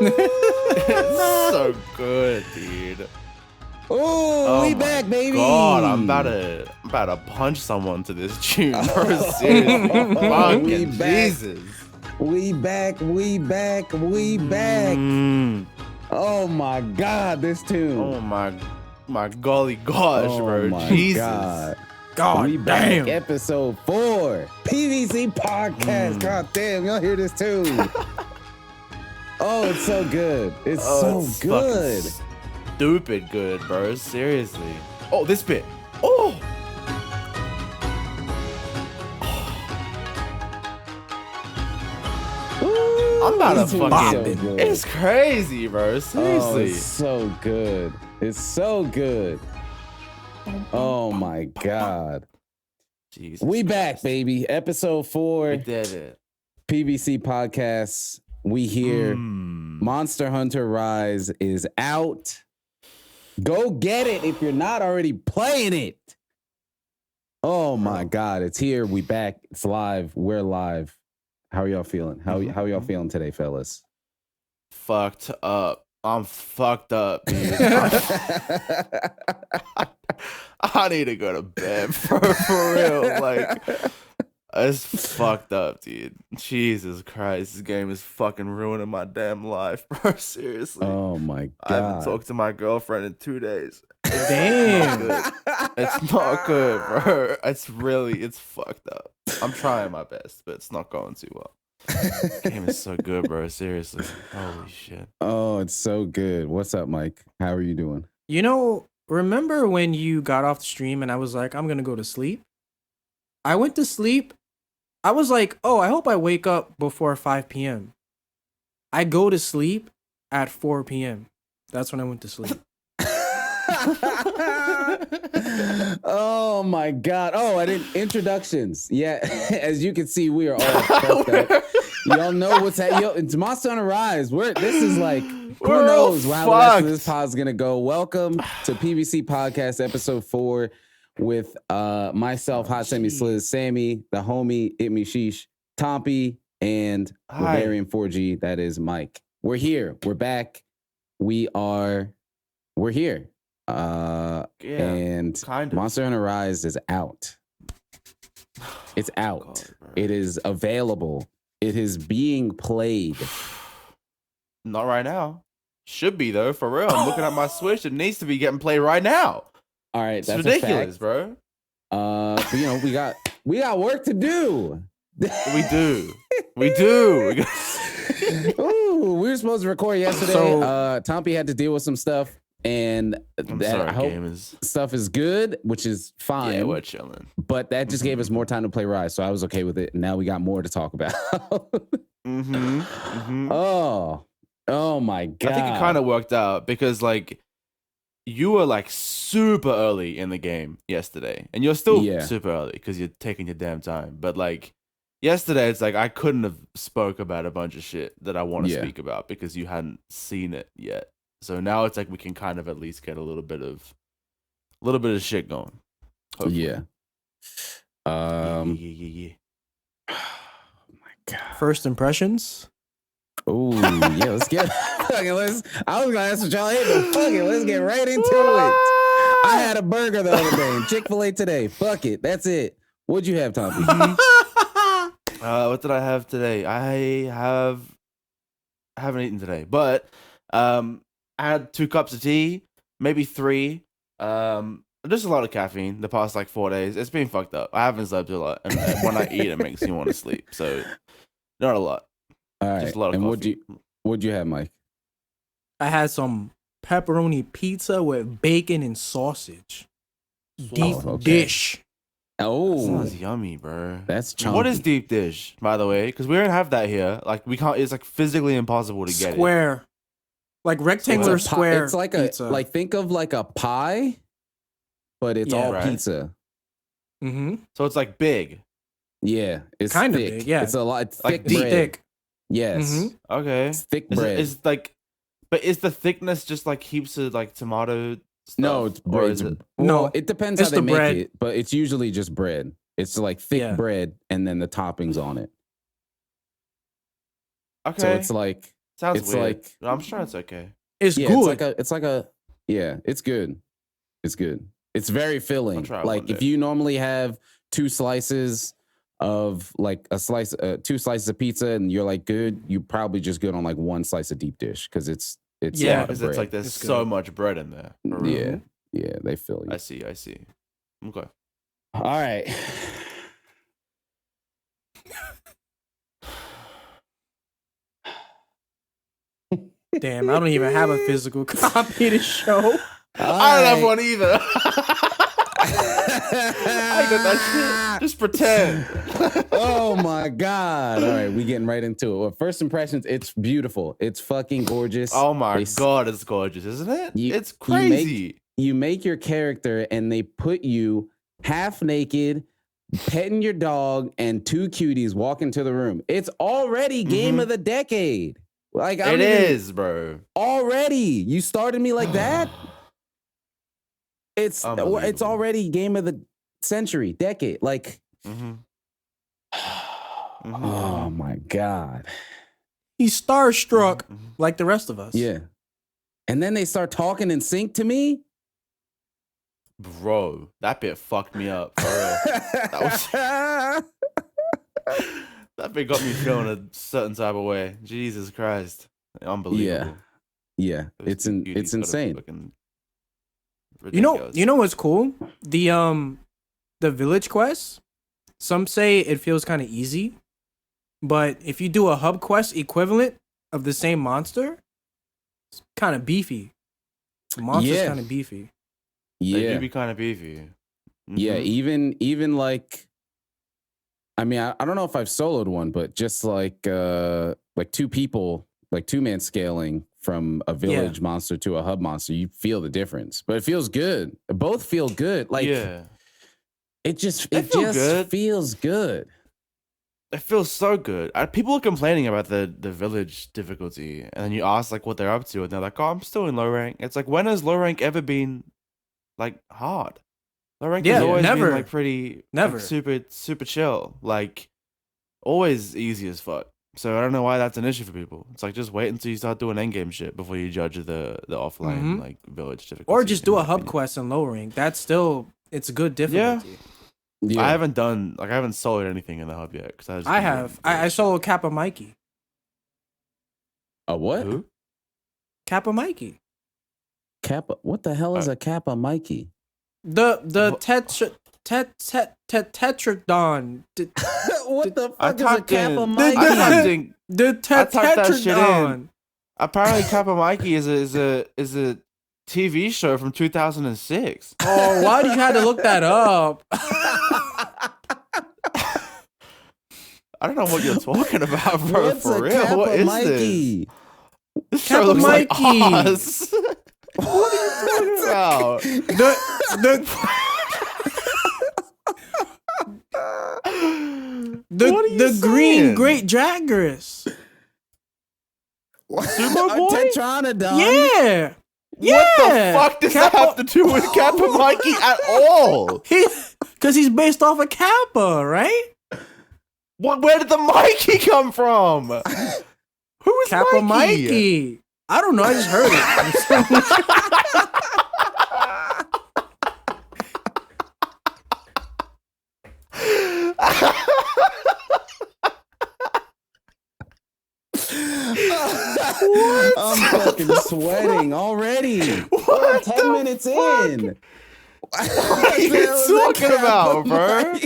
It's so good, dude. Oh, we back, baby. God, I'm about to punch someone to this tune. Seriously, fucking Jesus. We back. Oh my God, this tune. Oh my golly gosh, bro. My Jesus. God, we back. Episode 4, PVC podcast. God damn, y'all hear this tune? Oh, it's so good. It's so good. Stupid good, bro. Seriously. Oh, this bit. Oh. I'm about to fucking. So it's crazy, bro. Seriously. It's so good. It's so good. Oh my God. Jesus we back, Christ. Baby. Episode 4. We did it. PVC podcast. We here. Monster Hunter Rise is out. Go get it if you're not already playing it. Oh my God, it's here. We back. It's live. We're live. How are y'all feeling? How y'all feeling today, fellas? Fucked up. I'm fucked up, dude. I need to go to bed for real. Like, it's fucked up, dude. Jesus Christ, this game is fucking ruining my damn life, bro. Seriously. Oh my God. I haven't talked to my girlfriend in 2 days. Damn. It's not good, bro. It's fucked up. I'm trying my best, but it's not going too well. This game is so good, bro. Seriously. Holy shit. Oh, it's so good. What's up, Mike? How are you doing? You know, remember when you got off the stream and I was like, I'm going to go to sleep? I went to sleep. I was like, oh, I hope I wake up before 5 p.m. I go to sleep at 4 p.m. That's when I went to sleep. Oh my God. Oh, I didn't introductions. Yeah, as you can see, we are all fucked up. Y'all know what's happening. It's Monster Hunter Rise. This is like, who knows how the rest of this pod's gonna go. Welcome to PVC Podcast episode 4 with myself, Hot Sammy Sliz, Sammy, the homie, It Me Sheesh, Tompy, and Bavarian 4G. That is Mike. We're here. We're back. We're here. And kind of. Monster Hunter Rise is out. It's out. God, it is available. It is being played. Not right now. Should be though, for real. I'm looking at my Switch. It needs to be getting played right now. All right, it's that's ridiculous, bro. But you know, we got work to do. We do. Ooh, we were supposed to record yesterday. So, Tompy had to deal with some stuff. And I hope stuff is good, which is fine. Yeah, we're chilling. But that just gave us more time to play Rise, so I was okay with it. And now we got more to talk about. Oh my God. I think it kind of worked out because like you were like super early in the game yesterday, and you're still super early because you're taking your damn time. But like yesterday, it's like I couldn't have spoke about a bunch of shit that I want to speak about because you hadn't seen it yet. So now it's like we can kind of at least get a little bit of shit going. Hopefully. Yeah. Yeah. Oh my God. First impressions. Oh yeah, let's get. I was gonna ask what y'all ate, but fuck it, let's get right into it. I had a burger the other day, Chick-fil-A today. Fuck it, that's it. What'd you have, Tommy? What did I have today? I haven't eaten today, but I had 2 cups of tea, maybe 3. Just a lot of caffeine the past like 4 days. It's been fucked up. I haven't slept a lot, and when I eat, it makes me want to sleep. So, not a lot. All right. Just a lot of and coffee. What'd you have, Mike? I had some pepperoni pizza with bacon and sausage. Deep dish. Oh, that sounds yummy, bro. That's chunky. What is deep dish, by the way? Because we don't have that here. Like we can't. It's like physically impossible to get it. Square. Like rectangular square. It's like pizza. Think of like a pie, but it's all pizza. Mm-hmm. So it's like big. Yeah, it's kind thick. of big. Yeah, it's a lot. It's like thick bread. Thick. Yes. Mm-hmm. Okay. It's thick bread. It's like, but is the thickness just like heaps of like tomato stuff? No, it's bread. No, it depends how they make it, but it's usually just bread. It's like thick bread and then the toppings on it. Okay. So it's like Sounds it's weird. like I'm sure it's okay. It's good. It's like a it's good. It's good. It's very filling. Like if you normally have 2 slices of like a slice, 2 slices of pizza, and you're like good, you probably just good on like 1 slice of deep dish because it's because it's like there's so much bread in there. Yeah, they fill you. I see. Okay. All right. Damn, I don't even have a physical copy to show. I don't have one either. I got that shit. Just pretend. Oh my God. All right, we getting right into it. Well, first impressions, it's beautiful. It's fucking gorgeous. Oh my God, it's gorgeous, isn't it? It's crazy. You make your character and they put you half naked, petting your dog, and 2 cuties walk into the room. It's already game of the decade. Like it is, bro. Already. You started me like that? It's already game of the century, decade. Like, oh my God. He's starstruck like the rest of us. Yeah. And then they start talking in sync to me. Bro, that bit fucked me up. For real. That bit got me feeling a certain type of way. Jesus Christ. Unbelievable. Yeah. It's insane. You know what's cool? The village quest, some say it feels kind of easy, but if you do a hub quest equivalent of the same monster, it's kind of beefy. The monster's kind of beefy. Yeah. They do be kind of beefy. Yeah, even like, I mean, I don't know if I've soloed one, but just like 2 people, like 2-man scaling from a village monster to a hub monster, you feel the difference. But it feels good. Both feel good. Like, it just feels good. It feels so good. People are complaining about the village difficulty, and then you ask like what they're up to, and they're like, "Oh, I'm still in low rank." It's like, when has low rank ever been like hard? Low rank has always been like pretty, like, super chill, like always easy as fuck. So I don't know why that's an issue for people. It's like, just wait until you start doing endgame shit before you judge the offline like village difficulty. Or just do a hub quest in low rank. That's still, it's a good difficulty. Yeah. I haven't soloed anything in the hub yet because I soloed KaPpAH MikEY. A what? Who? KaPpAH MikEY. KaPpAH. What the hell is a KaPpAH MikEY? The Tetradon. What the fuck is a KaPpAH MikEy? The Tetradon. Apparently, KaPpAH MikEy is a TV show from 2006. Oh, why did you have to look that up? I don't know what you're talking about, bro. What's for real, KaPpAH what is MikEy? This show looks like Oz. What are you talking about? The green great Jagras. Sumo boy? Tetranodon. Yeah. What the fuck does that have to do with KaPpAH MikEy at all? Because he's based off of KaPpAH, right? Where did the Mikey come from? Who is KaPpAH Mikey? MikEy. I don't know. I just heard it. I'm fucking sweating already. What? 10 minutes in. What are you talking about, bro?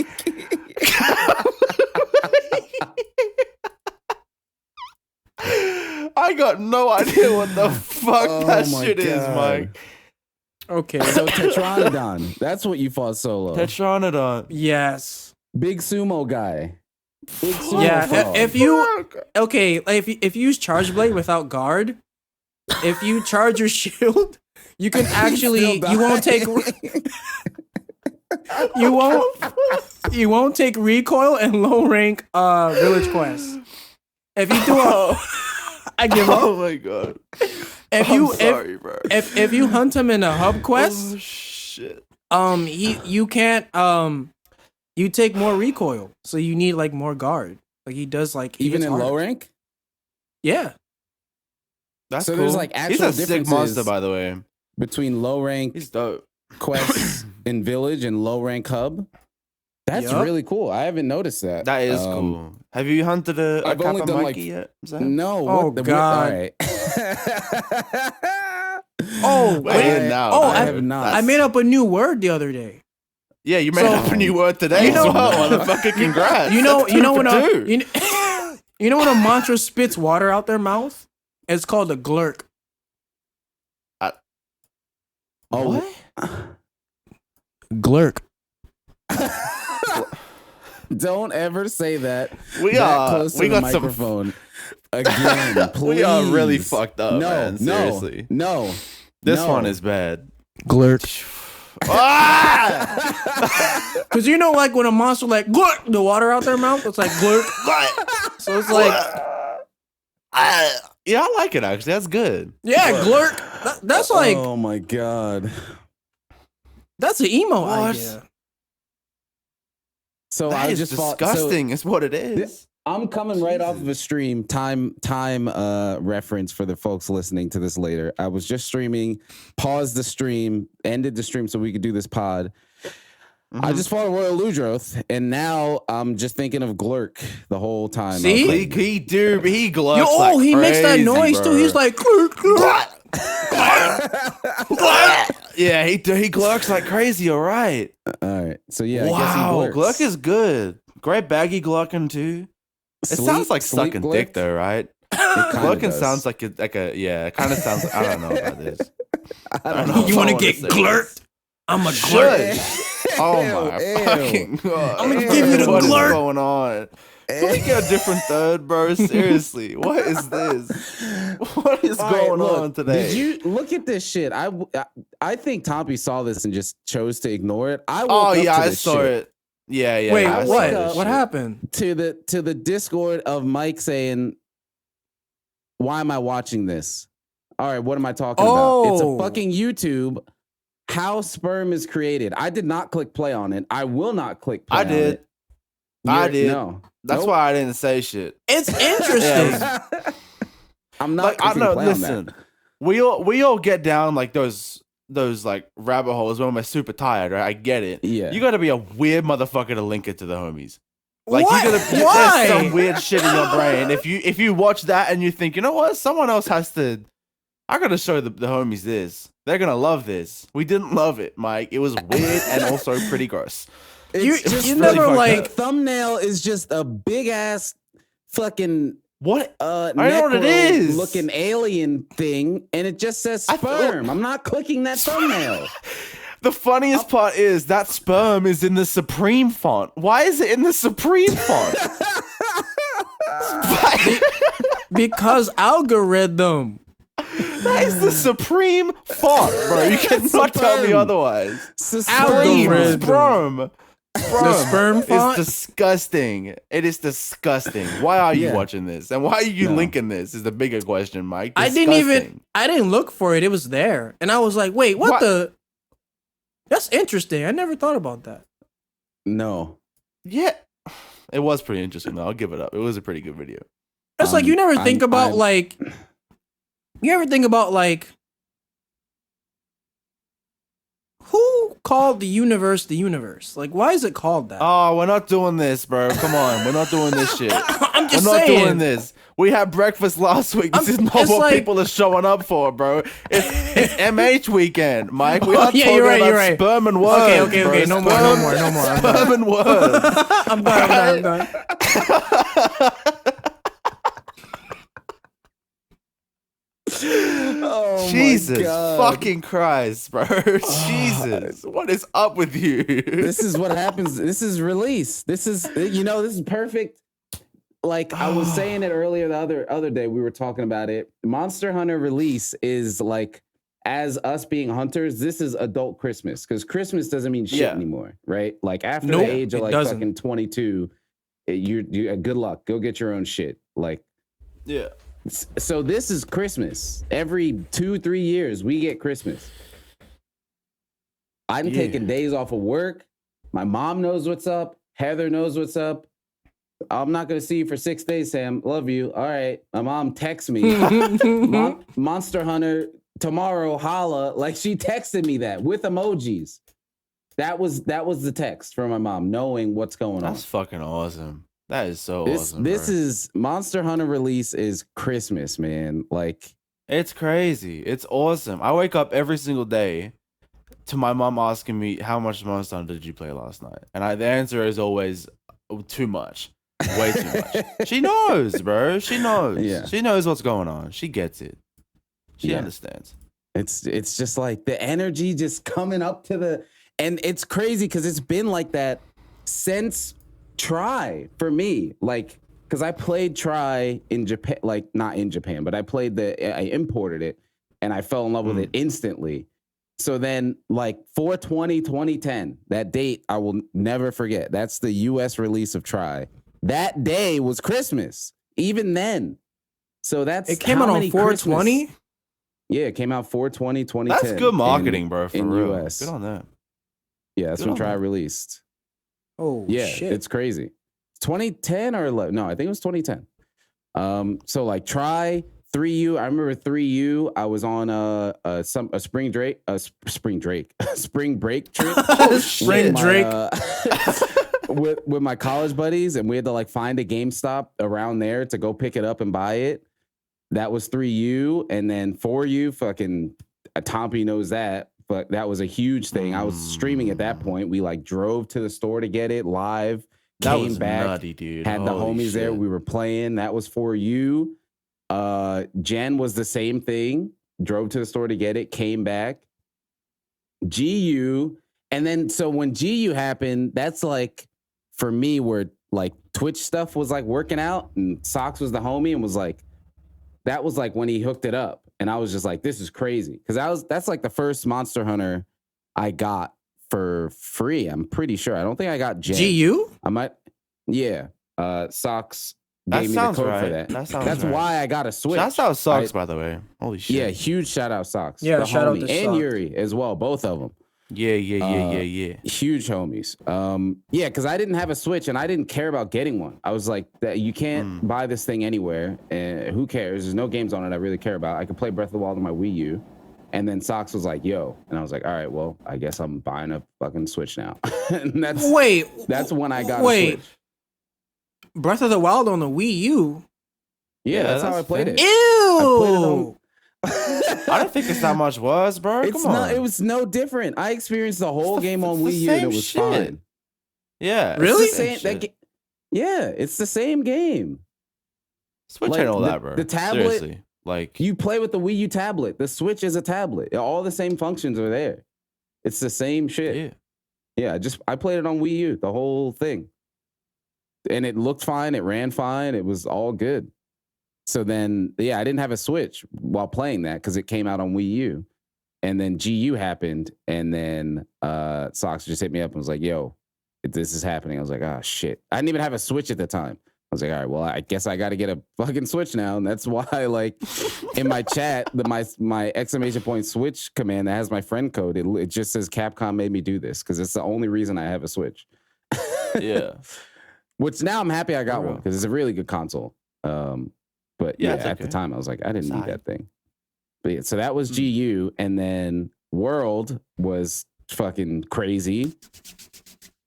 I got no idea what the fuck that shit is, Mike. Okay. So Tetranodon. That's what you fought solo. Tetranodon. Yes. Big sumo guy. Big sumo frog. If you use Charge Blade without guard, if you charge your shield, you can actually you won't take recoil and low rank village quests. If you do I give up. Oh my god. If you hunt him in a hub quest, oh shit. you can't you take more recoil, so you need like more guard. Like he does like even in low rank. Yeah. That's so cool. there's like actual He's a sick monster, by the way. between low rank He's dope. quests in Village and low rank hub. That's really cool. I haven't noticed that. That is cool. Have you hunted a only KaPpAh done MikEy yet? No. Oh God. All right. Oh, wait. I have not. I made up a new word the other day. Yeah, you made up a new word today as well, motherfucker. Congrats. You know when when a monster spits water out their mouth? It's called a glurk. What? Glurk. Don't ever say that. We got close to the microphone again. Please. We are really fucked up, man. Seriously. No. This one is bad. Glurk. Because you know, like when a monster like glurk the water out their mouth, it's like glurk. So it's like, yeah, I like it actually. That's good. Yeah, glurk. That's like, oh my God. That's an emo idea. So that I is just disgusting. It's what it is. I'm coming right off of a stream. Time reference for the folks listening to this later. I was just streaming, paused the stream, ended the stream so we could do this pod. I just fought a Royal Ludroth, and now I'm just thinking of Glurk the whole time. See, he glurks. Oh, he makes that noise too. He's like glurk, glurk. Yeah, he glurks like crazy. All right. All right. So yeah, wow, I guess he glurk is good. Great baggy glurking too. It sounds like sucking dick though, right? Glurking sounds like it kind of sounds. I don't know about this. I don't know. You want to get glurked? I'm a glurk. Oh my fucking God. I'm gonna give you the glurk. What is going on? Can we get a different third, bro? Seriously, what is this? What is going on today? Did you look at this shit? I think Tompi saw this and just chose to ignore it. I saw it. Yeah. Wait, what happened? To the Discord of Mike saying, "Why am I watching this?" All right, what am I talking about? It's a fucking YouTube. How sperm is created. I did not click play on it. I will not click play on it. I did. No. That's why I didn't say shit. It's interesting. I'm not. I know. Listen, we all get down like those like rabbit holes when we're super tired, right? I get it. Yeah. You got to be a weird motherfucker to link it to the homies. Like what? There's some weird shit in your brain. If you watch that and you think, you know what, someone else has to. I gotta show the homies this. They're gonna love this. We didn't love it, Mike. It was weird and also pretty gross. You never really like thumbnail is just a big ass fucking what? I know what it is. Looking alien thing, and it just says sperm. I'm not clicking that thumbnail. The funniest part is that sperm is in the Supreme font. Why is it in the Supreme font? Because algorithm. That is the Supreme font, bro. You cannot tell me otherwise. Sperm. The sperm font is disgusting. It is disgusting. Why are you watching this? And why are you linking this? Is the bigger question, Mike. Disgusting. I didn't look for it. It was there. And I was like, wait, what the? That's interesting. I never thought about that. No. Yeah. It was pretty interesting, though. I'll give it up. It was a pretty good video. It's like you never think about like. You ever think about like. Who called the universe the universe? Like, why is it called that? Oh, we're not doing this, bro. Come on. We're not doing this shit. I'm just saying. We're not doing this. We had breakfast last week. This is not what people are showing up for, bro. It's MH weekend, Mike. We're not talking about sperm and words. Okay. No more. Sperm and words. I'm done. Oh Jesus fucking Christ, bro. Jesus. What is up with you? This is what happens. This is release. This is this is perfect. Like I was saying it earlier the other day, we were talking about it. Monster Hunter release is like, as us being hunters, this is adult Christmas, because Christmas doesn't mean shit anymore, right? Like after the age of like fucking 22, you good luck. Go get your own shit. Like, yeah. So this is Christmas. Every 2-3 years, we get Christmas. I'm taking days off of work. My mom knows what's up. Heather knows what's up. I'm not gonna see you for 6 days, Sam. Love you. All right. My mom texts me. Monster Hunter tomorrow. Holla. Like she texted me that with emojis. That was the text from my mom, knowing what's going on. That's fucking awesome. That is so awesome. This is Monster Hunter release is Christmas, man. Like it's crazy. It's awesome. I wake up every single day to my mom asking me how much Monster Hunter did you play last night, and the answer is always too much. Way too much. She knows, bro. She knows. Yeah. She knows what's going on. She gets it. She understands. It's just like the energy just coming up to the, and it's crazy because it's been like that since Try for me. Like, because I played Try in Japan, like not in Japan, but I imported it and I fell in love with it instantly. So then like 4/20/2010, that date I will never forget. That's the US release of Try. That day was Christmas, even then. So it came out on 4/20. Yeah, it came out 4/20/2010. That's good marketing, bro. For real. US. Good on that. Yeah, that's when Try released. Oh yeah, shit. It's crazy. 2010 or 11? No, I think it was 2010. So like Try 3U. I remember 3U. I was on a spring break trip. Spring break. With my college buddies, and we had to like find a GameStop around there to go pick it up and buy it. That was 3U, and then 4U, fucking Tompi knows that, but that was a huge thing. I was streaming at that point. We like drove to the store to get it live. That came was back, nutty, dude. had the Holy homies shit. there. We were playing. That was 4U. Jen was the same thing. Drove to the store to get it. Came back. GU, and then so when GU happened, that's like for me where like Twitch stuff was like working out, and Socks was the homie and was like, that was like when he hooked it up, and I was just like, this is crazy, because that's like the first Monster Hunter I got for free. I'm pretty sure. I don't think I got Jen. GU? I might, yeah. Socks gave me the code for that. That's why I got a Switch. Shouts out Socks, by the way. Holy shit. Yeah, huge shout out Socks. Yeah, the shout out homie. to And Socks. Yuri as well, both of them. Yeah. Huge homies. Yeah, because I didn't have a Switch and I didn't care about getting one. I was like, that you can't buy this thing anywhere, and who cares? There's no games on it I really care about. I could play Breath of the Wild on my Wii U. And then Socks was like, yo. And I was like, all right, well, I guess I'm buying a fucking Switch now. And that's when I got a Switch. Breath of the Wild on the Wii U? Yeah, that's how I played it. Ew! I don't think it's that much was, bro. Come on. It was no different. I experienced the whole game on Wii U and it was fine. Yeah. Really? Yeah, it's the same game. Switch ain't all that, bro. The tablet, seriously. Like you play with the Wii U tablet. The Switch is a tablet. All the same functions are there. It's the same shit. Yeah. I played it on Wii U, the whole thing. And it looked fine. It ran fine. It was all good. So then, I didn't have a Switch while playing that because it came out on Wii U. And then GU happened. And then Socks just hit me up and was like, yo, this is happening. I was like, oh, shit. I didn't even have a Switch at the time. I was like, all right, well, I guess I got to get a fucking Switch now. And that's why, like, in my chat, my exclamation point Switch command that has my friend code, it just says Capcom made me do this because it's the only reason I have a Switch. Yeah. Which now I'm happy I got one because it's a really good console. But at the time I was like, I didn't need that thing. But yeah, so that was GU, and then World was fucking crazy.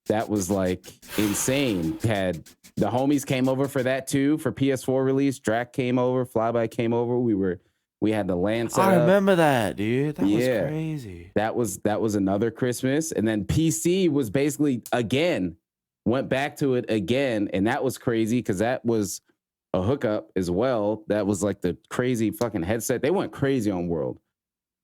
That was like insane. Had the homies came over for that too for PS4 release. Drac came over, Flyby came over. We had the LAN set I up. remember that, dude. That was crazy. That was another Christmas, and then PC was basically went back to it again, and that was crazy because that was a hookup as well. That was like the crazy fucking headset. They went crazy on World,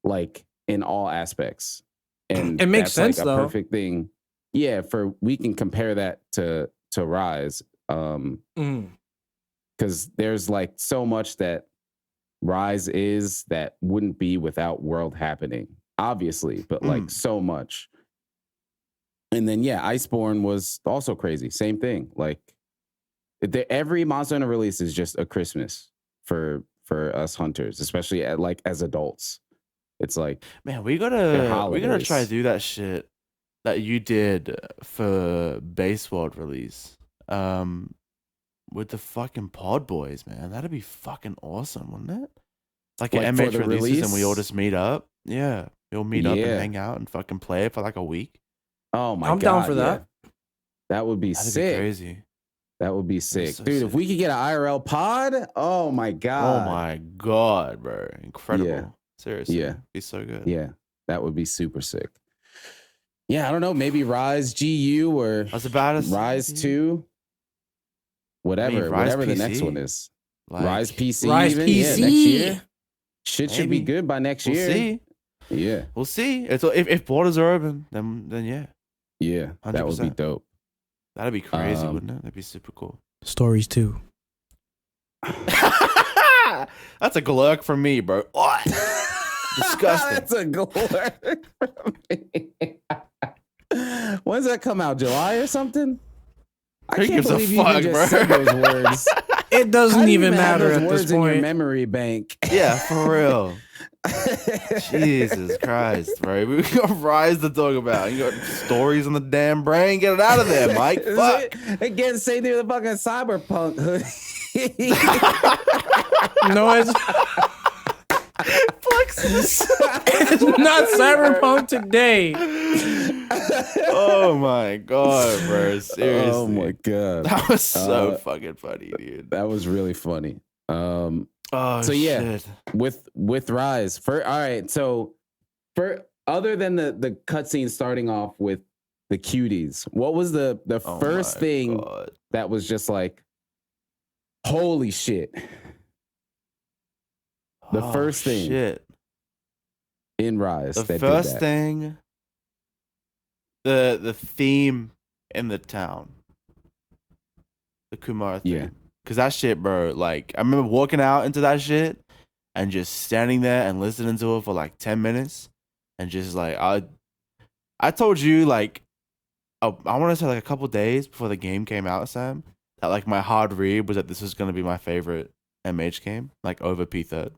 like in all aspects, and it makes sense like though. Perfect thing, yeah. We can compare that to Rise, because there's like so much that Rise is that wouldn't be without World happening, obviously, but like so much. And then Iceborne was also crazy. Same thing. Like every Monster Hunter release is just a Christmas for us hunters, especially as adults. It's like, man, we gotta try to do that shit that you did for Base World release. with the fucking Pod Boys, man. That'd be fucking awesome, wouldn't it? Like Like an for MH the releases release? and we all just meet up. Yeah, we all meet up and Yeah. hang out and fucking play it for like a week. Oh my I'm god, down for that. That would be That'd sick. be crazy. That would be sick, so dude. sick. If we could get an IRL pod, oh my god. Oh my god, bro. Incredible. Yeah. Seriously. Yeah. Be so good. Yeah, that would be super sick. Yeah, I don't know. Maybe Rise GU or I was about to Rise 2. Whatever. Rise Whatever the PC. next one is. Like, Rise PC. Rise even? PC. Yeah, next year. Shit should be Maybe. good by next We'll year. see. Yeah. We'll see. It's if borders are open, then yeah. Yeah. That would be 100%. dope. That'd be crazy, wouldn't it? That'd be super cool. Stories too. That's a glurk from me, bro. What? Disgusting. That's a Glurk. When's that come out? July or something? I Who can't gives a believe you fuck, even bro? just said those words. It doesn't How do you even have matter those at words this in your point. memory bank. Yeah, for real. Jesus Christ, bro. We got Rise to talk about. You got stories on the damn brain. Get it out of there, Mike. Fuck. Again, say they're the fucking cyberpunk hood. No, it's it's not cyberpunk today. Oh my god, bro. Seriously. Oh my god. That was so fucking funny, dude. That was really funny. Oh, So, yeah. shit. With Rise. All right. So for other than the cutscene starting off with the cuties, what was the Oh first my thing God. that was just like, holy shit? The Oh, first thing shit. in Rise. The that first did that. thing, the theme in the town, the Kumar theme. Yeah. Cause that shit, bro. Like I remember walking out into that shit and just standing there and listening to it for like 10 minutes, and just like I told you like I want to say like a couple days before the game came out, Sam, that like my hard read was that this was gonna be my favorite MH game, like over P3.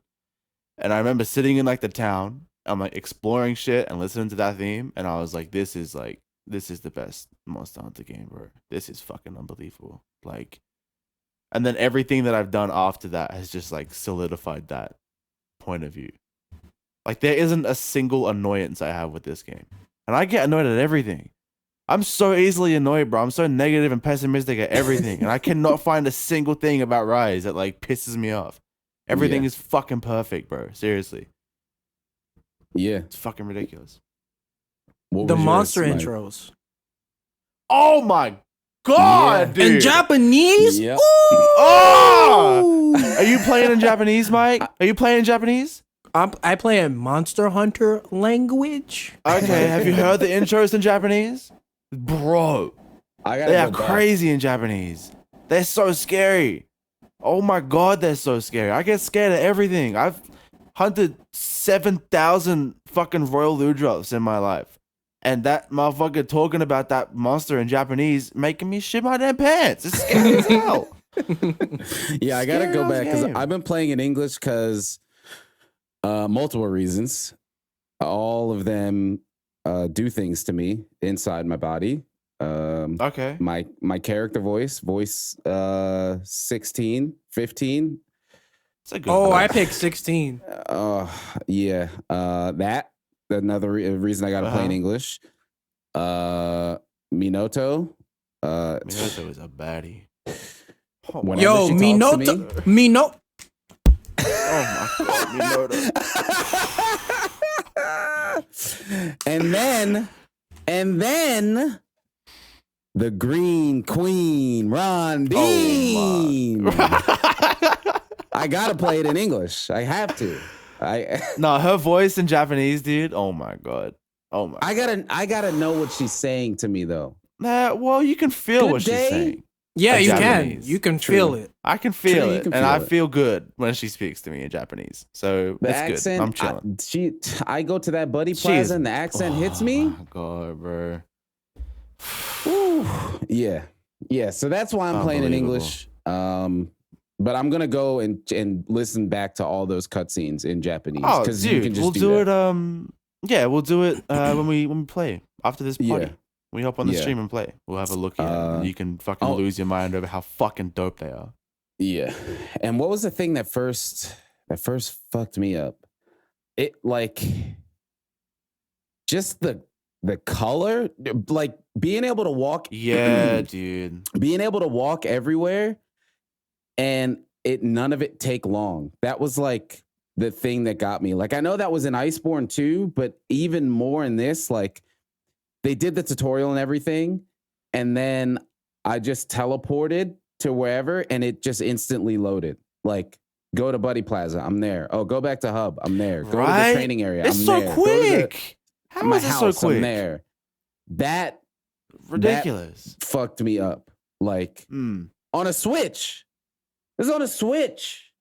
And I remember sitting in like the town, I'm like exploring shit and listening to that theme, and I was like, this is the best Monster Hunter game, bro. This is fucking unbelievable. Like, and then everything that I've done after that has just like solidified that point of view. Like there isn't a single annoyance I have with this game. And I get annoyed at everything. I'm so easily annoyed, bro. I'm so negative and pessimistic at everything. And I cannot find a single thing about Rise that like pisses me off. Everything is fucking perfect, bro. Seriously. Yeah. It's fucking ridiculous. What The was monster yours, Mike? intros. Oh my god, dude. In Japanese? Yep. Oh! Are you playing in Japanese, Mike? Are you playing in Japanese? I play in Monster Hunter language. Okay, have you heard the intros in Japanese? Bro, I gotta they are go back. crazy in Japanese. They're so scary. Oh my god, they're so scary. I get scared of everything. I've hunted 7,000 fucking Royal Ludroths in my life. And that motherfucker talking about that monster in Japanese making me shit my damn pants. It's scary as hell. Yeah, I gotta Scary go ass back because game. I've been playing in English because multiple reasons. All of them do things to me inside my body. Okay. My character voice 16, 15. It's a good Oh, one. I picked 16. Yeah. That another reason I gotta play in Uh-huh. English. Minato. Minato is a baddie. Oh my, Whenever Yo, she talks to Minoto. me- oh my god, Minato. and then the Green Queen, Rondine. I gotta play it in English. I have to. No, her voice in Japanese, dude. Oh my god. Oh my. I gotta know what she's saying to me though. Nah, well, you can feel Good what day. she's saying. Yeah, In you can. Japanese. You can True. feel it. I can feel True, you it, can and feel I it. feel good when she speaks to me in Japanese. So The it's accent, good. I'm chilling. I go to that Buddy She's- Plaza and the accent hits me. Oh my god, bro. Whew. Yeah. So that's why I'm playing in Unbelievable. English. But I'm gonna go and listen back to all those cutscenes in Japanese. Oh, because dude, you can just we'll do that. it. Yeah, we'll do it when we play after this party. Yeah. We hop on the stream and play. We'll have a look at it. And you can fucking lose your mind over how fucking dope they are. Yeah. And what was the thing that first fucked me up? It like just the color, like being able to walk. Yeah, dude. Being able to walk everywhere and none of it take long. That was like the thing that got me. Like, I know that was in Iceborne too, but even more in this, like they did the tutorial and everything. And then I just teleported to wherever and it just instantly loaded. Like, go to Buddy Plaza, I'm there. Oh, go back to Hub, I'm there. Go to the training area, it's I'm so there. Quick. How is it so quick? I'm there. That ridiculous. That fucked me up. Like on a Switch. It was on a Switch.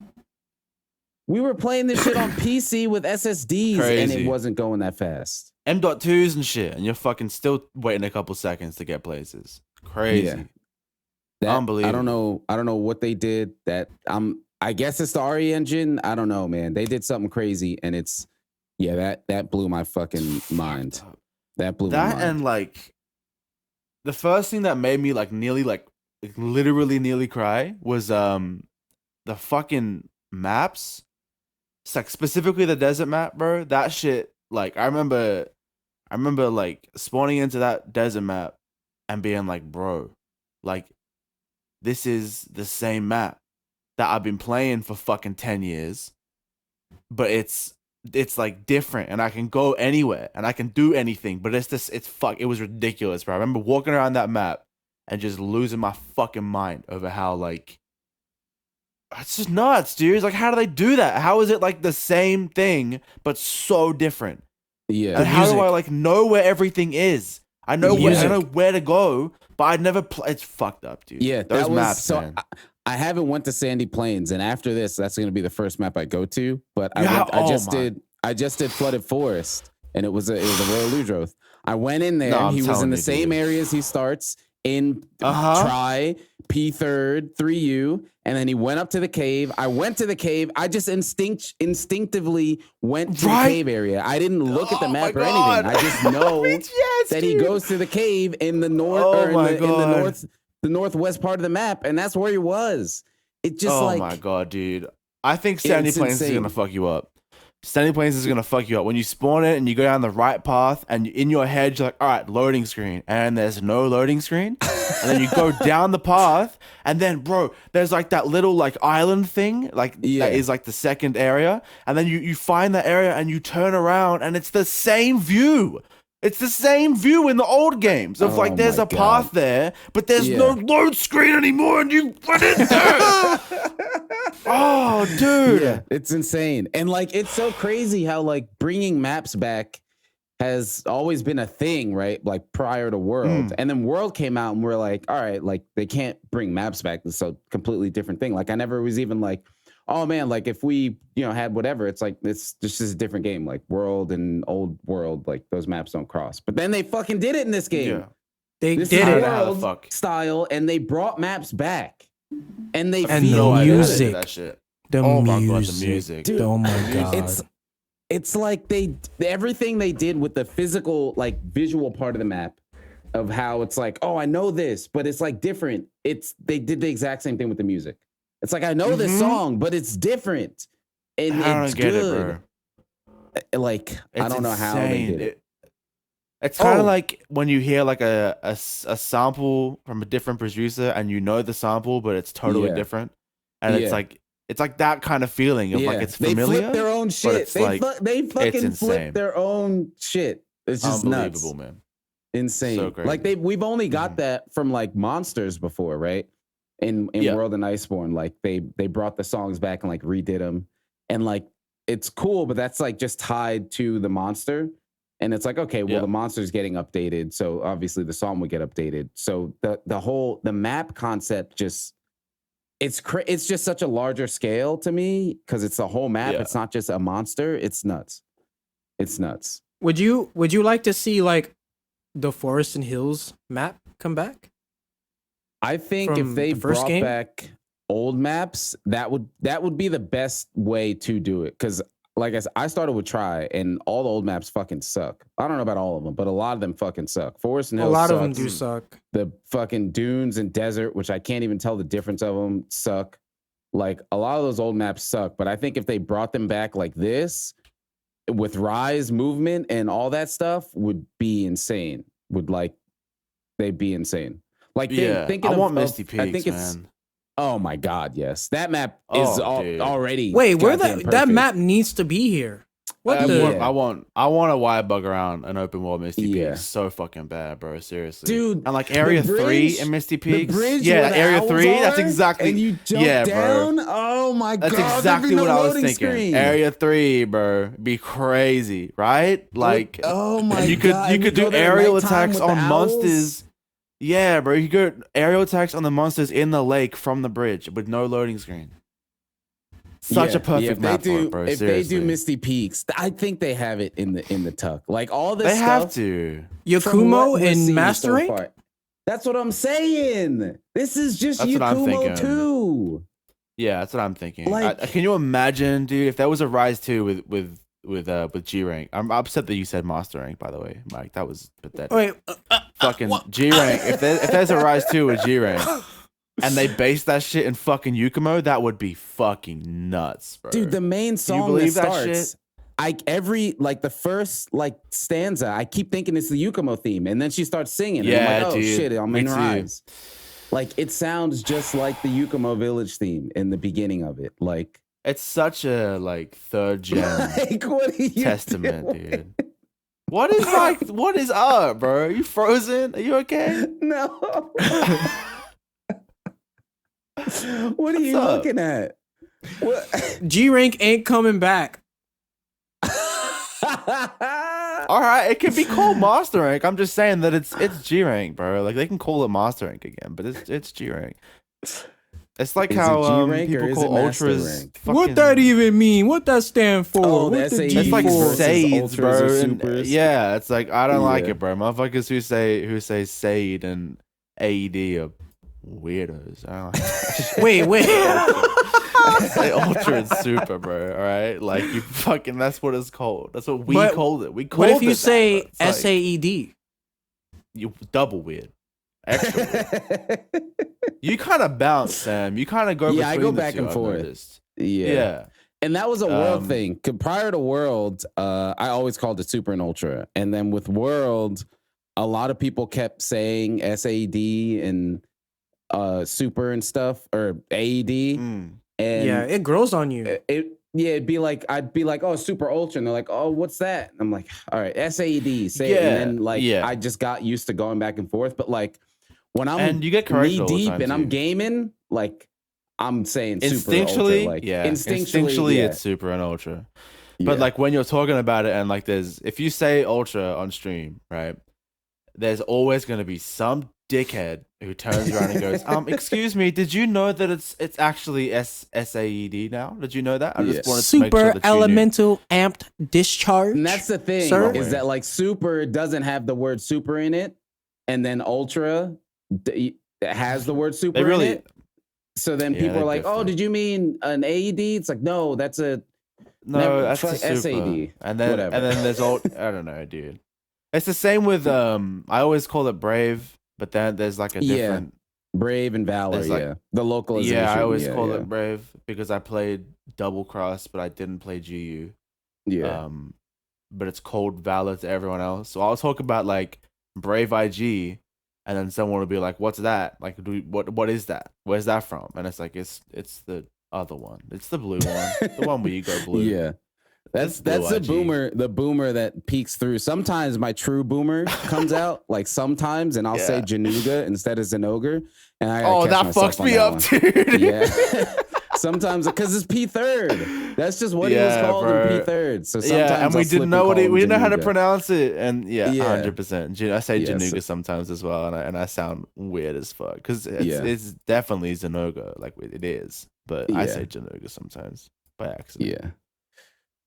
We were playing this shit on PC with SSDs and it wasn't going that fast. M.2s and shit, and you're fucking still waiting a couple seconds to get places. Crazy. Yeah. Unbelievable. I don't know what they did. I guess it's the RE engine. I don't know, man. They did something crazy and it's that blew my fucking mind. That blew my mind. And like the first thing that made me like nearly like literally nearly cry was the fucking maps. It's like specifically the desert map, bro. That shit, like I remember like spawning into that desert map and being like, bro, like this is the same map that I've been playing for fucking 10 years, but it's like different and I can go anywhere and I can do anything, but it was ridiculous, bro. I remember walking around that map and just losing my fucking mind over how like it's just nuts, dude. It's like, how do they do that? How is it like the same thing but so different? Yeah. And how do I like know where everything is? I know where to go, but I'd never play. It's fucked up, dude. Yeah, those maps, so man. I haven't went to Sandy Plains, and after this, that's going to be the first map I go to. But I just did Flooded Forest, and it was a Royal Ludroth. I went in there. He was in the same areas he starts in Tri, P3rd, 3U, and then he went up to the cave. I went to the cave. I just instinctively went to the cave area. I didn't look at the map or anything. I just know that he goes to the cave in the north the northwest part of the map, and that's where he was. It just my god, dude. I think Sandy Plains is gonna fuck you up. Sandy Plains is gonna fuck you up when you spawn it and you go down the right path, and in your head you're like, all right, loading screen, and there's no loading screen, and then you go down the path, and then bro, there's like that little like island thing, like that is like the second area, and then you find that area and you turn around and it's the same view. It's the same view in the old games of like there's a path there, but there's no load screen anymore, and you run into it. Oh, dude, it's insane, and like it's so crazy how like bringing maps back has always been a thing, right? Like prior to World, and then World came out, and we're like, all right, like they can't bring maps back. It's a completely different thing. Like I never was even like, oh man, like if we had whatever, it's like it's just a different game. Like World and Old World, like those maps don't cross. But then they fucking did it in this game. Yeah. They did it World style, and they brought maps back. And they feel that music. The music. Dude, oh my god. It's like everything they did with the physical, like visual part of the map, of how it's like, oh, I know this, but it's like different. They did the exact same thing with the music. It's like I know this song, but it's different, and it's good. Like I don't know how they did it. It's kind of like when you hear like a sample from a different producer, and you know the sample, but it's totally different, and it's like that kind of feeling of like it's familiar. They flip their own shit. They fucking flip their own shit. It's just unbelievable, nuts. Man. Insane. So crazy. Like we've only got that from like Monsters before, right? In World and Iceborne, like they brought the songs back and like redid them, and like it's cool, but that's like just tied to the monster, and it's like, okay, well the monster's getting updated, so obviously the song would get updated. So the map concept just it's just such a larger scale to me because it's the whole map. It's not just a monster. It's nuts. It's nuts. Would you like to see like the Forest and Hills map come back? I think if they brought back old maps, that would be the best way to do it. Because like I started with Try, and all the old maps fucking suck. I don't know about all of them, but a lot of them fucking suck. Forest and Hills, a lot sucks. of them do suck. The fucking dunes and desert, which I can't even tell the difference of them, suck. Like a lot of those old maps suck. But I think if they brought them back like this, with Rise movement and all that stuff, would be insane. They'd be insane. Like thinking I want Misty Peaks, I think man. Oh my god, yes. That map is already. Wait, where that map needs to be here. I want a wide bug around an open world Misty Peaks so fucking bad, bro. Seriously, dude. And like Area 3 in Misty Peaks, Area 3. That's exactly. And you jump down. Bro. Oh my god, that's exactly what I was thinking. Screen. Area 3, bro, be crazy, right? Like, oh my god, you could do aerial attacks on monsters. Yeah, bro, you could aerial attacks on the monsters in the lake from the bridge with no loading screen. Such a perfect map for it, bro. If they do Misty Peaks, I think they have it in the tuck. Like all this they stuff. Have to. Yakumo and Mastering? So that's what I'm saying. This is just Yakumo 2. Yeah, that's what I'm thinking. Like, can you imagine, dude, if there was a Rise 2 with G rank? I'm upset that you said Master rank, by the way, Mike. That was pathetic. Wait, fucking G rank. If there's a Rise 2 with G rank, and they base that shit in fucking Yukumo, that would be fucking nuts, bro. Dude, the main song that starts, the first stanza, I keep thinking it's the Yukumo theme, and then she starts singing. Yeah, and I'm like, oh dude, shit, I'm in Rise. Like it sounds just like the Yukumo Village theme in the beginning of it. Like it's such a third gen testament, dude. What is up, bro? Are you frozen? Are you okay? No. What are you looking at? G rank ain't coming back. All right, it could be called Master rank. I'm just saying that it's G rank, bro. Like they can call it Master rank again, but it's G rank. It's like how people call ultras. What that even mean? What that stand for? Oh, that's it's like Saids, bro. Yeah, it's like I don't like it, bro. Motherfuckers who say Said and AED are weirdos. I don't like wait. Say Ultra and Super, bro. All right, like you fucking. That's what it's called. That's what we called it. We called it. What if you say SAED? You double weird, extra weird. You kind of bounce, Sam. You kind of go. Yeah, I go back and forth. Yeah. And that was a World thing. Prior to World, I always called it Super and Ultra, and then with World, a lot of people kept saying SAED and Super and stuff or AED. And yeah, it grows on you. It'd be like I'd be like, oh, Super Ultra, and they're like, oh, what's that? And I'm like, all right, SAED, say it. And then I just got used to going back and forth. But like when I'm knee deep and I'm gaming, like I'm saying Super instinctually, Ultra. Like, instinctually, it's Super and Ultra. But like when you're talking about it, and like if you say Ultra on stream, right? There's always going to be some dickhead who turns around and goes, excuse me, did you know that it's actually SAED now? Did you know that? I just wanted to make sure that you elemental amped discharge. And that's the thing, is that like Super doesn't have the word Super in it, and then Ultra has the word Super in it. So then people are like, different. Oh, did you mean an AED? It's like, no, that's that's a SAD. And then there's I don't know, dude. It's the same with I always call it Brave, but then there's like a different Brave and Valor, the localization. Yeah, I always call it Brave because I played Double Cross, but I didn't play GU. Yeah. But it's called Valor to everyone else. So I'll talk about like Brave IG, and then someone will be like, "What's that? Like, what is that? Where's that from?" And it's like it's the other one. It's the blue one, the one where you go blue. Yeah. That's the boomer that peeks through. Sometimes my true boomer comes out, like sometimes, and I'll say Jinouga instead of Zinogre. And that fucks me up, dude. Yeah. Sometimes because it's P3rd. That's just what he was called in P3rd. So sometimes and we didn't know we didn't know how to pronounce it. And 100%. I say Jinouga sometimes as well, and I sound weird as fuck because it's definitely Zinogre, like it is. But I say Jinouga sometimes by accident. Yeah.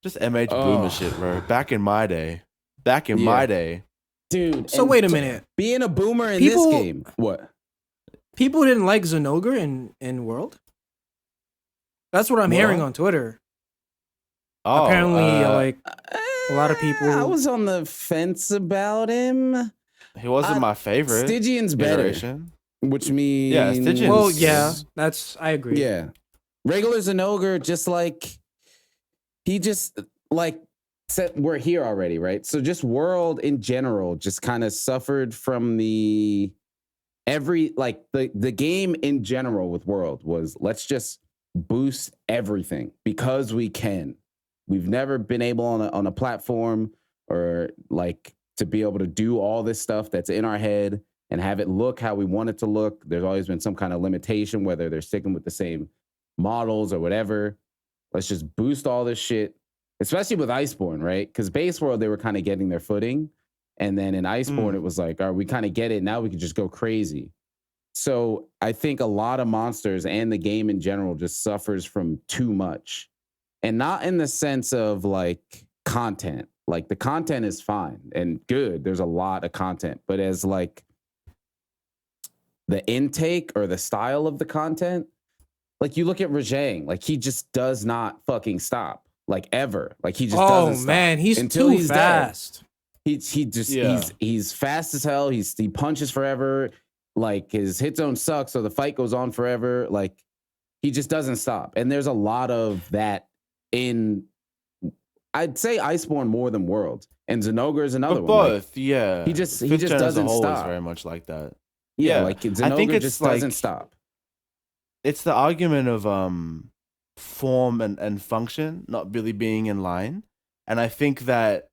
Just MH boomer shit, bro. Back in my day. Dude. So wait a minute. Being a boomer in this game. What? People didn't like Zinogre in World? That's what I'm hearing on Twitter. Apparently, like a lot of people. I was on the fence about him. He wasn't my favorite. Stygian's better, which means Stygian's. Well, yeah, I agree. Yeah, regular Jinouga, just like he just like said, we're here already, right? So just World in general just kind of suffered from the game in general with World was let's just boost everything because we can. We've never been able on a platform or like to be able to do all this stuff that's in our head and have it look how we want it to look. There's always been some kind of limitation, whether they're sticking with the same models or whatever. Let's just boost all this shit, especially with Iceborne, right? Because Base World, they were kind of getting their footing. And then in Iceborne, it was like, all right, we kind of get it. Now we can just go crazy. So I think a lot of monsters and the game in general just suffers from too much. And not in the sense of like content. Like the content is fine and good. There's a lot of content. But as like the intake or the style of the content, like you look at Rajang, like he just does not fucking stop. Like ever. Like he just doesn't stop. Oh man, he's too fast. He's fast as hell. He punches forever. Like his hit zone sucks, so the fight goes on forever. Like he just doesn't stop. And there's a lot of that in, I'd say Iceborne more than World. And Jinouga is another one. Both, like, yeah. He just doesn't stop. Very much like that. Yeah, like Jinouga just doesn't stop. It's the argument of form and function not really being in line. And I think that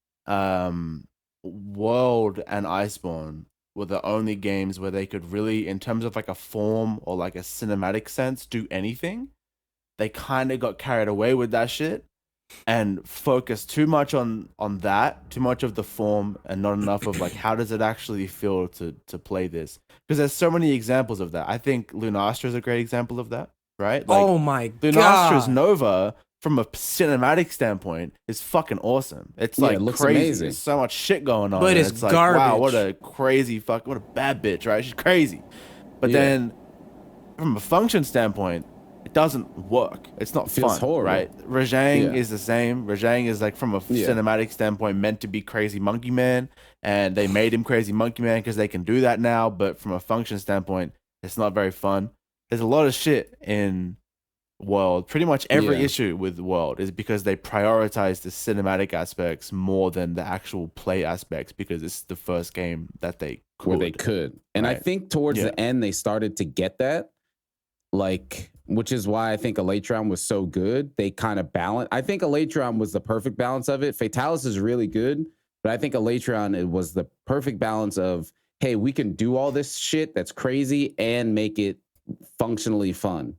World and Iceborne were the only games where they could really, in terms of like a form or like a cinematic sense, do anything. They kind of got carried away with that shit and focused too much on that, too much of the form and not enough of like, how does it actually feel to play this? Because there's so many examples of that. I think Lunastra is a great example of that, right? Like, oh my god. Lunastra's Nova, from a cinematic standpoint, is fucking awesome. It's like, it looks crazy. Amazing. There's so much shit going on. But it's like, garbage. wow, what a crazy what a bad bitch, right? She's crazy. But then from a function standpoint, it doesn't work. It's not fun, horrible. Right? Rajang is the same. Rajang is like, from a cinematic standpoint, meant to be Crazy Monkey Man, and they made him Crazy Monkey Man because they can do that now. But from a function standpoint, it's not very fun. There's a lot of shit in World. Pretty much every issue with World is because they prioritize the cinematic aspects more than the actual play aspects, because it's the first game that they could. Where they could. And I think towards the end, they started to get that. Like, which is why I think Elatron was so good. They kind of balance. I think Elatron was the perfect balance of it. Fatalis is really good, but I think Elatron, it was the perfect balance of, hey, we can do all this shit that's crazy and make it functionally fun.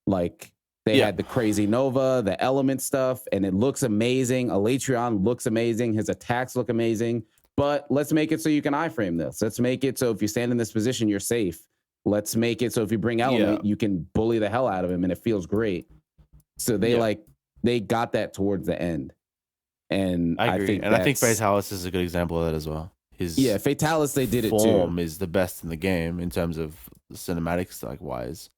Like they had the crazy Nova, the element stuff, and it looks amazing. Elatron looks amazing. His attacks look amazing. But let's make it so you can iframe this. Let's make it so if you stand in this position, you're safe. Let's make it so if you bring element, you can bully the hell out of him and it feels great. So they got that towards the end. And I agree. I think Fatalis is a good example of that as well. Fatalis, they did it too. Form is the best in the game in terms of cinematics, like wise.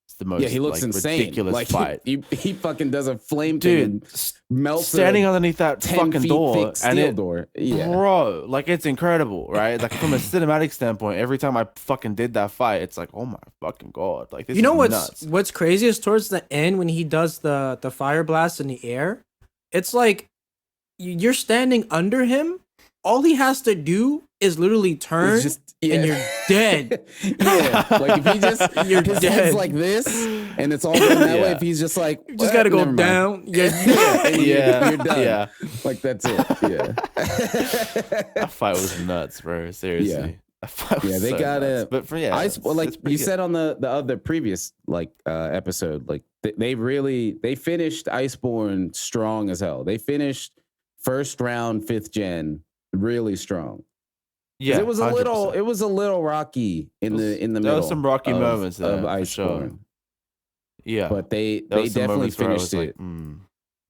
It's the most he looks insane. Ridiculous fight. He fucking does a flame thing and melts standing underneath that 10 fucking feet door thick steel door. Bro, like it's incredible, right? Like from a cinematic standpoint, every time I fucking did that fight, it's like, oh my fucking god! Like this. You know what's crazy is towards the end when he does the fire blast in the air. It's like you're standing under him. All he has to do is literally turn, and you're dead. Like if he just his head's like this, and it's all going that way. If he's just like, you just gotta go down. You're done. Yeah, like that's it. Yeah, that fight was nuts, bro. Seriously. They so got it. But for like you said on the other previous episode, like they finished Iceborne strong as hell. They finished first round 5th gen really strong. Yeah, it was a 100%. little rocky in the middle. There were some rocky moments of Iceborne. Sure. Yeah, but they definitely finished it.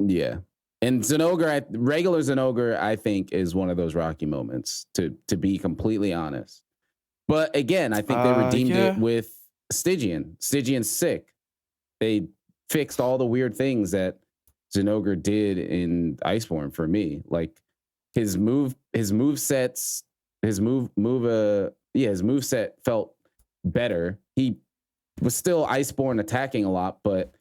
Yeah, and Jinouga, regular Jinouga, I think is one of those rocky moments. To be completely honest, but again, I think they redeemed it with Stygian. Stygian's sick. They fixed all the weird things that Jinouga did in Iceborne for me. Like his set felt better. He was still Iceborne attacking a lot, but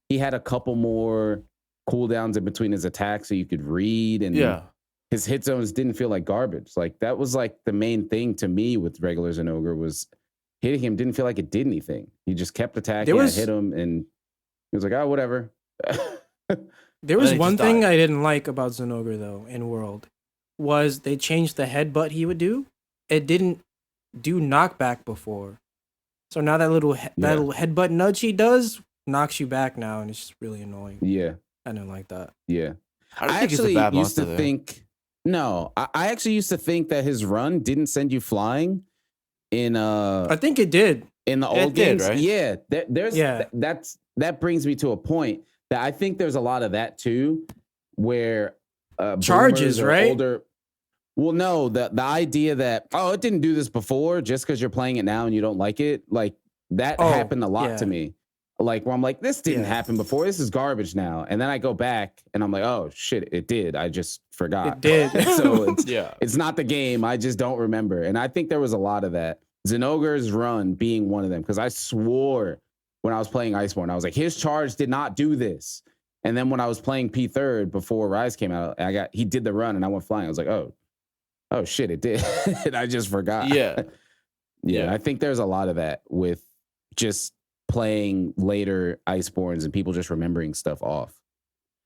he had a couple more cooldowns in between his attacks so you could read, and his hit zones didn't feel like garbage. Like that was like the main thing to me with regular Jinouga was hitting him didn't feel like it did anything. He just kept attacking, I hit him, and he was like, oh, whatever. There was one thing I didn't like about Jinouga though in World was they changed the headbutt he would do. It didn't do knockback before. So now that little headbutt nudge he does knocks you back now, and it's just really annoying. Yeah. I didn't like that. Yeah. I actually used to think I actually used to think that his run didn't send you flying in I think it did. In the old games, right? Yeah. That brings me to a point that I think there's a lot of that too, where charges, right? Older. Well, no, the idea that it didn't do this before just because you're playing it now and you don't like it, like that happened a lot to me. Like where I'm like, this didn't happen before. This is garbage now. And then I go back and I'm like, oh shit, it did. I just forgot. It did. So it's not the game. I just don't remember. And I think there was a lot of that. Jinouga's run being one of them, because I swore when I was playing Iceborne, I was like, his charge did not do this. And then when I was playing P3rd before Rise came out, he did the run and I went flying. I was like, oh shit, it did. And I just forgot. Yeah. I think there's a lot of that with just playing later Icebornes and people just remembering stuff off.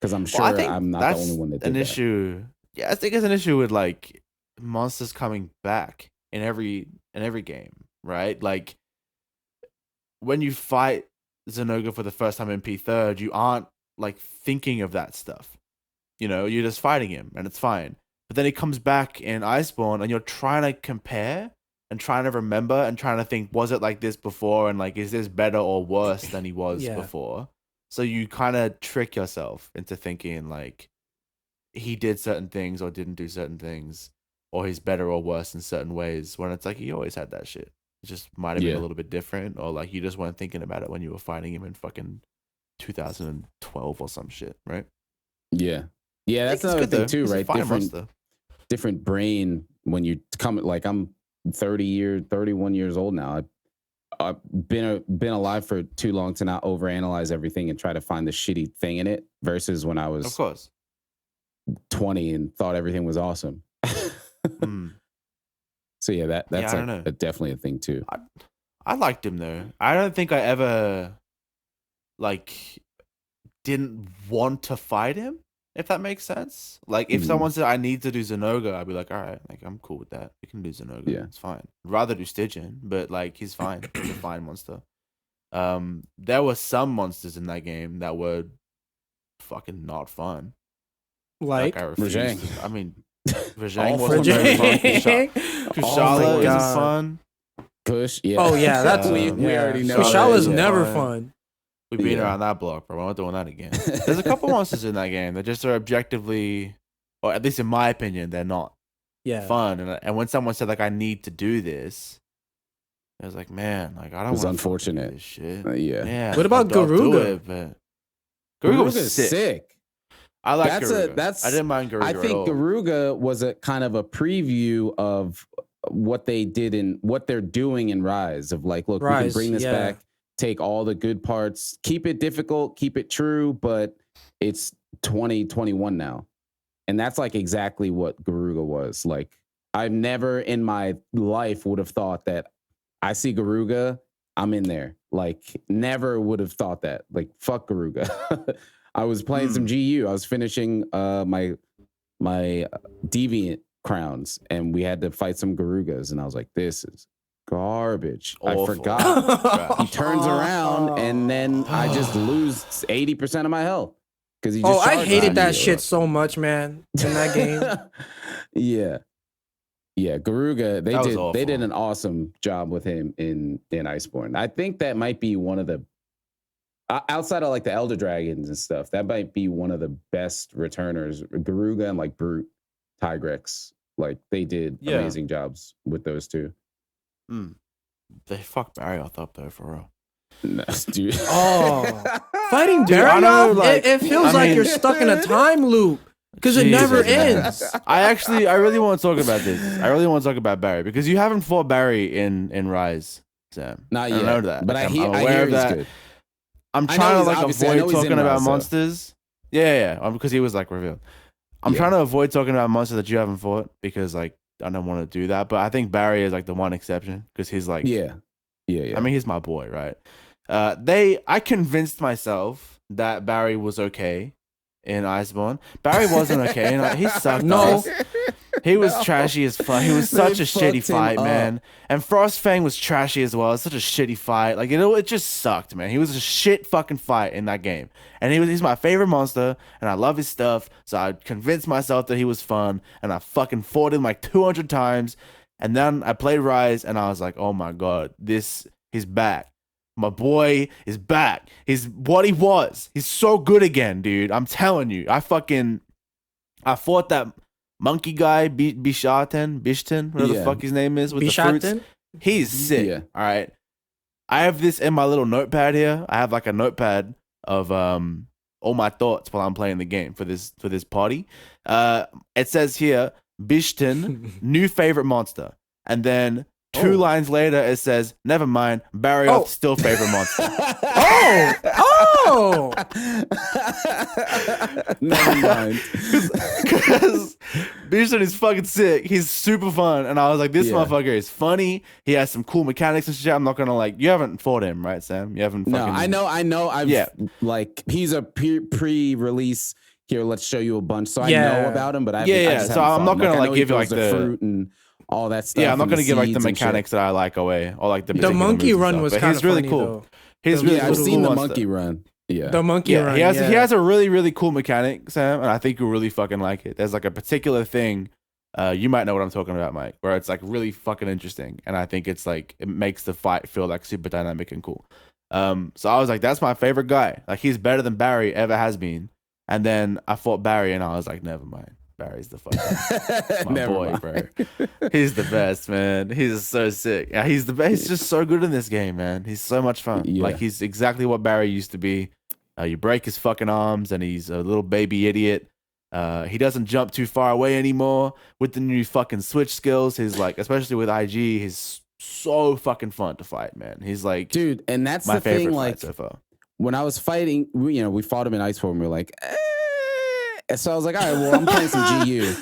Because I'm sure I'm not the only one that did an that. Issue. Yeah, I think it's an issue with like monsters coming back in every game, right? Like when you fight Jinouga for the first time in P3rd, you aren't like thinking of that stuff. You know, you're just fighting him and it's fine. But then he comes back in Iceborne and you're trying to compare and trying to remember and trying to think, was it like this before? And like, is this better or worse than he was before? So you kind of trick yourself into thinking like he did certain things or didn't do certain things, or he's better or worse in certain ways, when it's like he always had that shit. It just might have been a little bit different, or like you just weren't thinking about it when you were fighting him in fucking 2012 or some shit, right? Yeah. Yeah, that's another thing too, right? Different brain when you come, like I'm 31 years old now. I've been alive for too long to not overanalyze everything and try to find the shitty thing in it, versus when I was, of course, 20 and thought everything was awesome. So yeah, that's definitely a thing too. I liked him though. I don't think I ever like didn't want to fight him, if that makes sense. Like if someone said I need to do Jinouga, I'd be like, all right, like I'm cool with that. We can do Jinouga. Yeah, it's fine. I'd rather do Stygian, but like he's fine. He's a fine monster. There were some monsters in that game that were fucking not fun. Like Rajang. I mean, Rajang wasn't very fun. Kushala isn't fun. Kush, yeah. Oh yeah, that's we already know. Kushala's never fun. We've been around that block, bro. We're not doing that again. There's a couple monsters in that game that just are objectively, or at least in my opinion, they're not fun. And when someone said like I need to do this, I was like, man, like I don't. It's unfortunate. Do this shit. Yeah. What about Garuga? Garuga was sick. I like Garuga. I didn't mind Garuga. I think Garuga was a kind of a preview of what they did and what they're doing in Rise. Of like, look, we can bring this back, take all the good parts, keep it difficult, keep it true, but it's 2021 now. And that's like exactly what Garuga was. Like, I've never in my life would have thought that I see Garuga, I'm in there. Like, never would have thought that. Like, fuck Garuga. I was playing some GU. I was finishing my Deviant crowns, and we had to fight some Garugas, and I was like, this is garbage. Awful. I forgot. He turns around, and then I just lose 80% of my health. Because he just I hated that shit so much, man, in that game. Yeah, Garuga, they did an awesome job with him in Iceborne. I think that might be one of the, outside of like the Elder Dragons and stuff, that might be one of the best returners. Garuga and like Brute, Tigrex, like they did amazing jobs with those two. They fucked Barioth up though, for real. No, dude. Fighting Barioth, like, it feels like you're stuck in a time loop because it never ends. I really want to talk about this. I really want to talk about Barry because you haven't fought Barry in Rise, Sam. Not yet. I know that, but I'm aware I hear of that. Good. I'm trying to like avoid talking about monsters. Yeah, because he was like revealed. I'm trying to avoid talking about monsters that you haven't fought because like I don't want to do that. But I think Barry is like the one exception because he's like yeah. I mean, he's my boy, right? I convinced myself that Barry was okay in Iceborne. Barry wasn't okay. He sucked. No. He was trashy as fuck. He was such a shitty fight, man. And Frostfang was trashy as well. It's such a shitty fight. Like, it just sucked, man. He was a shit fucking fight in that game. And he's my favorite monster, and I love his stuff. So I convinced myself that he was fun, and I fucking fought him like 200 times. And then I played Rise, and I was like, oh my god, he's back. My boy is back. He's what he was. He's so good again, dude. I'm telling you. I fought that monkey guy, Bishaten, whatever the fuck his name is, with Bishaten? the fruits. He's sick. Yeah. All right. I have this in my little notepad here. I have like a notepad of all my thoughts while I'm playing the game for this party. It says here, Bishaten, new favorite monster. And then 2 lines later, it says, never mind, Barioth, still favorite monster. Never mind. Because Bishaten is fucking sick. He's super fun. And I was like, this motherfucker is funny. He has some cool mechanics and shit. I'm not going to like, you haven't fought him, right, Sam? You haven't fucking... No, I know. Like, he's a pre-release. Here, let's show you a bunch. So I know about him, but I so I'm not going to like give you like the fruit and all that stuff. Yeah, I'm not going to give like the mechanics that I like away or like the monkey run was kind of really funny, cool. Though. He's really I've cool seen the monkey run. Yeah, the monkey run. He has a really, really cool mechanic, Sam, and I think you'll really fucking like it. There's like a particular thing, you might know what I'm talking about, Mike, where it's like really fucking interesting, and I think it's like it makes the fight feel like super dynamic and cool. So I was like, that's my favorite guy. Like he's better than Barry ever has been. And then I fought Barry, and I was like, never mind. Barry's the fucking my boy, bro. He's the best, man. He's so sick. Yeah, he's the best. He's just so good in this game, man. He's so much fun. Yeah. Like he's exactly what Barry used to be. You break his fucking arms, and he's a little baby idiot. He doesn't jump too far away anymore with the new fucking switch skills. He's like, especially with IG, he's so fucking fun to fight, man. He's like, dude, and that's my the favorite thing. Like, so far. When I was fighting, we fought him in Iceborne. And we were like, so I was like, all right, well, I'm playing some GU.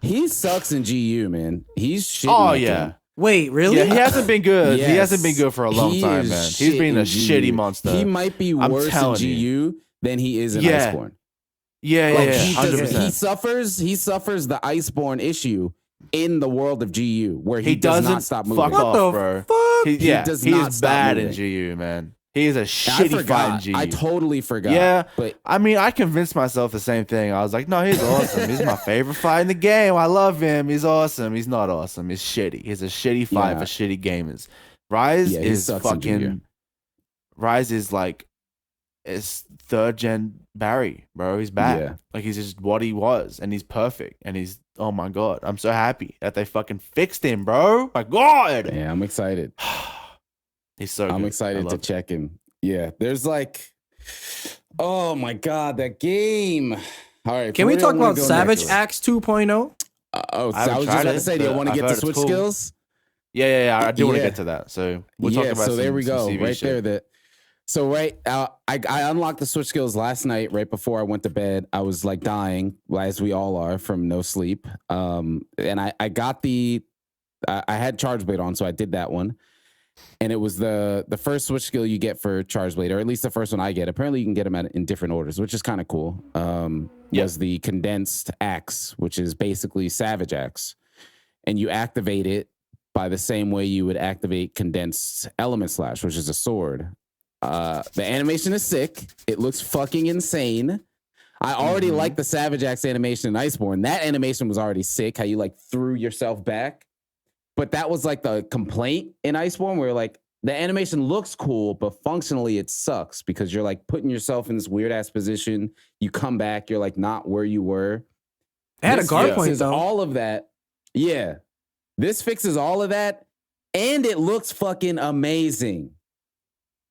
He sucks in GU, man. He's shitty. Oh yeah. Wait, really? Yeah, he hasn't been good. Yes. He hasn't been good for a long time, man. He's been a shitty monster. He might be worse in GU than he is in Iceborne. Yeah, like, 100%. He suffers the Iceborne issue in the world of GU, where he does doesn't not stop moving. Fuck off, bro. He does not is bad moving. in GU, man. He is a shitty fight in GU. I totally forgot. Yeah, but I mean, I convinced myself the same thing. I was like, no, he's awesome. He's my favorite fight in the game. I love him. He's awesome. He's not awesome. He's shitty. He's a shitty fight for shitty gamers. Rise is fucking... Rise is like... It's 3rd gen Barry, bro. He's back. Yeah. Like, he's just what he was. And he's perfect. And he's... Oh, my God. I'm so happy that they fucking fixed him, bro. My God. Yeah, I'm excited. He's so good. I'm excited to check him. Yeah, there's like... Oh, my God. That game. All right. Can we talk about Savage Axe 2.0? I was just about to say, do you want to get the switch skills? Yeah. I do want to get to that. So we'll talk about so there we go. Right shit. There. I unlocked the switch skills last night right before I went to bed. I was like dying, as we all are, from no sleep. And I got I had Charge Blade on, so I did that one. And it was the first switch skill you get for Charge Blade, or at least the first one I get. Apparently you can get them in different orders, which is kind of cool. Was the Condensed Axe, which is basically Savage Axe. And you activate it by the same way you would activate Condensed Element Slash, which is a sword. The animation is sick. It looks fucking insane. I already like the Savage Axe animation in Iceborne. That animation was already sick, how you like threw yourself back. But that was like the complaint in Iceborne, where like the animation looks cool, but functionally it sucks because you're like putting yourself in this weird ass position. You come back, you're like not where you were. It had a guard point though. All of that. Yeah. This fixes all of that, and it looks fucking amazing.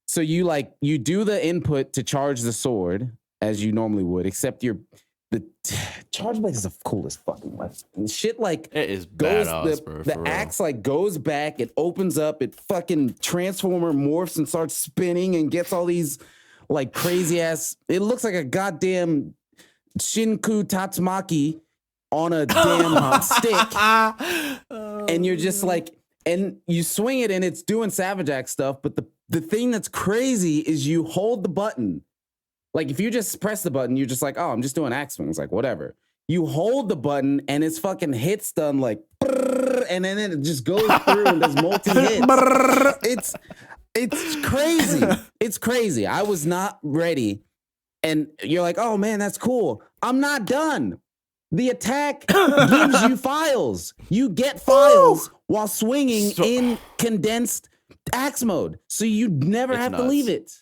So you do the input to charge the sword as you normally would, except the charge blade is the coolest fucking weapon. Shit like it is badass, bro. The axe like goes back, it opens up, it fucking transformer morphs and starts spinning and gets all these like crazy ass. It looks like a goddamn Shinku Tatsumaki on a damn stick, and you're just like, and you swing it and it's doing Savage Axe stuff. But the thing that's crazy is you hold the button. Like if you just press the button, you're just like, oh, I'm just doing axe swings, like whatever. You hold the button and it's fucking hit stun like, and then it just goes through and there's multi hits. It's crazy. It's crazy. I was not ready, and you're like, oh man, that's cool. I'm not done. The attack gives you files. You get files while swinging in condensed axe mode, so you never have to leave it.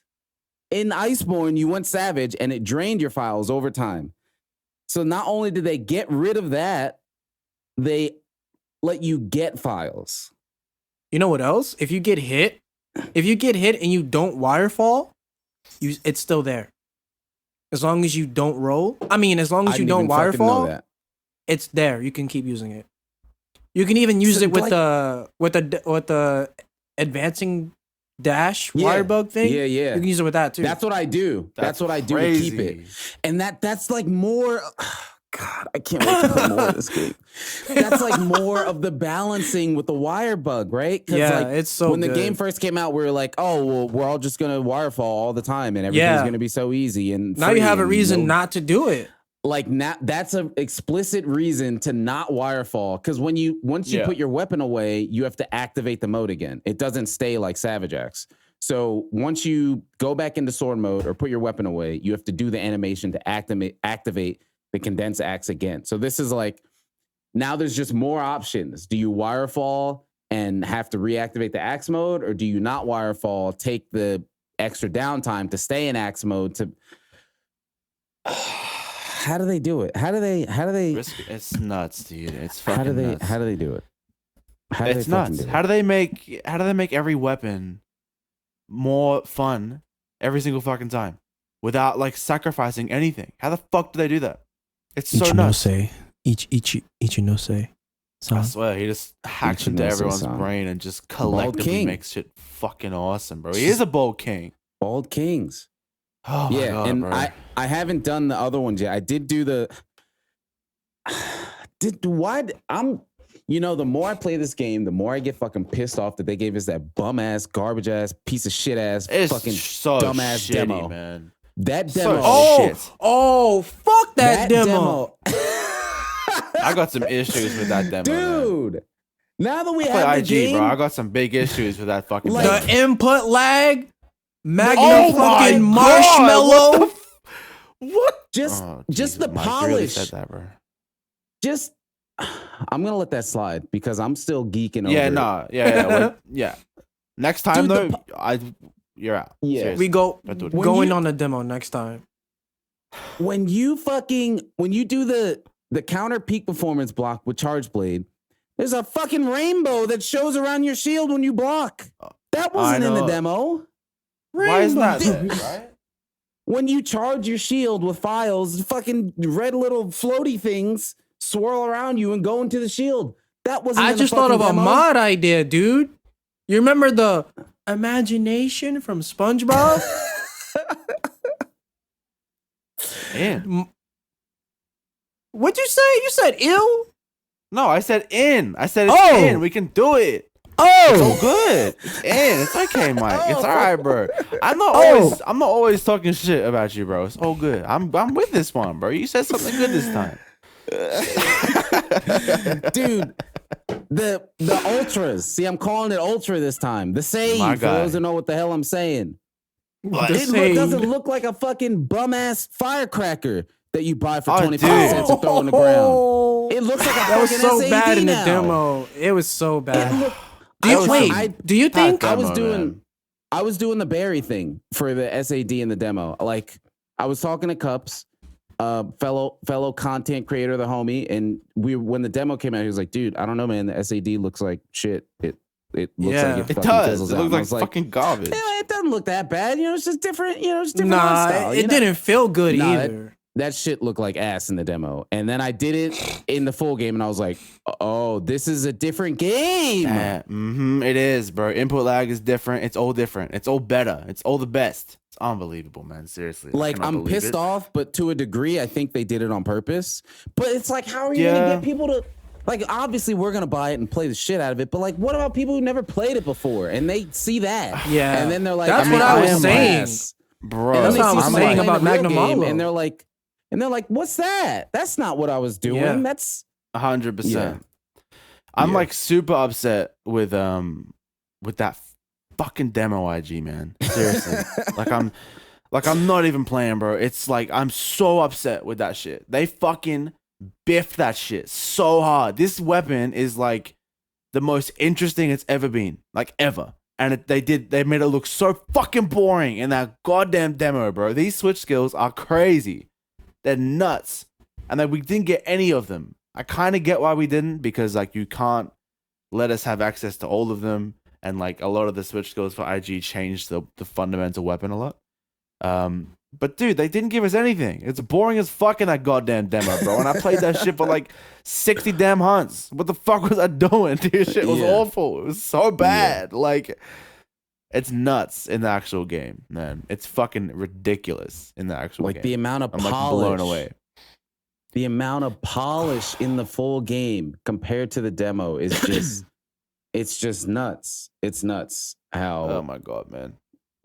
In Iceborne, you went Savage, and it drained your files over time. So not only did they get rid of that, they let you get files. You know what else? If you get hit and you don't wirefall, it's still there. As long as you don't roll. I mean, as long as you don't wirefall, it's there. You can keep using it. You can even use it with the advancing dash wire bug thing. Yeah. You can use it with that too. That's what I do. That's what I do to keep it. And that's like more. God, I can't wait to put more of this game. That's like more of the balancing with the wire bug, right? Yeah, like, it's so when good. the game first came out, we were like, oh, well, we're all just gonna wirefall all the time, and everything's gonna be so easy. And now you have a reason not to do it. Like now, that's an explicit reason to not wirefall, because once you put your weapon away, you have to activate the mode again. It doesn't stay like Savage Axe. So once you go back into sword mode or put your weapon away, you have to do the animation to activate the condensed axe again. So this is like, now there's just more options. Do you wirefall and have to reactivate the axe mode, or do you not wirefall, take the extra downtime to stay in axe mode to... How do they do it? How do they? It's nuts, dude. It's fucking nuts. How do they do it? It's nuts. How do they make every weapon more fun every single fucking time without like sacrificing anything? How the fuck do they do that? It's so nuts. Ichinose. I swear, he just hacks into everyone's brain and just collectively makes shit fucking awesome, bro. He is a bold king. Bald kings. Oh my God, and bro. I haven't done the other ones yet. I did do the. The more I play this game, the more I get fucking pissed off that they gave us that bum ass, garbage ass, piece of shit ass, fucking so dumb ass shitty, demo, man. That demo. Fuck that demo. I got some issues with that demo, dude. Man. Now that we I have play the game, bro, I got some big issues with that fucking the demo. input lag, Magnum fucking marshmallow. What? Just the polish. Really said that, bro. I'm gonna let that slide because I'm still geeking over. Yeah. Next time you're out. Yeah, seriously. We going on the demo next time. When you do the counter peak performance block with Charge Blade, there's a fucking rainbow that shows around your shield when you block. That wasn't in the demo. Why isn't that there, right? When you charge your shield with files, fucking red little floaty things swirl around you and go into the shield. That wasn't. I just thought of a mod idea, dude. You remember the imagination from SpongeBob? In. What'd you say? You said ill? No, I said in. I said it's in. We can do it. It's so good. It's in. It's okay, Mike. It's all right, bro. I'm not always talking shit about you, bro. It's all good. I'm with this one, bro. You said something good this time. Dude, the ultras. See, I'm calling it ultra this time. The save, for those who know what the hell I'm saying. It doesn't look like a fucking bum ass firecracker that you buy for 25 cents and throw on the ground. It looks like that was so SAD bad in the demo. It was so bad. Do you think I was doing the Barry thing for the SAD in the demo? Like, I was talking to Cups, fellow content creator, the homie, and when the demo came out, he was like, "Dude, I don't know, man. The SAD looks like shit. It looks like It fucking does. fizzles It out. looks like fucking garbage. Yeah, it doesn't look that bad. You know, it's just different. You know, it's different Nah, style, it didn't feel good either. That shit looked like ass in the demo. And then I did it in the full game, and I was like, oh, this is a different game. It is, bro. Input lag is different. It's all different. It's all better. It's all the best. It's unbelievable, man. Seriously. Like, I'm pissed off, but to a degree, I think they did it on purpose. But it's like, how are you going to get people to... Like, obviously, we're going to buy it and play the shit out of it. But, like, what about people who never played it before? And they see that. Yeah. And then they're like... That's what I was saying. Bro. That's what I was saying about Magnum Malo. And they're like, what's that? That's not what I was doing. Yeah. That's 100%. I'm like super upset with that fucking demo IG, man. Seriously. I'm not even playing, bro. It's like I'm so upset with that shit. They fucking biffed that shit so hard. This weapon is like the most interesting it's ever been, like ever. And they made it look so fucking boring in that goddamn demo, bro. These switch skills are crazy. They're nuts. And then we didn't get any of them. I kind of get why we didn't, because like you can't let us have access to all of them. And like a lot of the switch skills for IG changed the fundamental weapon a lot. But dude, they didn't give us anything. It's boring as fuck in that goddamn demo, bro. And I played that shit for like 60 damn hunts. What the fuck was I doing? Dude, shit was awful. It was so bad. Like, it's nuts in the actual game, man. It's fucking ridiculous in the actual game. Like the amount of polish. I'm like blown away. The amount of polish in the full game compared to the demo is just, it's just nuts. It's nuts how. Oh my God, man.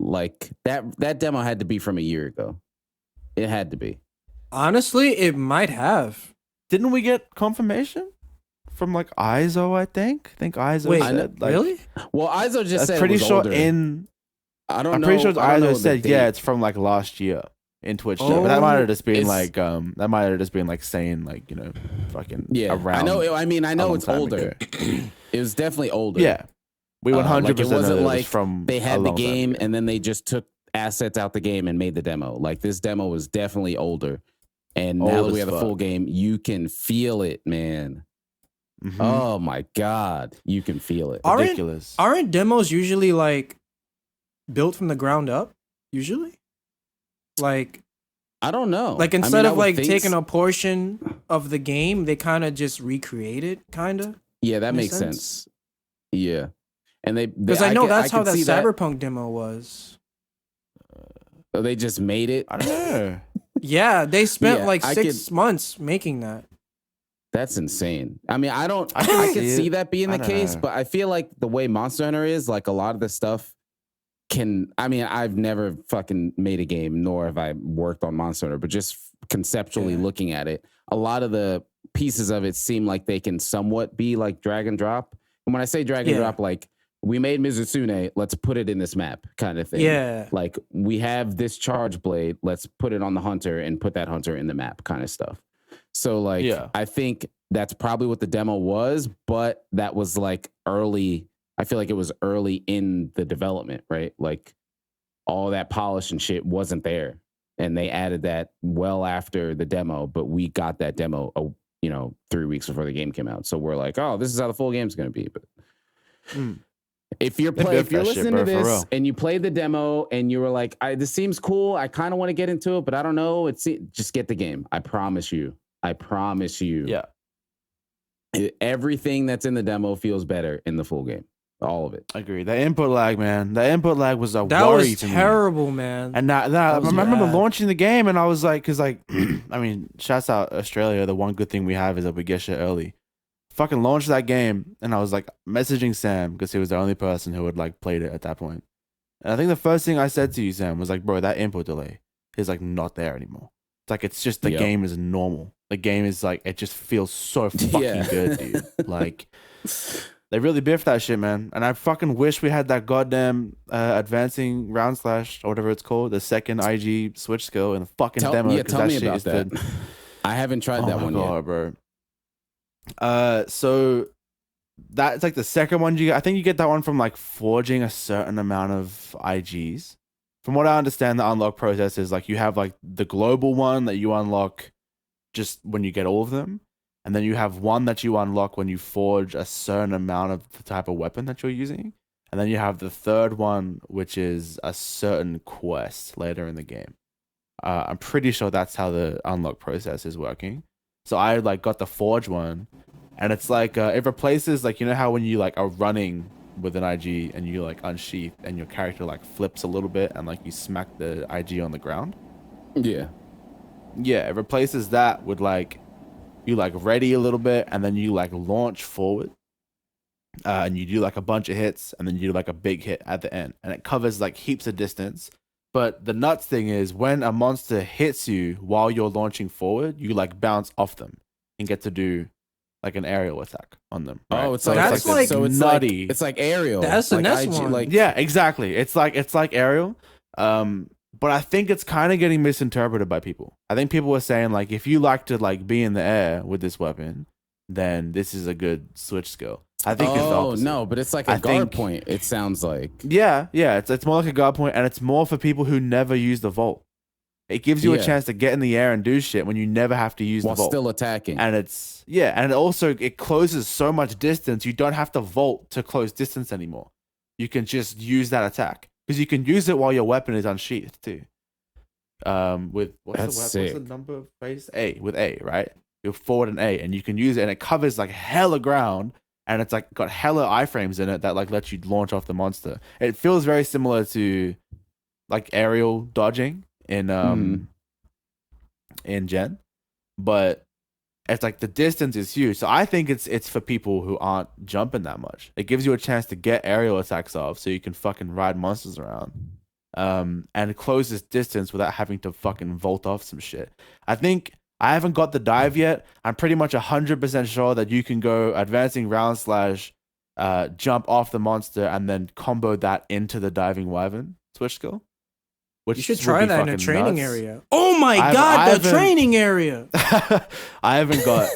Like that demo had to be from a year ago. It had to be. Honestly, it might have. Didn't we get confirmation from like ISO? I think ISO said like, really. Well, ISO just said pretty it was sure older. I'm pretty sure ISO said it's from like last year in Twitch. But that might have just been like saying like, you know, fucking around. I know. I mean, I know it's older. It was definitely older. Yeah. We 100% like it wasn't like from they had the game and then they just took assets out the game and made the demo. Like this demo was definitely older. And now that we have the full game, you can feel it, man. Mm-hmm. Oh my God. You can feel it. Ridiculous. Aren't demos usually like built from the ground up? Usually? Like, I don't know. Like instead of like taking a portion of the game, they kind of just recreate it, kind of. Yeah, that makes sense. Yeah. And because I know that's how that Cyberpunk demo was. They just made it. I don't know. Yeah, they spent like 6 months making that. That's insane. I mean, I could see that being the case, but I feel like the way Monster Hunter is, like a lot of the stuff I mean, I've never fucking made a game, nor have I worked on Monster Hunter, but just conceptually looking at it, a lot of the pieces of it seem like they can somewhat be like drag and drop. And when I say drag and drop, like, we made Mizusune, let's put it in this map kind of thing. Yeah. Like, we have this charge blade, let's put it on the hunter and put that hunter in the map kind of stuff. So, like, I think that's probably what the demo was, but that was, like, early. I feel like it was early in the development, right? Like, all that polish and shit wasn't there. And they added that well after the demo, but we got that demo, 3 weeks before the game came out. So we're like, oh, this is how the full game's going to be. But... If you're listening to this and you played the demo and you were like, this seems cool, I kind of want to get into it, but I don't know. Just get the game. I promise you. Yeah. Everything that's in the demo feels better in the full game. All of it. I agree. The input lag, man. The input lag was a worry to me. That was terrible, man. And I remember launching the game and I was like, because like, I mean, shouts out Australia. The one good thing we have is that we get shit early. Fucking launched that game and I was like messaging Sam because he was the only person who had like played it at that point. And I think the first thing I said to you, Sam, was like, bro, that input delay is like not there anymore. It's like, it's just the game is normal. The game is like, it just feels so fucking good, dude. Like, they really biffed that shit, man. And I fucking wish we had that goddamn advancing round slash or whatever it's called, the second IG switch skill in the fucking demo. Yeah, tell me about that. I haven't tried that one yet, bro. So that's like the second one you get. I think you get that one from like forging a certain amount of IGs. From what I understand, the unlock process is like you have like the global one that you unlock just when you get all of them. and then you have one that you unlock when you forge a certain amount of the type of weapon that you're using, and then you have the third one, which is a certain quest later in the game. I'm pretty sure that's how the unlock process is working. So I like got the forge one, and it's like it replaces like, you know how when you like are running with an IG and you like unsheath and your character like flips a little bit and like you smack the IG on the ground. Yeah, it replaces that with like you like ready a little bit and then you like launch forward, and you do like a bunch of hits and then you do like a big hit at the end, and it covers like heaps of distance. But the nuts thing is when a monster hits you while you're launching forward, you like bounce off them and get to do like an aerial attack on them. Right? Oh, it's so like it's like so it's nutty. It's like aerial. That's the like next IG, one. Like yeah, exactly. It's like aerial. But I think it's kind of getting misinterpreted by people. I think people were saying like, if you like to like be in the air with this weapon, then this is a good switch skill. I think it's the opposite. No, but it's like a guard point. It sounds like yeah. It's more like a guard point, and it's more for people who never use the vault. It gives you a chance to get in the air and do shit when you never have to use the vault while still attacking. And it's and it closes so much distance. You don't have to vault to close distance anymore. You can just use that attack because you can use it while your weapon is unsheathed too. With what's the number of phase? A with A, right? You're forward and A, and you can use it, and it covers like hella ground. And it's like got hella iframes in it that like lets you launch off the monster. It feels very similar to like aerial dodging in Gen, but it's like the distance is huge. So I think it's for people who aren't jumping that much. It gives you a chance to get aerial attacks off, so you can fucking ride monsters around, and it closes distance without having to fucking vault off some shit. I think. I haven't got the dive yet. I'm pretty much 100% sure that you can go advancing round slash, jump off the monster and then combo that into the diving wyvern switch skill. Which you should try that in a training nuts. area. Oh my god, the training area! I haven't got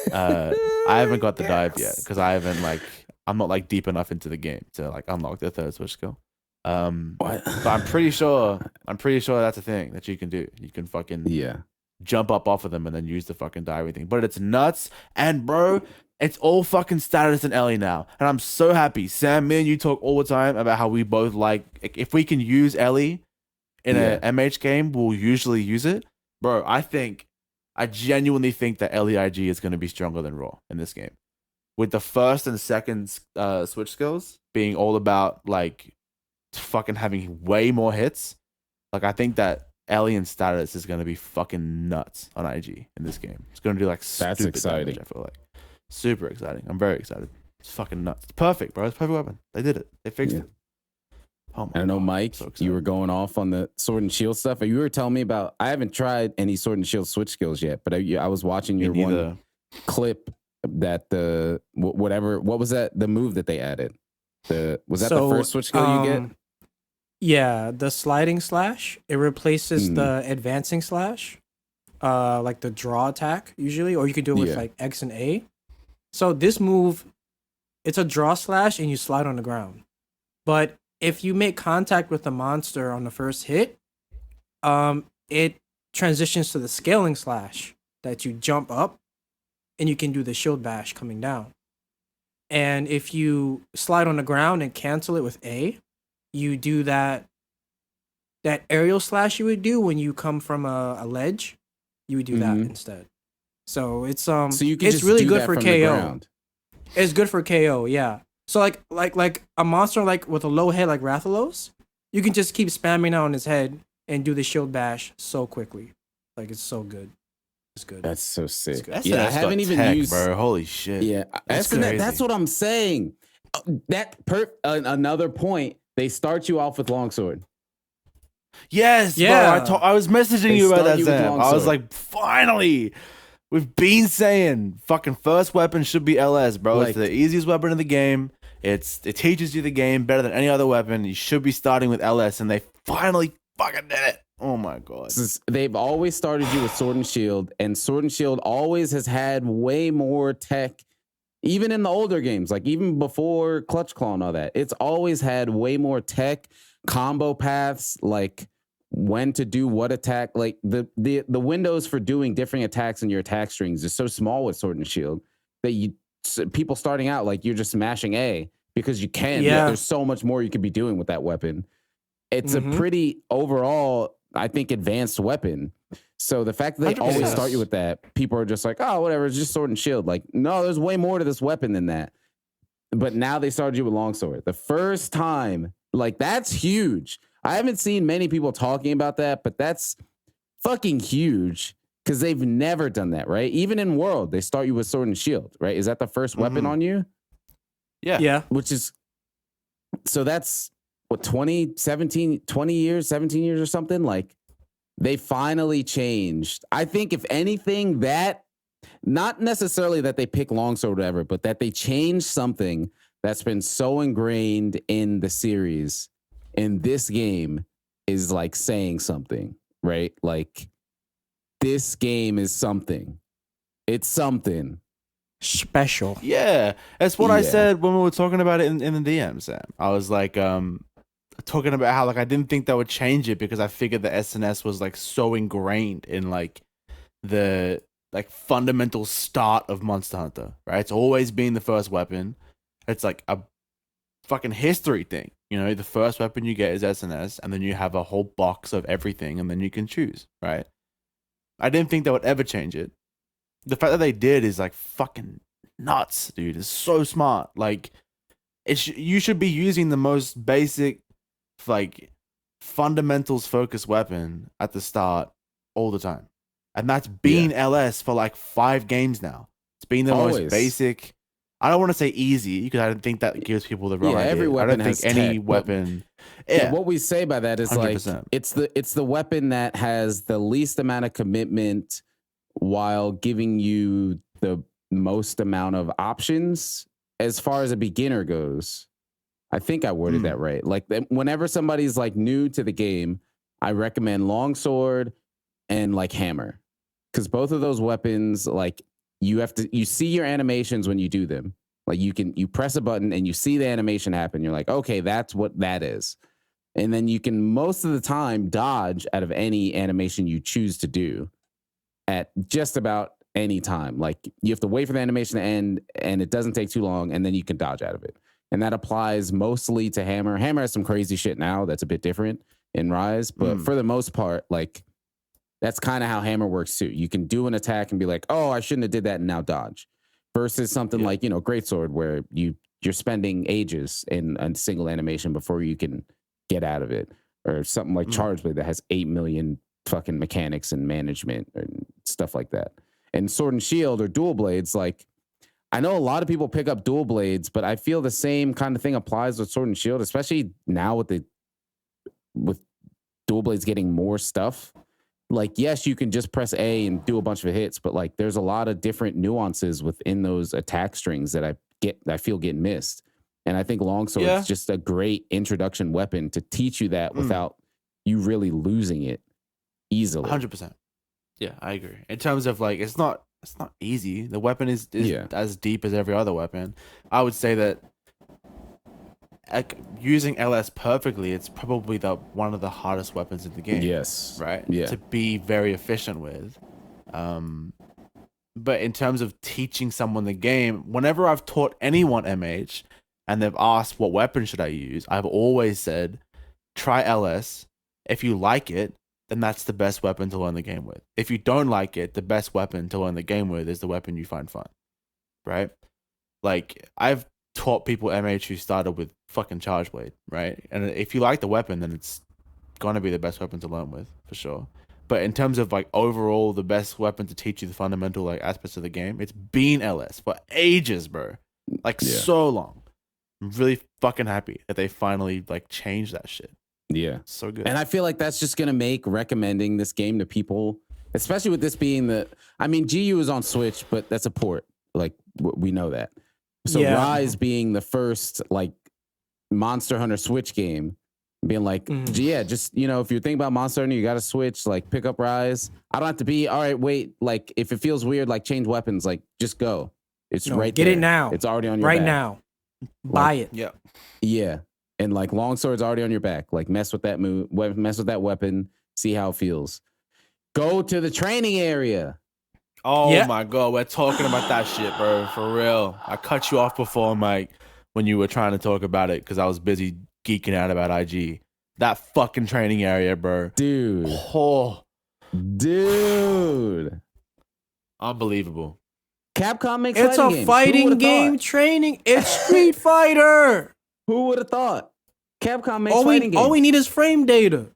the dive yet because I'm not like deep enough into the game to like unlock the third switch skill. But I'm pretty sure that's a thing that you can do. You can fucking jump up off of them and then use the fucking diving thing. But it's nuts. And bro, it's all fucking status and Ellie now. And I'm so happy. Sam, me and you talk all the time about how we both like, if we can use Ellie in a MH game, we'll usually use it. Bro, I genuinely think that Ellie IG is going to be stronger than Raw in this game. With the first and second switch skills being all about like fucking having way more hits. Like I think that Alien status is going to be fucking nuts on IG in this game. It's going to do like that's stupid exciting. damage, I feel like. Super exciting. I'm very excited. It's fucking nuts. It's perfect, bro. It's a perfect weapon. They did it. They fixed it. Oh my I know, Mike, you were going off on the sword and shield stuff. You were telling me about, I haven't tried any sword and shield switch skills yet, but I was watching your one clip that what was that? The move that they added. Was that the first switch skill you get? Yeah, the sliding slash. It replaces the advancing slash, like the draw attack usually, or you could do it with like X and A. So this move, it's a draw slash and you slide on the ground. But if you make contact with the monster on the first hit, it transitions to the scaling slash that you jump up and you can do the shield bash coming down. And if you slide on the ground and cancel it with A, you do that aerial slash you would do when you come from a ledge. You would do that instead. So it's so you can it's just really do good that for from KO. The ground. It's good for KO, yeah. So like a monster like with a low head like Rathalos, you can just keep spamming on his head and do the shield bash so quickly. Like it's so good. It's good. That's so sick. I haven't even used, bro. Holy shit. Yeah, that's what I'm saying. Another point. They start you off with longsword. Yes, yeah. Bro. I was messaging you about that, Sam. I was like, finally. We've been saying fucking first weapon should be LS, bro. Like, it's the easiest weapon in the game. It teaches you the game better than any other weapon. You should be starting with LS, and they finally fucking did it. Oh my god. They've always started you with Sword and Shield always has had way more tech. Even in the older games, like even before Clutch Claw and all that, it's always had way more tech, combo paths, like when to do what attack. Like the windows for doing different attacks in your attack strings is so small with Sword and Shield. that people starting out like you're just smashing A because you can. Yeah. There's so much more you could be doing with that weapon. It's a pretty overall, I think, advanced weapon. So the fact that they 100%. Always start you with that, people are just like, oh, whatever, it's just sword and shield. Like, no, there's way more to this weapon than that. But now they started you with longsword. The first time, like, that's huge. I haven't seen many people talking about that, but that's fucking huge because they've never done that, right? Even in World, they start you with sword and shield, right? Is that the first weapon on you? Yeah. Which is, so that's what, 20 years, 17 years or something? Like, they finally changed. I think if anything, that, not necessarily that they pick longsword or whatever, but that they changed something that's been so ingrained in the series in this game is like saying something, right? Like, this game is something. It's something special. Yeah. That's what I said when we were talking about it in the DM, Sam. I was like, talking about how like I didn't think that would change it because I figured the SNS was like so ingrained in like the like fundamental start of Monster Hunter, right? It's always been the first weapon. It's like a fucking history thing. You know, the first weapon you get is SNS, and then you have a whole box of everything, and then you can choose, right? I didn't think that would ever change it. The fact that they did is like fucking nuts, dude. It's so smart. Like, you should be using the most basic, like, fundamentals focused weapon at the start all the time. And that's been LS for like 5 games now. It's been the most basic. I don't want to say easy because I don't think that gives people the wrong idea. Every weapon I don't think any weapon. What we say by that is 100%. Like it's the weapon that has the least amount of commitment while giving you the most amount of options as far as a beginner goes. I think I worded that right. Like, whenever somebody's like new to the game, I recommend longsword and like hammer, because both of those weapons, like, you see your animations when you do them. Like, you press a button and you see the animation happen. You're like, okay, that's what that is. And then you can most of the time dodge out of any animation you choose to do at just about any time. Like, you have to wait for the animation to end and it doesn't take too long, and then you can dodge out of it. And that applies mostly to hammer. Hammer has some crazy shit now that's a bit different in Rise, but for the most part, like, that's kind of how hammer works too. You can do an attack and be like, oh, I shouldn't have did that, and now dodge. Versus something like, you know, greatsword, where you're spending ages in a single animation before you can get out of it. Or something like charge blade that has 8 million fucking mechanics and management and stuff like that. And sword and shield or dual blades, like, I know a lot of people pick up dual blades, but I feel the same kind of thing applies with sword and shield, especially now with dual blades getting more stuff. Like, yes, you can just press A and do a bunch of hits, but like, there's a lot of different nuances within those attack strings that I feel get missed. And I think longsword is just a great introduction weapon to teach you that without you really losing it easily. 100%. Yeah, I agree. In terms of like, it's not easy. The weapon is as deep as every other weapon. I would say that like, using LS perfectly, it's probably one of the hardest weapons in the game. Yes. Right? Yeah. To be very efficient with. But in terms of teaching someone the game, whenever I've taught anyone MH and they've asked what weapon should I use, I've always said, try LS. If you like it, then that's the best weapon to learn the game with. If you don't like it, the best weapon to learn the game with is the weapon you find fun. Right? Like, I've taught people MH who started with fucking charge blade, right? And if you like the weapon, then it's gonna be the best weapon to learn with, for sure. But in terms of like overall the best weapon to teach you the fundamental like aspects of the game, it's been LS for ages, bro. Like so long. I'm really fucking happy that they finally like changed that shit. Yeah. So good. And I feel like that's just gonna make recommending this game to people, especially with this being GU is on Switch, but that's a port. Like, we know that. So Rise being the first like Monster Hunter Switch game, being like, just, you know, if you're thinking about Monster Hunter, you got to Switch, like, pick up Rise. I don't have to be, all right, wait, like, if it feels weird, like, change weapons, like, just go. It's right there. Get it now. It's already on your back. Right now. Buy it. Yeah. Yeah. And like, longsword's already on your back. Like, mess with that mess with that weapon, see how it feels. Go to the training area. Oh my god, we're talking about that shit, bro. For real. I cut you off before, Mike, when you were trying to talk about it because I was busy geeking out about IG. That fucking training area, bro. Dude. Oh. Dude. Unbelievable. Capcom makes it's fighting games. A fighting game training. It's Street Fighter. Who would have thought? Capcom makes fighting games. All we need is frame data.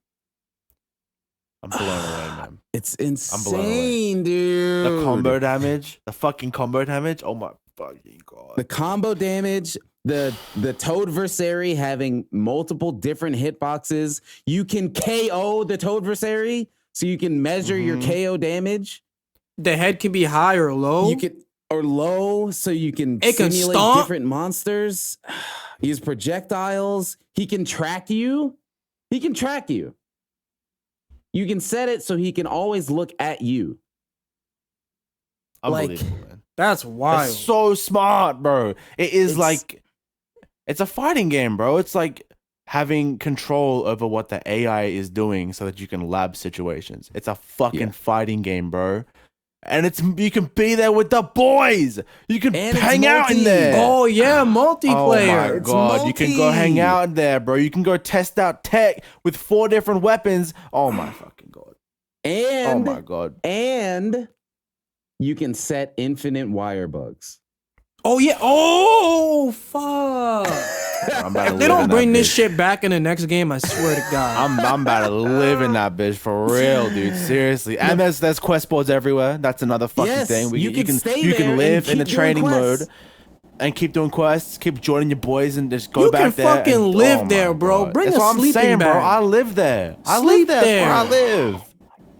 I'm blown away, man. It's insane, dude. The combo damage. The fucking combo damage. Oh my fucking god. The combo damage. The Toadversary having multiple different hitboxes. You can KO the Toadversary, so you can measure your KO damage. The head can be high or low. Low, so you can simulate different monsters. Use projectiles. He can track you. You can set it so he can always look at you. Unbelievable, man. That's wild. It's so smart, bro. It's a fighting game, bro. It's like having control over what the AI is doing so that you can lab situations. It's a fucking fighting game, bro. And you can be there with the boys. You can hang out in there. Oh yeah, multiplayer. Oh my god, you can go hang out in there, bro. You can go test out tech with 4 different weapons. Oh my fucking god. Oh my god. And you can set infinite wire bugs. Oh yeah. Oh fuck. If they don't bring this shit back in the next game, I swear to God. I'm about to live in that bitch for real, dude. Seriously. And there's quest boards everywhere. That's another fucking thing. You can live in the training mode and keep doing quests, keep joining your boys and just go back there. You can fucking live there, bro. Bring a sleeping bag. Bro. I live there. I live there. That's where I live.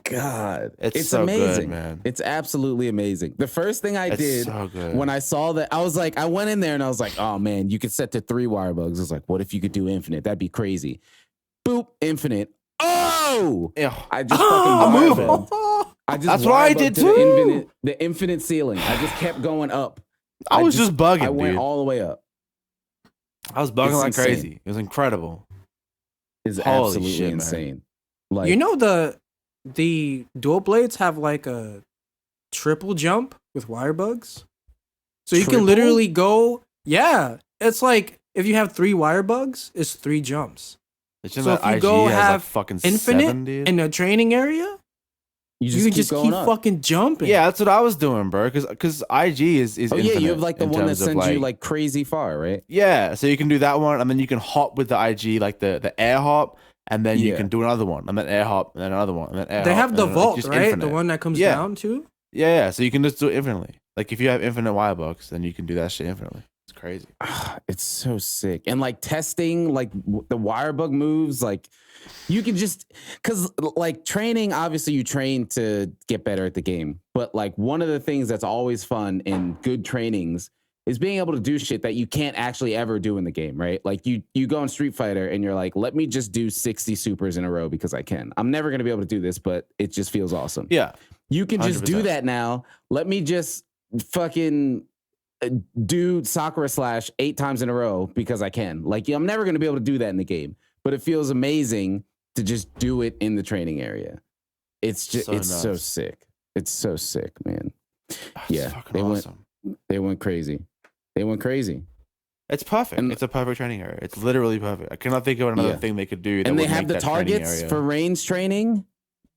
God, it's so amazing, good, man. It's absolutely amazing. The first thing I did when I saw that, I was like, I went in there and I was like, oh man, you could set to 3 wire bugs. I was like, what if you could do infinite? That'd be crazy. Boop, infinite. Oh, I just fucking that's what I did too. The infinite ceiling. I just kept going up. I was just bugging. I went all the way up. I was bugging like crazy. It was incredible. It's absolutely insane. Like, you know, the dual blades have like a triple jump with wire bugs. So you can literally go, it's like if you have 3 wire bugs, it's 3 jumps. So if you go have fucking infinite in a training area, you can just keep fucking jumping. Yeah, that's what I was doing, bro. Because IG is infinite. You have like the one that sends you like crazy far, right? Yeah, so you can do that one, and then you can hop with the IG, like the air hop. And then you can do another one, and then air hop, and then another one, and then air hop. They have the vault, right? Infinite. The one that comes down too? Yeah. So you can just do it infinitely. Like if you have infinite wire bugs, then you can do that shit infinitely. It's crazy. It's so sick. And like testing, like the wire bug moves, like you can just, because like training, obviously you train to get better at the game. But like one of the things that's always fun in good trainings is being able to do shit that you can't actually ever do in the game, right? Like you go in Street Fighter and you're like, let me just do 60 supers in a row because I can. I'm never going to be able to do this, but it just feels awesome. Yeah. You can just 100%. Do that now. Let me just fucking do Sakura Slash 8 times in a row because I can. Like, I'm never going to be able to do that in the game, but it feels amazing to just do it in the training area. It's just, so sick. It's so sick, man. It's fucking awesome. They went crazy. They went crazy. It's perfect. It's a perfect training area. It's literally perfect. I cannot think of another thing they could do. And they have the targets for range training.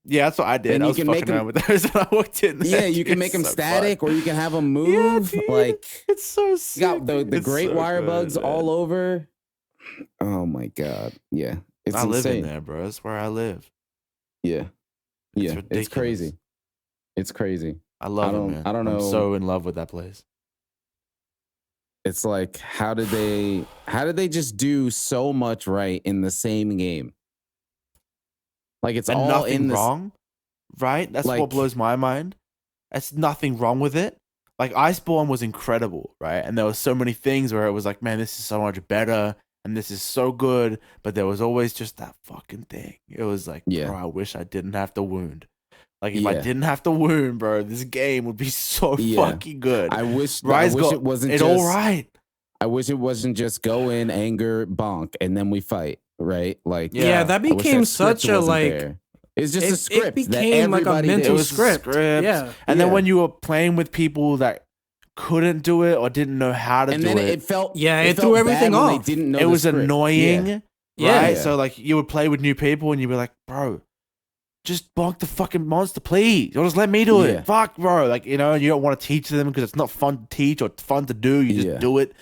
Yeah, that's what I did. I was fucking around with those when I walked in. Yeah, you can make them static or you can have them move. Like it's so sick. You got the great wire bugs all over. Oh my god. Yeah. It's I live insane. in there, bro. That's where I live. Yeah. Yeah. It's crazy. It's crazy. I love it, man. I don't know. I'm so in love with that place. It's like, how did they just do so much right in the same game? Like it's all nothing in wrong, right? That's what blows my mind. There's nothing wrong with it. Like Iceborne was incredible, right? And there were so many things where it was like, man, this is so much better and this is so good. But there was always just that fucking thing. It was like, bro, I wish I didn't have to wound. Like if I didn't have to wound, bro, this game would be so fucking good. I wish it wasn't just all right. I wish it wasn't just go in, anger, bonk, and then we fight, right? Like that became such a like It's just a script. It became like a mental script. Yeah. And then when you were playing with people that couldn't do it or didn't know how to do it. And then it felt it threw everything off. They didn't know it was annoying. Right? Yeah. So like you would play with new people and you'd be like, bro, just bonk the fucking monster, please. Or just let me do it. Fuck, bro. Like, you know, you don't want to teach them because it's not fun to teach or fun to do. You just do it.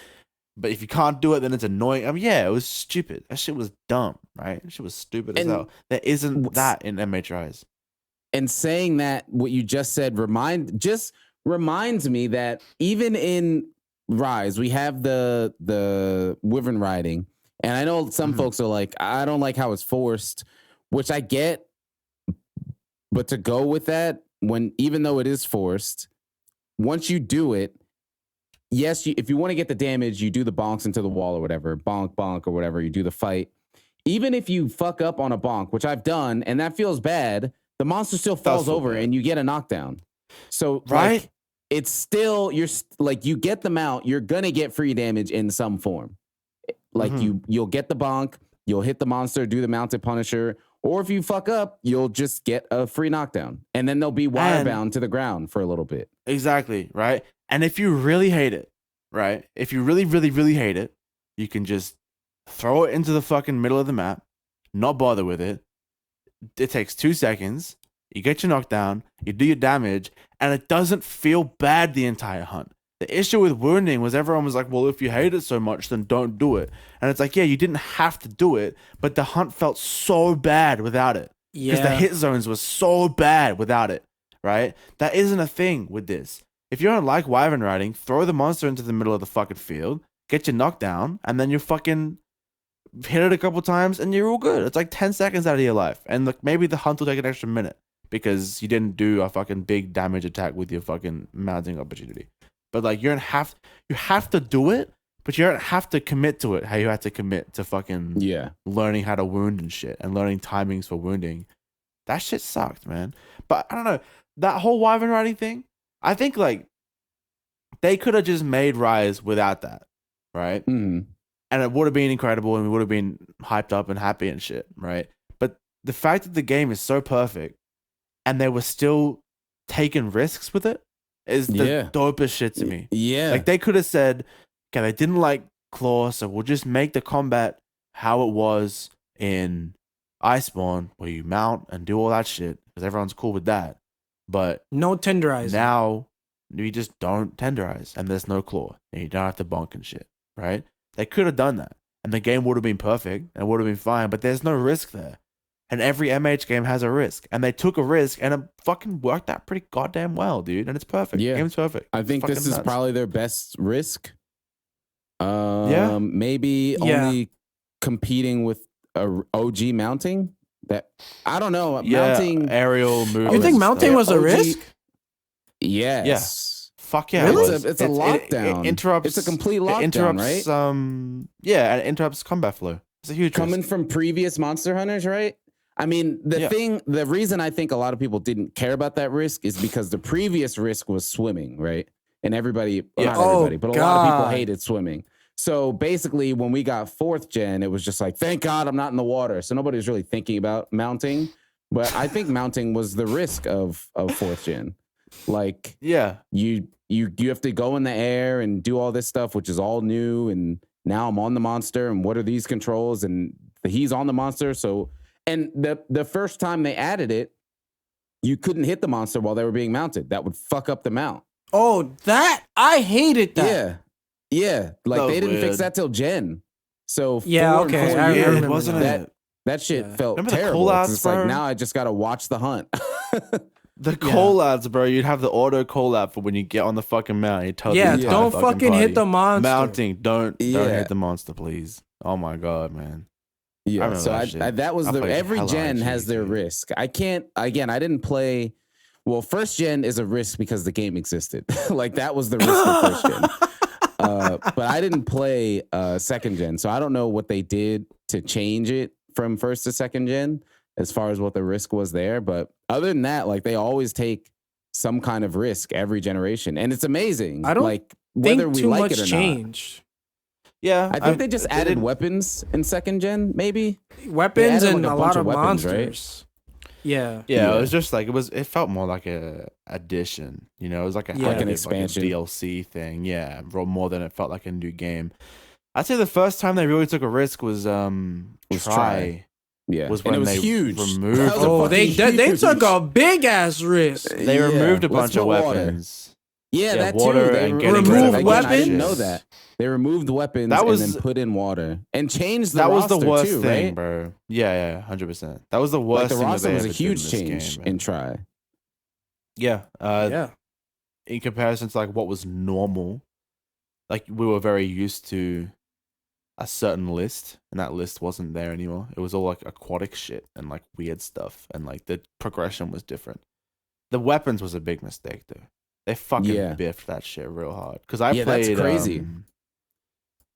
But if you can't do it, then it's annoying. I mean, yeah, it was stupid. That shit was dumb, right? That shit was stupid as hell. There isn't that in MHRs. And saying that, what you just said reminds me that even in Rise, we have the wyvern riding. And I know some folks are like, I don't like how it's forced, which I get. But to go with that, even though it is forced, once you do it, yes, if you want to get the damage, you do the bonks into the wall or whatever, bonk, bonk or whatever, you do the fight. Even if you fuck up on a bonk, which I've done, and that feels bad, the monster still falls over and you get a knockdown. So, like, it's still, you get the mount, you're going to get free damage in some form. Like, you'll get the bonk, you'll hit the monster, do the mounted punisher, or if you fuck up, you'll just get a free knockdown. And then they'll be wire bound to the ground for a little bit. Exactly, right? And if you really hate it, right? If you really, really, really hate it, you can just throw it into the fucking middle of the map, not bother with it. It takes 2 seconds. You get your knockdown, you do your damage, and it doesn't feel bad the entire hunt. The issue with wounding was everyone was like, well, if you hate it so much, then don't do it. And it's like, yeah, you didn't have to do it, but the hunt felt so bad without it. Because the hit zones were so bad without it, right? That isn't a thing with this. If you don't like wyvern riding, throw the monster into the middle of the fucking field, get your knockdown, and then you fucking hit it a couple times, and you're all good. It's like 10 seconds out of your life. And like maybe the hunt will take an extra minute because you didn't do a fucking big damage attack with your fucking mounting opportunity. But like you have to do it, but you don't have to commit to it how you had to commit to fucking learning how to wound and shit and learning timings for wounding. That shit sucked, man. But I don't know. That whole wyvern riding thing, I think like they could have just made Rise without that, right? And it would have been incredible and we would have been hyped up and happy and shit, right? But the fact that the game is so perfect and they were still taking risks with it is the dopest shit to me. Yeah. Like they could have said, okay, they didn't like Claw, so we'll just make the combat how it was in Iceborne, where you mount and do all that shit, because everyone's cool with that. But no tenderizing. Now you just don't tenderize and there's no claw. And you don't have to bonk and shit, right? They could have done that. And the game would have been perfect and would have been fine, but there's no risk there. And every MH game has a risk. And they took a risk and it fucking worked out pretty goddamn well, dude. And it's perfect. Yeah. The game's perfect. I think this is probably their best risk. Maybe only competing with a OG mounting. That I don't know. Mounting aerial movement. You think mounting was a risk? Yes. Yeah. Fuck yeah. Really? It's a lockdown. It interrupts. It's a complete lockdown, it interrupts, right? And it interrupts combat flow. It's a huge coming risk. From previous Monster Hunters, right? I mean, the reason I think a lot of people didn't care about that risk is because the previous risk was swimming, right? And everybody, not everybody, but a lot of people hated swimming. So basically, when we got 4th gen, it was just like, thank God I'm not in the water. So nobody was really thinking about mounting. But I think mounting was the risk of 4th gen. Like, you have to go in the air and do all this stuff, which is all new. And now I'm on the monster. And what are these controls? And he's on the monster. So, and the first time they added it, you couldn't hit the monster while they were being mounted. That would fuck up the mount. Oh, I hated that. Yeah. Yeah, like they didn't fix that till Gen. So okay, I remember wasn't that. That shit felt remember terrible. The call-outs, it's like now I just gotta watch the hunt. The call-outs, bro. You'd have the auto call-out for when you get on the fucking mount. You tell don't fucking hit the monster. Mounting, don't hit the monster, please. Oh my god, man. Yeah, so that was every gen has their risk. I didn't play. Well, 1st gen is a risk because the game existed. Like that was the risk of 1st gen. But I didn't play 2nd gen, so I don't know what they did to change it from 1st to 2nd gen as far as what the risk was there. But other than that, like they always take some kind of risk every generation, and it's amazing. I don't like whether we like it or changed. Not. Yeah, I think they just added weapons in 2nd gen, maybe weapons and a lot of monsters. Right? Yeah, it was just like it felt more like a addition, you know, it was like an expansion, like a DLC thing, more than it felt like a new game. I'd say the first time they really took a risk was Try. Yeah, was when it was they huge. removed. They took a big ass risk. They removed a bunch of weapons. Yeah, that water too. They removed weapons. I didn't know that. They removed weapons and then put in water and changed the roster. That was the worst thing, right? bro. Yeah, 100%. That was the worst thing. The roster was a huge change in Try. Yeah. In comparison to like what was normal, like we were very used to a certain list, and that list wasn't there anymore. It was all like aquatic shit and like weird stuff, and like the progression was different. The weapons was a big mistake though. They fucking biffed that shit real hard. Because I played that's crazy.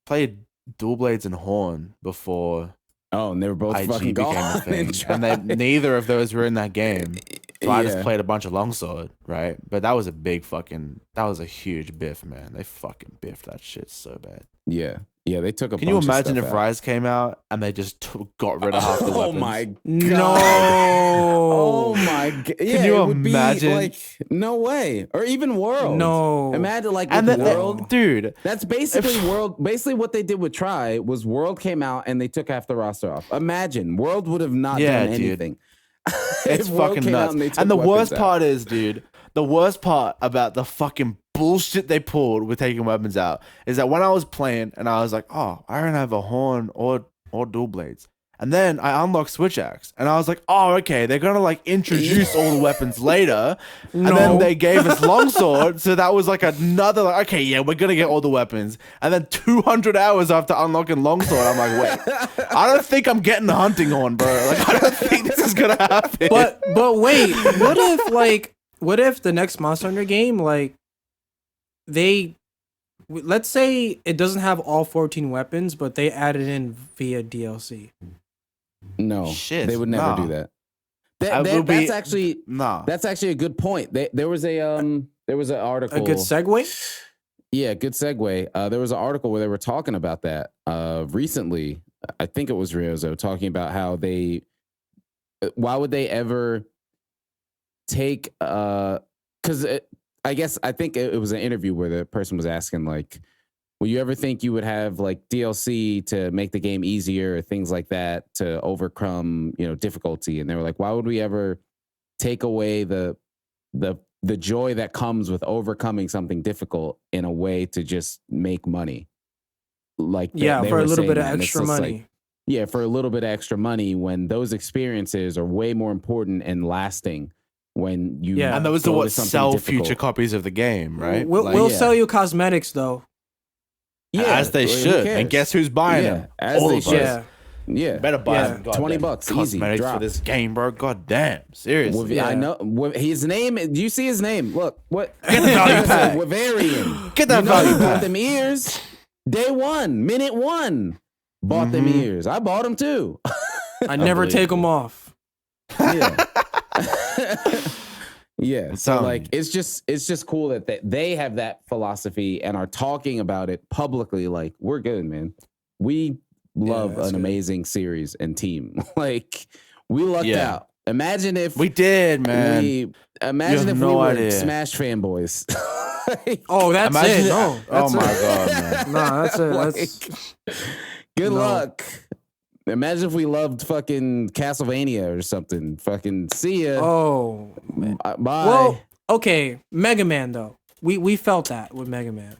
Played Dual Blades and Horn before. Oh, and they were both IG fucking became a thing, and neither of those were in that game. So I just played a bunch of longsword, right? But that was a huge biff, man. They fucking biffed that shit so bad. Yeah, they took a. Can you imagine if Rise came out and they just got rid of half the weapons? Oh my god! No! Oh my god! Yeah, can you imagine? Like, no way, or even World. No, imagine like World, dude. That's basically World. Basically, what they did with Try was World came out and they took half the roster off. Imagine World would have not done anything. It's fucking nuts. And the worst part is, dude, the worst part about the fucking bullshit they pulled with taking weapons out is that when I was playing and I was like, oh, I don't have a horn or dual blades. And then I unlocked Switch Axe and I was like, oh, okay, they're going to like introduce all the weapons later. And then they gave us longsword. So that was like another, like, okay, yeah, we're going to get all the weapons. And then 200 hours after unlocking longsword, I'm like, wait, I don't think I'm getting the hunting horn, bro. Like, I don't think this is going to happen. But wait, what if the next Monster Hunter game, like, let's say it doesn't have all 14 weapons, but they added in via DLC. No, shit, they would never do that. That's actually a good point. There was an article. A good segue? Yeah, good segue. There was an article where they were talking about that recently. I think it was Ryozo talking about how why would they ever take because I think it was an interview where the person was asking like, will you ever think you would have like DLC to make the game easier or things like that to overcome, difficulty? And they were like, why would we ever take away the joy that comes with overcoming something difficult in a way to just make money? Like, for a little bit of extra money. Like, for a little bit of extra money when those experiences are way more important and lasting. When you and those are what sell future copies of the game, right? We'll sell you cosmetics though. Yeah, as they should. And guess who's buying them? As all they of us. Yeah, better buy them. $20 easy for this game, bro. God damn, seriously. I know his name. Do you see his name? Look, what? Get the value pack. Bavarian. Get that value pack. Bought them ears. Day one, minute one. Bought them ears. I bought them too. I never take them off. Yeah. Yeah, so like it's just cool that they have that philosophy and are talking about it publicly. Like, we're good, man. We love an amazing series and team. Like, we lucked out. Imagine if we did, man. Imagine if we were Smash fanboys. Oh, that's it. No, oh my god, man. No, that's it. That's good luck. Imagine if we loved fucking Castlevania or something. Fucking see ya. Oh, man. Bye. Well, okay. Mega Man, though. We felt that with Mega Man.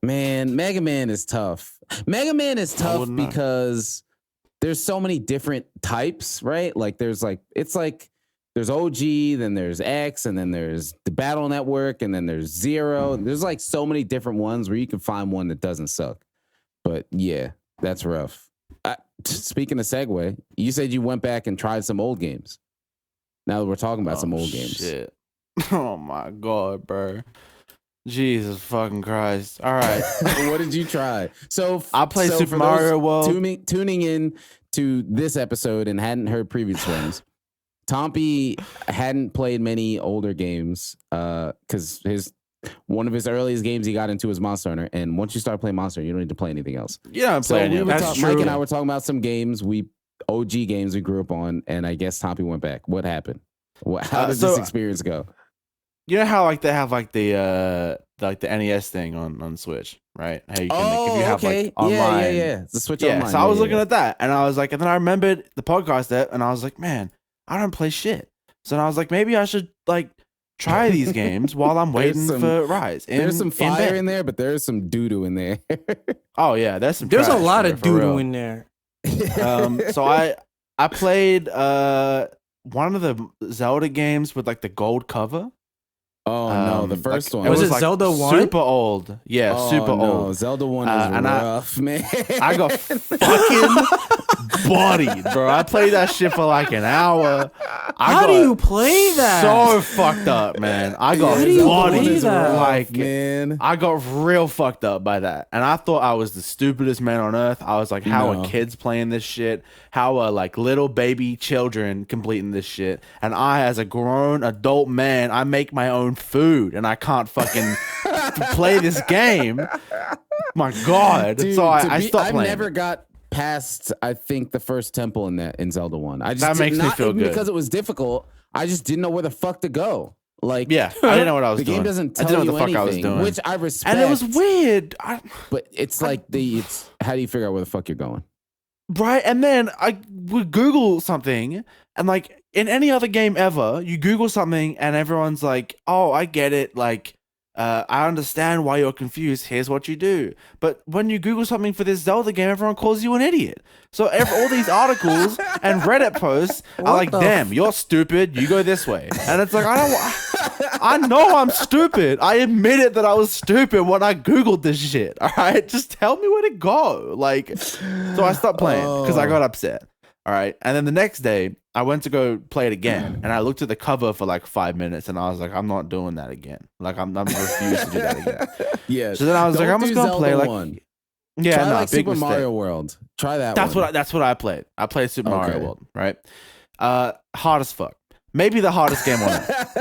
Man, Mega Man is tough. Mega Man is tough because there's so many different types, right? Like, there's OG, then there's X, and then there's the Battle Network, and then there's Zero. There's like so many different ones where you can find one that doesn't suck. But yeah, that's rough. Speaking of segue, you said you went back and tried some old games. Now that we're talking about some old games. Shit. Oh my god, bro. Jesus fucking Christ. All right. What did you try? So I played Super Mario World. Tuning in to this episode and hadn't heard previous ones. Tompi hadn't played many older games because one of his earliest games he got into was Monster Hunter, and once you start playing Monster Hunter, you don't need to play anything else. Yeah, I'm playing. Mike and I were talking about some games. We OG games we grew up on, and I guess Toppy went back. What happened? How did this experience go? You know how like they have like the NES thing on Switch, right? How you can if you have like online, yeah. The Switch online. So I was looking at that, and I was like, and then I remembered the podcast app, and I was like, man, I don't play shit. So then I was like, maybe I should like try these games while I'm waiting for Rise. There's some fire in there, but there's some doo-doo in there. Oh yeah, there's a lot of doo-doo in there. So I played one of the Zelda games with like the gold cover. Oh no, the first one. Was it like Zelda 1? Super old. Yeah, super old. Zelda 1 is rough, man. I got fucking bodied, bro. I played that shit for like an hour. How do you play that? So fucked up, man. I got bodied. Like, man. I got real fucked up by that. And I thought I was the stupidest man on earth. I was like, how are kids playing this shit? How are like little baby children completing this shit? And I, as a grown adult man, I make my own food and I can't fucking play this game. My God. Dude, so I stopped playing. I never got past, I think, the first temple in Zelda 1. That makes me feel good. Because it was difficult. I just didn't know where the fuck to go. Like, yeah, I didn't know what I was doing. The game doesn't tell you anything, I was doing. Which I respect. And it was weird. But it's like how do you figure out where the fuck you're going? Right, and then I would Google something, and like in any other game ever, you Google something, and everyone's like, "Oh, I get it. Like, I understand why you're confused. Here's what you do." But when you Google something for this Zelda game, everyone calls you an idiot. So all these articles and Reddit posts are like, "Damn, you're stupid. You go this way," and it's like, I know I'm stupid. I admitted that I was stupid when I Googled this shit. All right, just tell me where to go. Like, so I stopped playing because I got upset. All right, and then the next day I went to go play it again, and I looked at the cover for like 5 minutes, and I was like, I'm not doing that again. Like, I'm refused to do that again. Yeah. So then I was like, I'm just gonna play like one. Yeah, try no, like big Super mistake. Mario World. Try that. That's what I played. I played Super Mario World. Right. Hard as fuck. Maybe the hardest game on earth.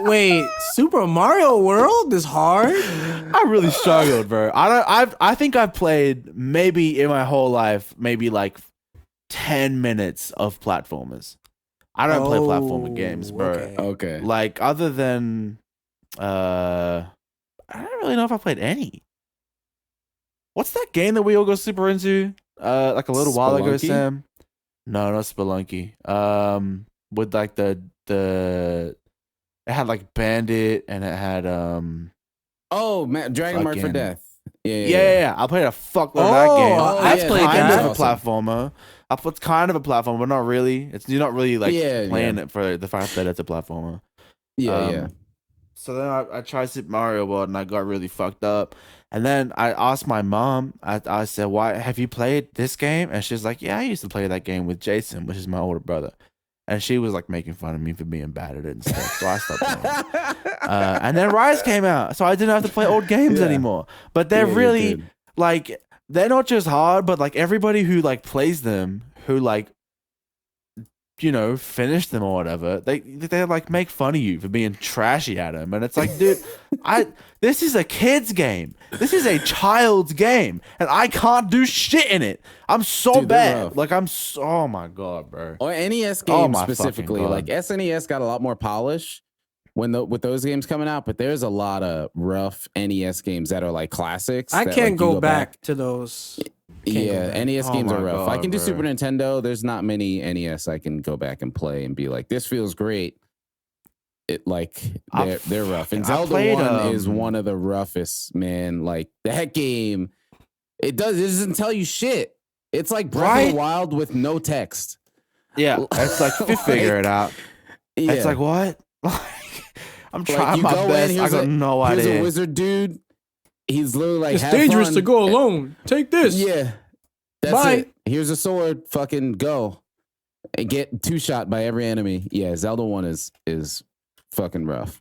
Wait, Super Mario World is hard? I really struggled, bro. I think I've played maybe in my whole life, maybe like 10 minutes of platformers. I don't play platformer games, bro. Okay. Like other than I don't really know if I played any. What's that game that we all got super into? Like a little while ago, Sam? No, not Spelunky. With like the it had like Bandit and it had oh man, Dragon Mark for Death. Yeah. I played a fuckload of that game. I played kind of a platformer. It's kind of a platformer, but not really. You're not really like playing it for the fact that it's a platformer. Yeah. So then I tried Super Mario World and I got really fucked up. And then I asked my mom, I said, "Why have you played this game?" And she's like, "Yeah, I used to play that game with Jason, which is my older brother." And she was like making fun of me for being bad at it and stuff. So I stopped playing. And then Rise came out, so I didn't have to play old games anymore. But they're really like, they're not just hard, but like everybody who like plays them, who like, you know, finish them or whatever, they like make fun of you for being trashy at them. And it's like, dude, this is a kid's game. This is a child's game, and I can't do shit in it. I'm so bad. Like oh my God, bro. Or NES games specifically, like SNES got a lot more polish with those games coming out, but there's a lot of rough NES games that are like classics. I can't go back to those. NES games are rough. I can do Super Nintendo. There's not many NES I can go back and play and be like, this feels great. It like they're rough. And Zelda 1 is one of the roughest, man. Like that game, it doesn't tell you shit. It's like Breath of the Wild with no text. Yeah, it's like figure it out. Yeah. It's like what? I'm trying my best. I got no idea. Here's a wizard dude. He's literally like, it's dangerous to go alone. Take this. Yeah. That's it. Here's a sword. Fucking go. And get two-shot by every enemy. Yeah, Zelda 1 is fucking rough.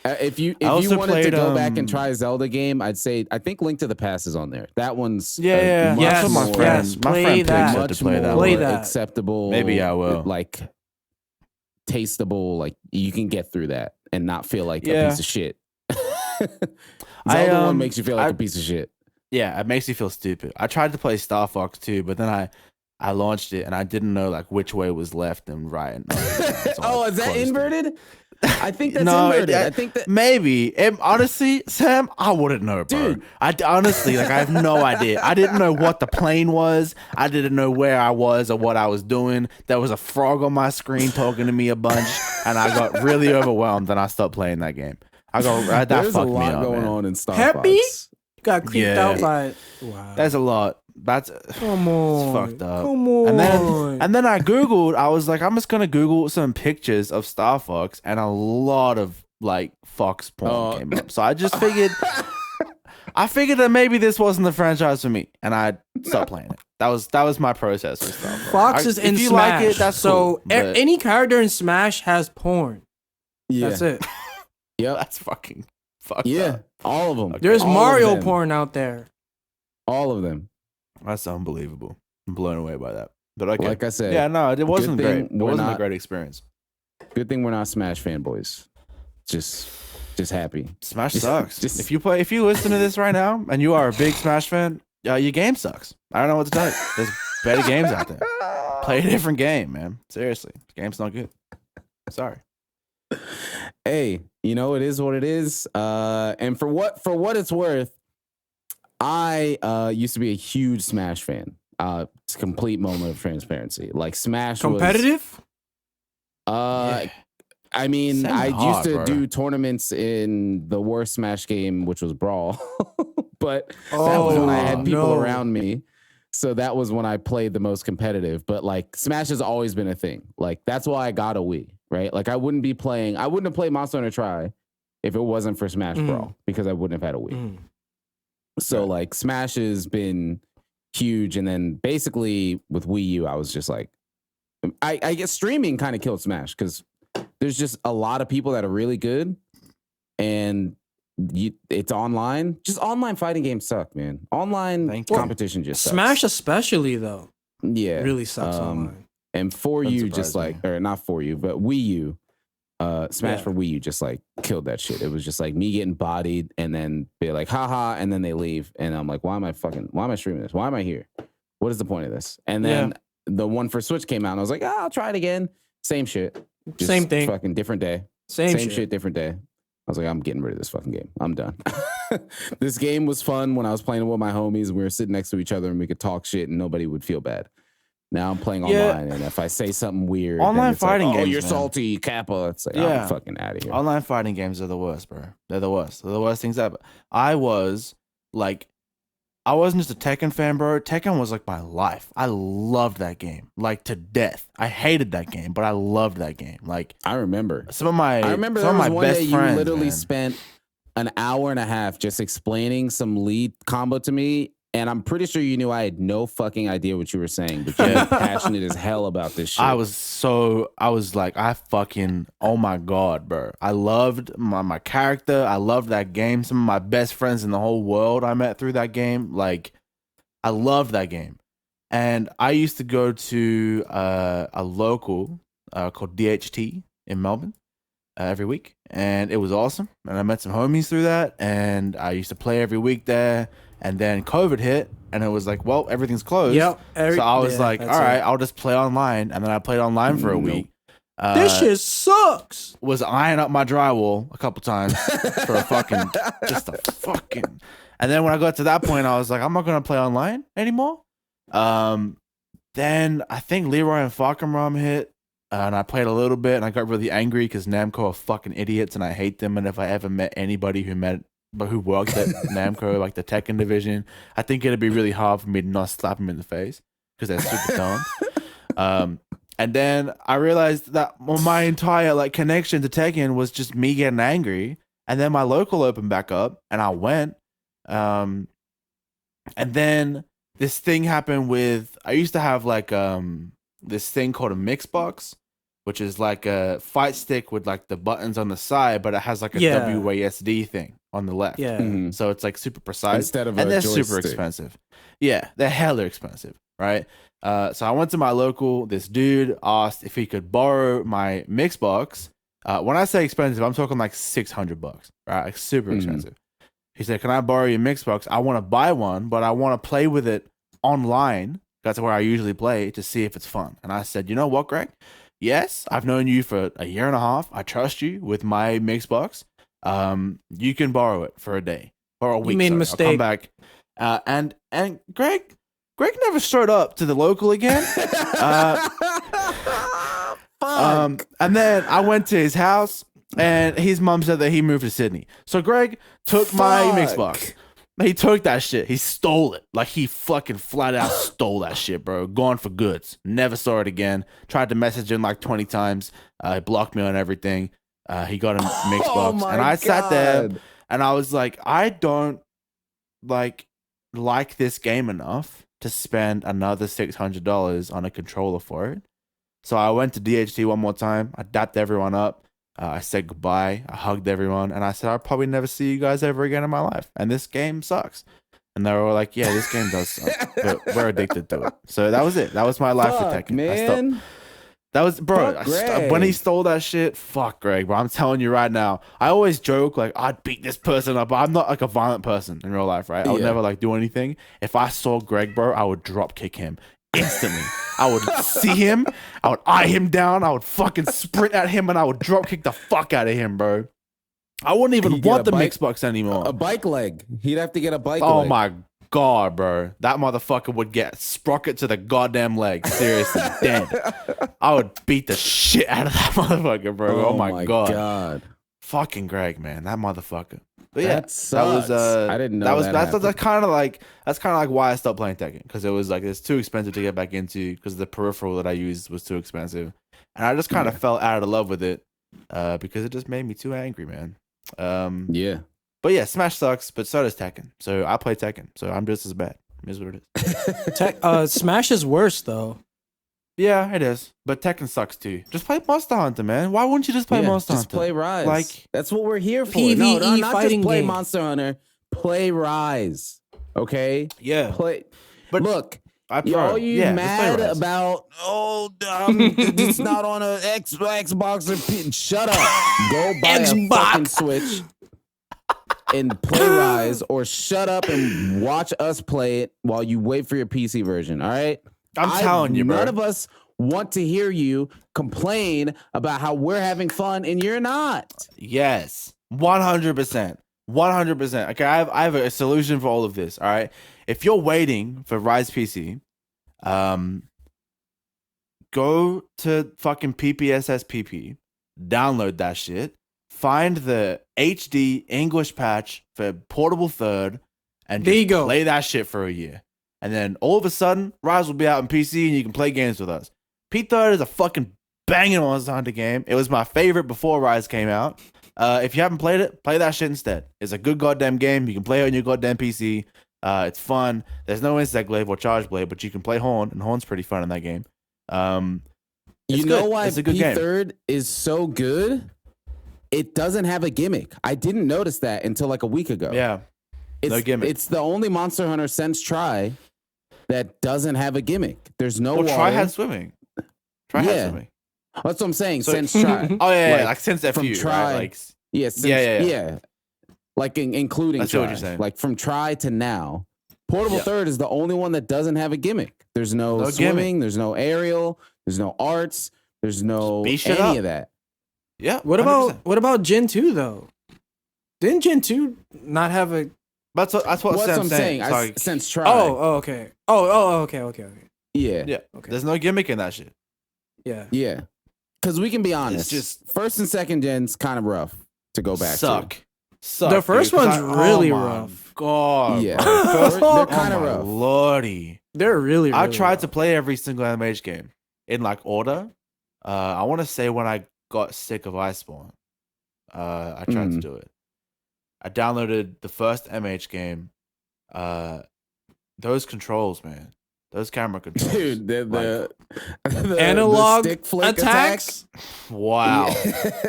If you wanted to go back and try a Zelda game, I'd say I think Link to the Past is on there. That one's yes, my friend play that. Much more acceptable. Maybe I will. Like tasteable. Like you can get through that and not feel like a piece of shit. Zelda 1 makes you feel like a piece of shit. Yeah, it makes you feel stupid. I tried to play Star Fox too, but then I launched it and I didn't know like which way was left and right. And oh, is that inverted? I think that's inverted. I think that maybe. Honestly, Sam, I wouldn't know, bro. Dude. I honestly, like, I have no idea. I didn't know what the plane was. I didn't know where I was or what I was doing. There was a frog on my screen talking to me a bunch, and I got really overwhelmed and I stopped playing that game. There's a lot going on in Star Fox. Got creeped out by it. Wow. There's a lot. Come on. It's fucked up. Come on. And then I Googled, I was like, I'm just gonna Google some pictures of Star Fox, and a lot of like Fox porn came up. So I just figured that maybe this wasn't the franchise for me, and I stopped playing it. That was my process with Star Fox. Fox is in Smash. If you like it, that's so cool, any character in Smash has porn. Yeah. That's it. Yep. That's fucking fucked up. All of them. Okay. There's Mario porn out there. All of them. That's unbelievable. I'm blown away by that. But okay. Like I said, yeah, no, it wasn't great. It wasn't a great experience. Good thing we're not Smash fanboys. Just happy. Smash sucks. If you listen to this right now and you are a big Smash fan, your game sucks. I don't know what to tell you. There's better games out there. Play a different game, man. Seriously, the game's not good. Sorry. Hey, you know it is what it is. And for what it's worth, I used to be a huge Smash fan. It's a complete moment of transparency. Like Smash competitive? I mean, I used to do tournaments in the worst Smash game, which was Brawl. But that was when I had people around me. So that was when I played the most competitive. But like Smash has always been a thing. Like that's why I got a Wii, right? Like I wouldn't have played Monster Hunter Tri if it wasn't for Smash Brawl, because I wouldn't have had a Wii. So like Smash has been huge, and then basically with Wii U, I was just like, I guess streaming kind of killed Smash because there's just a lot of people that are really good, and it's online. Just online fighting games suck, man. Online competition just sucks. Smash especially though. Yeah, really sucks online. And for you, just like, or not for you, but Wii U. Smash for Wii U just like killed that shit. It was just like me getting bodied and then be like, haha, and then they leave. And I'm like, why am I streaming this? Why am I here? What is the point of this? And then the one for Switch came out and I was like, I'll try it again. Same shit. Just same thing. Fucking different day. Same shit, different day. I was like, I'm getting rid of this fucking game. I'm done. This game was fun when I was playing with my homies and we were sitting next to each other and we could talk shit and nobody would feel bad. Now I'm playing online, and if I say something weird, online fighting games, you're salty, KaPpAh. It's like, I'm fucking out of here. Online fighting games are the worst, bro. They're the worst. They're the worst things ever. I wasn't just a Tekken fan, bro. Tekken was like my life. I loved that game, like to death. I hated that game, but I loved that game. Like I remember some of my there was one day you literally spent an hour and a half just explaining some lead combo to me. And I'm pretty sure you knew I had no fucking idea what you were saying, but you were passionate as hell about this shit. I was like, oh my God, bro. I loved my character. I loved that game. Some of my best friends in the whole world I met through that game. Like, I loved that game. And I used to go to a local called DHT in Melbourne every week. And it was awesome. And I met some homies through that. And I used to play every week there. And then COVID hit, and it was like, well, everything's closed. Yep. So I was like, all right, I'll just play online. And then I played online for a week. This shit sucks. Was eyeing up my drywall a couple times for a fucking, And then when I got to that point, I was like, I'm not going to play online anymore. Then I think Leroy and Farkhamram hit, and I played a little bit, and I got really angry because Namco are fucking idiots, and I hate them. And if I ever met anybody who worked at Namco, like the Tekken division, I think it'd be really hard for me to not slap them in the face because they're super dumb. And then I realized that my entire like connection to Tekken was just me getting angry. And then my local opened back up, and I went. And then this thing happened with, I used to have like this thing called a mix box, which is like a fight stick with like the buttons on the side, but it has like a WASD thing on the left. Yeah. Mm-hmm. So it's like super precise. Instead of and they're joystick. Super expensive. Yeah, they're hella expensive, right? So I went to my local. This dude asked if he could borrow my mix box. When I say expensive, I'm talking like $600, right? Like super expensive. He said, "Can I borrow your Mixbox? I want to buy one, but I want to play with it online. That's where I usually play to see if it's fun." And I said, "You know what, Greg? Yes, I've known you for a year and a half. I trust you with my Mixbox. You can borrow it for a day or a week. You made a mistake. I'll come back." And Greg never showed up to the local again. And then I went to his house, and his mom said that he moved to Sydney. So Greg took my Mixbox. He took that shit. He stole it. Like, he fucking flat out stole that shit, bro. Gone for goods. Never saw it again. Tried to message him like 20 times. He blocked me on everything. He got a Mixbox. And I sat there, and I was like, I don't like this game enough to spend another $600 on a controller for it. So I went to DHT one more time. I dapped everyone up. I said goodbye. I hugged everyone, and I said, "I'll probably never see you guys ever again in my life. And this game sucks." And they were all like, "Yeah, this game does suck, but we're addicted to it." So that was it. That was my life with Tekken. Man. That was, bro. When he stole that shit, fuck Greg, bro. I'm telling you right now. I always joke like I'd beat this person up, but I'm not like a violent person in real life, right? I would never like do anything. If I saw Greg, bro, I would drop kick him instantly. I would see him, I would eye him down, I would fucking sprint at him, and I would drop kick the fuck out of him, bro. I wouldn't even want the Mixbox anymore. A bike leg. He'd have to get a bike leg. Oh my God, bro. That motherfucker would get sprocket to the goddamn leg. Seriously, dead. I would beat the shit out of that motherfucker, bro. Oh my God. Fucking Greg, man. That motherfucker. But yeah, that was I didn't know that's kind of like why I stopped playing Tekken, because it was like it's too expensive to get back into, because the peripheral that I used was too expensive, and I just kind of fell out of love with it because it just made me too angry, man. But yeah, Smash sucks, but so does Tekken. So I play Tekken, so I'm just as bad. Is what it is. Smash is worse though. Yeah, it is. But Tekken sucks too. Just play Monster Hunter, man. Why wouldn't you just play Monster Hunter? Just play Rise. Like, that's what we're here for. PvE no, not fighting just play game. Monster Hunter. Play Rise. Okay? Yeah. Play. But look, all you mad about, it's not on a Xbox or shut up. Go buy a fucking Switch and play Rise, or shut up and watch us play it while you wait for your PC version. All right? I'm telling you, bro. None of us want to hear you complain about how we're having fun and you're not. Yes, 100%. 100%. Okay, I have a solution for all of this. All right, if you're waiting for Rise PC, go to fucking PPSSPP, download that shit, find the HD English patch for Portable Third, and just play that shit for a year. And then all of a sudden, Rise will be out on PC and you can play games with us. P3 is a fucking banging Monster Hunter game. It was my favorite before Rise came out. If you haven't played it, play that shit instead. It's a good goddamn game. You can play it on your goddamn PC. It's fun. There's no Insect Glaive or Charge Blade, but you can play Horn, and Horn's pretty fun in that game. You know why P3 is so good? It doesn't have a gimmick. I didn't notice that until like a week ago. Yeah. No gimmick. It's the only Monster Hunter since Try that doesn't have a gimmick. There's no water. Try had swimming. Try had swimming. That's what I'm saying. Since Try. Oh yeah, like since FU, Try, right? Like like including That's Try. What you're saying. Like from Try to now, Portable Third is the only one that doesn't have a gimmick. There's no swimming. Gimmick. There's no aerial. There's no arts. There's no any of that. Yeah. What about Gen 2 though? Didn't Gen 2 not have a? That's what I'm saying. Since Try. Oh, okay. Okay. Yeah. Okay. There's no gimmick in that shit. Yeah. Because we can be honest, it's just first and second gens kind of rough to go back to. The first one's really rough. God. Yeah. They're kind of rough. Lordy. They're really I tried to play every single MH game in like order. I want to say when I got sick of Iceborne, I tried to do it. I downloaded the first MH game. Those controls, man. Those camera controls. Dude, the analog stick flick attacks. Wow.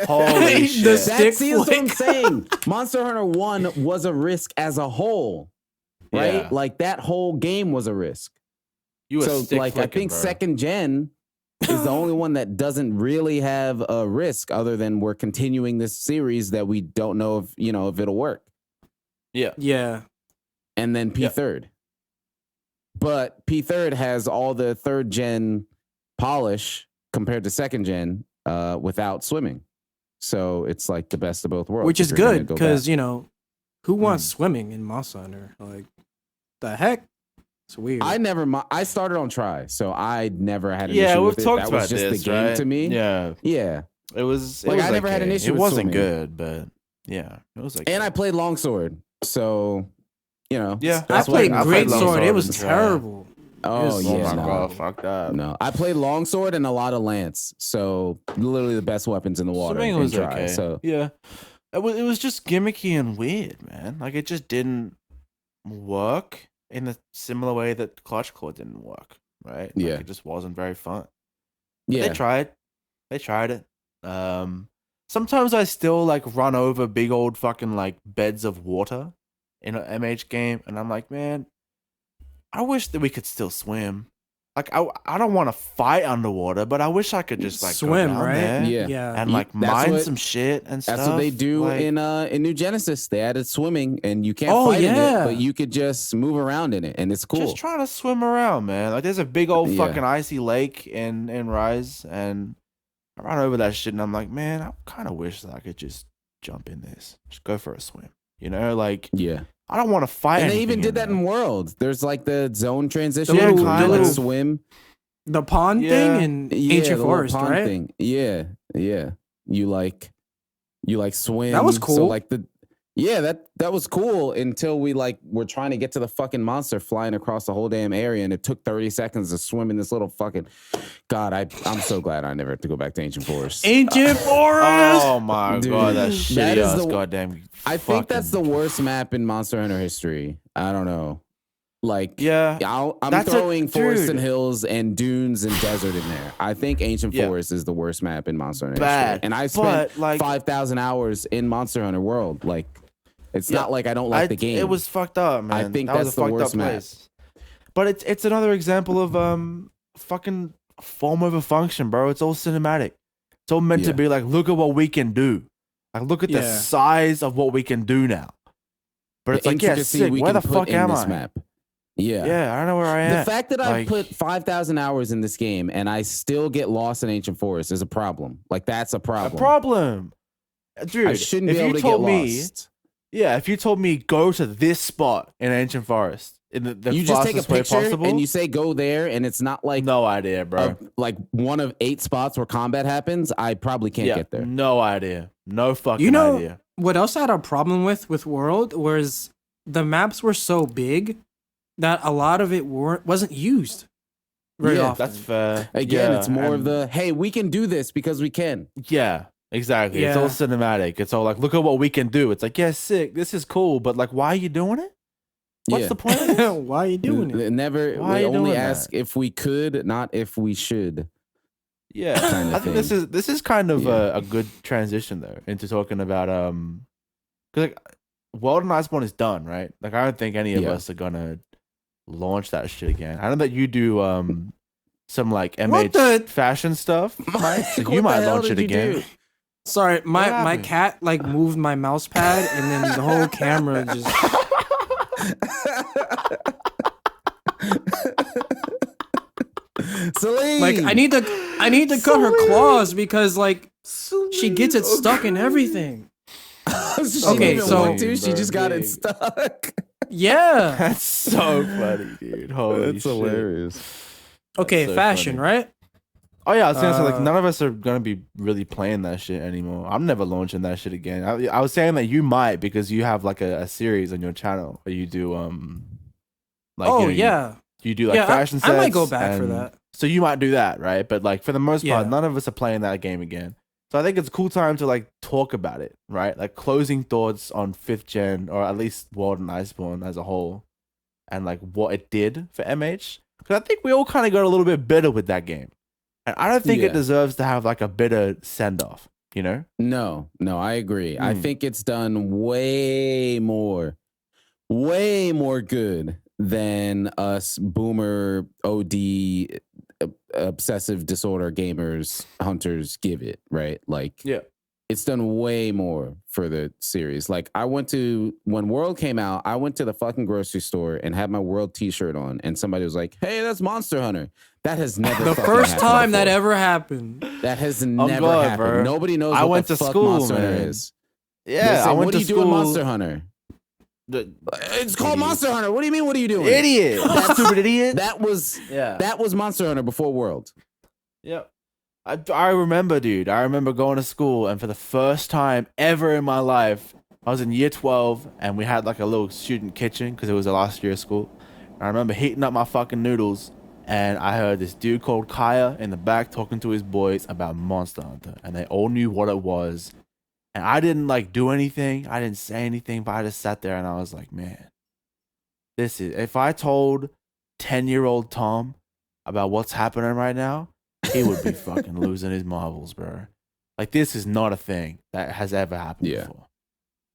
Holy shit. That's what I'm saying. Monster Hunter 1 was a risk as a whole. Right? Yeah. Like that whole game was a risk. I think second gen is the only one that doesn't really have a risk, other than we're continuing this series that we don't know if it'll work. Yeah. And then P third. But P third has all the third gen polish compared to second gen without swimming. So it's like the best of both worlds. Which is good because, who wants swimming in Monster Hunter? Like, the heck? It's weird. I started on try, so I never had an issue with it. That was just the game to me. Yeah. Yeah. It was like I never had an issue with it wasn't swimming. good, but yeah, it was like. And I played longsword, so Yeah, I played greatsword. It was terrible. Oh yeah, God, fuck that. No, I played longsword and a lot of lance. So literally the best weapons in the water. Swimming was dry, okay. So yeah, it was just gimmicky and weird, man. Like it just didn't work in a similar way that Clutch Claw didn't work, right? Like, it just wasn't very fun. Yeah, they tried it. Sometimes I still like run over big old fucking like beds of water in an MH game, and I'm like, man, I wish that we could still swim. Like I don't want to fight underwater, but I wish I could just like swim, go down right? there, Yeah, and like mine some shit and stuff. That's what they do like, in New Genesis. They added swimming, and you can't fight in it, but you could just move around in it, and it's cool. Just trying to swim around, man. Like there's a big old fucking icy lake in Rise, and I run over that shit, and I'm like, man, I kind of wish that I could just jump in this, just go for a swim. Like I don't want to fight. And they even did that in World. There's like the zone transition, the little swim, the pond thing in Ancient Forest, right? Thing. Yeah. You like swim. That was cool. So like that was cool until we like were trying to get to the fucking monster flying across the whole damn area, and it took 30 seconds to swim in this little fucking. God, I'm so glad I never have to go back to Ancient Forest. Ancient Forest. Oh my god, that shitty ass goddamn. I think that's the worst map in Monster Hunter history. I don't know. Like, I'm throwing forest and hills and dunes and desert in there. I think Ancient Forest is the worst map in Monster Hunter history. And I spent like 5,000 hours in Monster Hunter World. Like, it's not like I don't like the game. It was fucked up, man. I think that's the worst map. But it's another example of fucking form over function, bro. It's all cinematic. It's all meant to be like, look at what we can do. Like, look at the size of what we can do now. But it's like, sick. Where the fuck am I? Map. Yeah, I don't know where I am. The fact that I put 5,000 hours in this game and I still get lost in Ancient Forest is a problem. Like, that's a problem. Dude, I shouldn't be able to get lost. Yeah, if you told me go to this spot in Ancient Forest in the you just take a picture and you say go there, and it's not like no idea, bro. Like one of 8 spots where combat happens, I probably can't get there. No idea. No fucking idea. What else I had a problem with World was the maps were so big that a lot of it wasn't used very often. That's fair. Again, it's more of the hey, we can do this because we can. Yeah. Exactly. It's all cinematic. It's all like, look at what we can do. It's like, sick. This is cool, but like, why are you doing it? What's the point of this? Why are you doing it? Never. We only ask if we could, not if we should. Yeah, I think this is kind of a good transition though into talking about because like World and Iceborne is done, right? Like I don't think any of us are gonna launch that shit again. I know that you do some like MH fashion stuff. So you might launch it again. Sorry, my cat like moved my mouse pad and then the whole camera just. Celine. Like I need to cut her claws because like she gets it stuck in everything. She just got it stuck. Yeah, that's so funny, dude. Holy that's hilarious. Okay, so fashion, funny. Right? Oh yeah, I was gonna say like none of us are gonna be really playing that shit anymore. I'm never launching that shit again. I was saying that you might because you have like a series on your channel where you do like you do like fashion sets. I might go back for that. So you might do that, right? But like for the most part, none of us are playing that game again. So I think it's a cool time to like talk about it, right? Like closing thoughts on 5th gen or at least World and Iceborne as a whole, and like what it did for MH. Because I think we all kind of got a little bit bitter with that game. And I don't think it deserves to have like a bitter send off, you know? No, I agree. I think it's done way more good than us boomer OD obsessive disorder gamers, hunters give it, right? Like, it's done way more for the series. Like when World came out, I went to the fucking grocery store and had my World t-shirt on, and somebody was like, "Hey, that's Monster Hunter." That has never the first time that ever happened. That has never happened. Bro. Nobody knows I what went the to fuck school, Monster man. Hunter is. Yeah, I went to school. What do you do in Monster Hunter? It's called Monster Hunter. What do you mean? What are you doing? Idiot! Stupid idiot. That was Monster Hunter before World. Yep. I remember, dude. I remember going to school, and for the first time ever in my life, I was in year 12, and we had like a little student kitchen because it was the last year of school. And I remember heating up my fucking noodles, and I heard this dude called KaPpAh in the back talking to his boys about Monster Hunter, and they all knew what it was. And I didn't like do anything. I didn't say anything, but I just sat there and I was like, man, if I told 10-year-old Tom about what's happening right now, he would be fucking losing his marbles, bro. Like, this is not a thing that has ever happened before.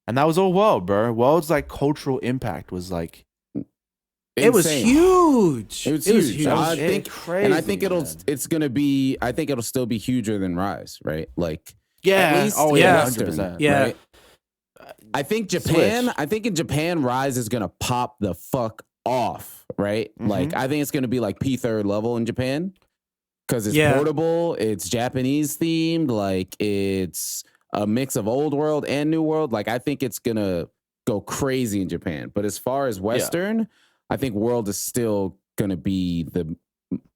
And that was all World, bro. World's like cultural impact was like it was huge. It was huge. I think crazy, and I think it'll still be huger than Rise, right? Like at least 100%. Yeah. Right? I think in Japan, Rise is gonna pop the fuck off, right? Mm-hmm. Like I think it's gonna be like P3 level in Japan. Because it's portable, it's Japanese themed, like it's a mix of old world and new world. Like I think it's gonna go crazy in Japan. But as far as Western, I think World is still gonna be the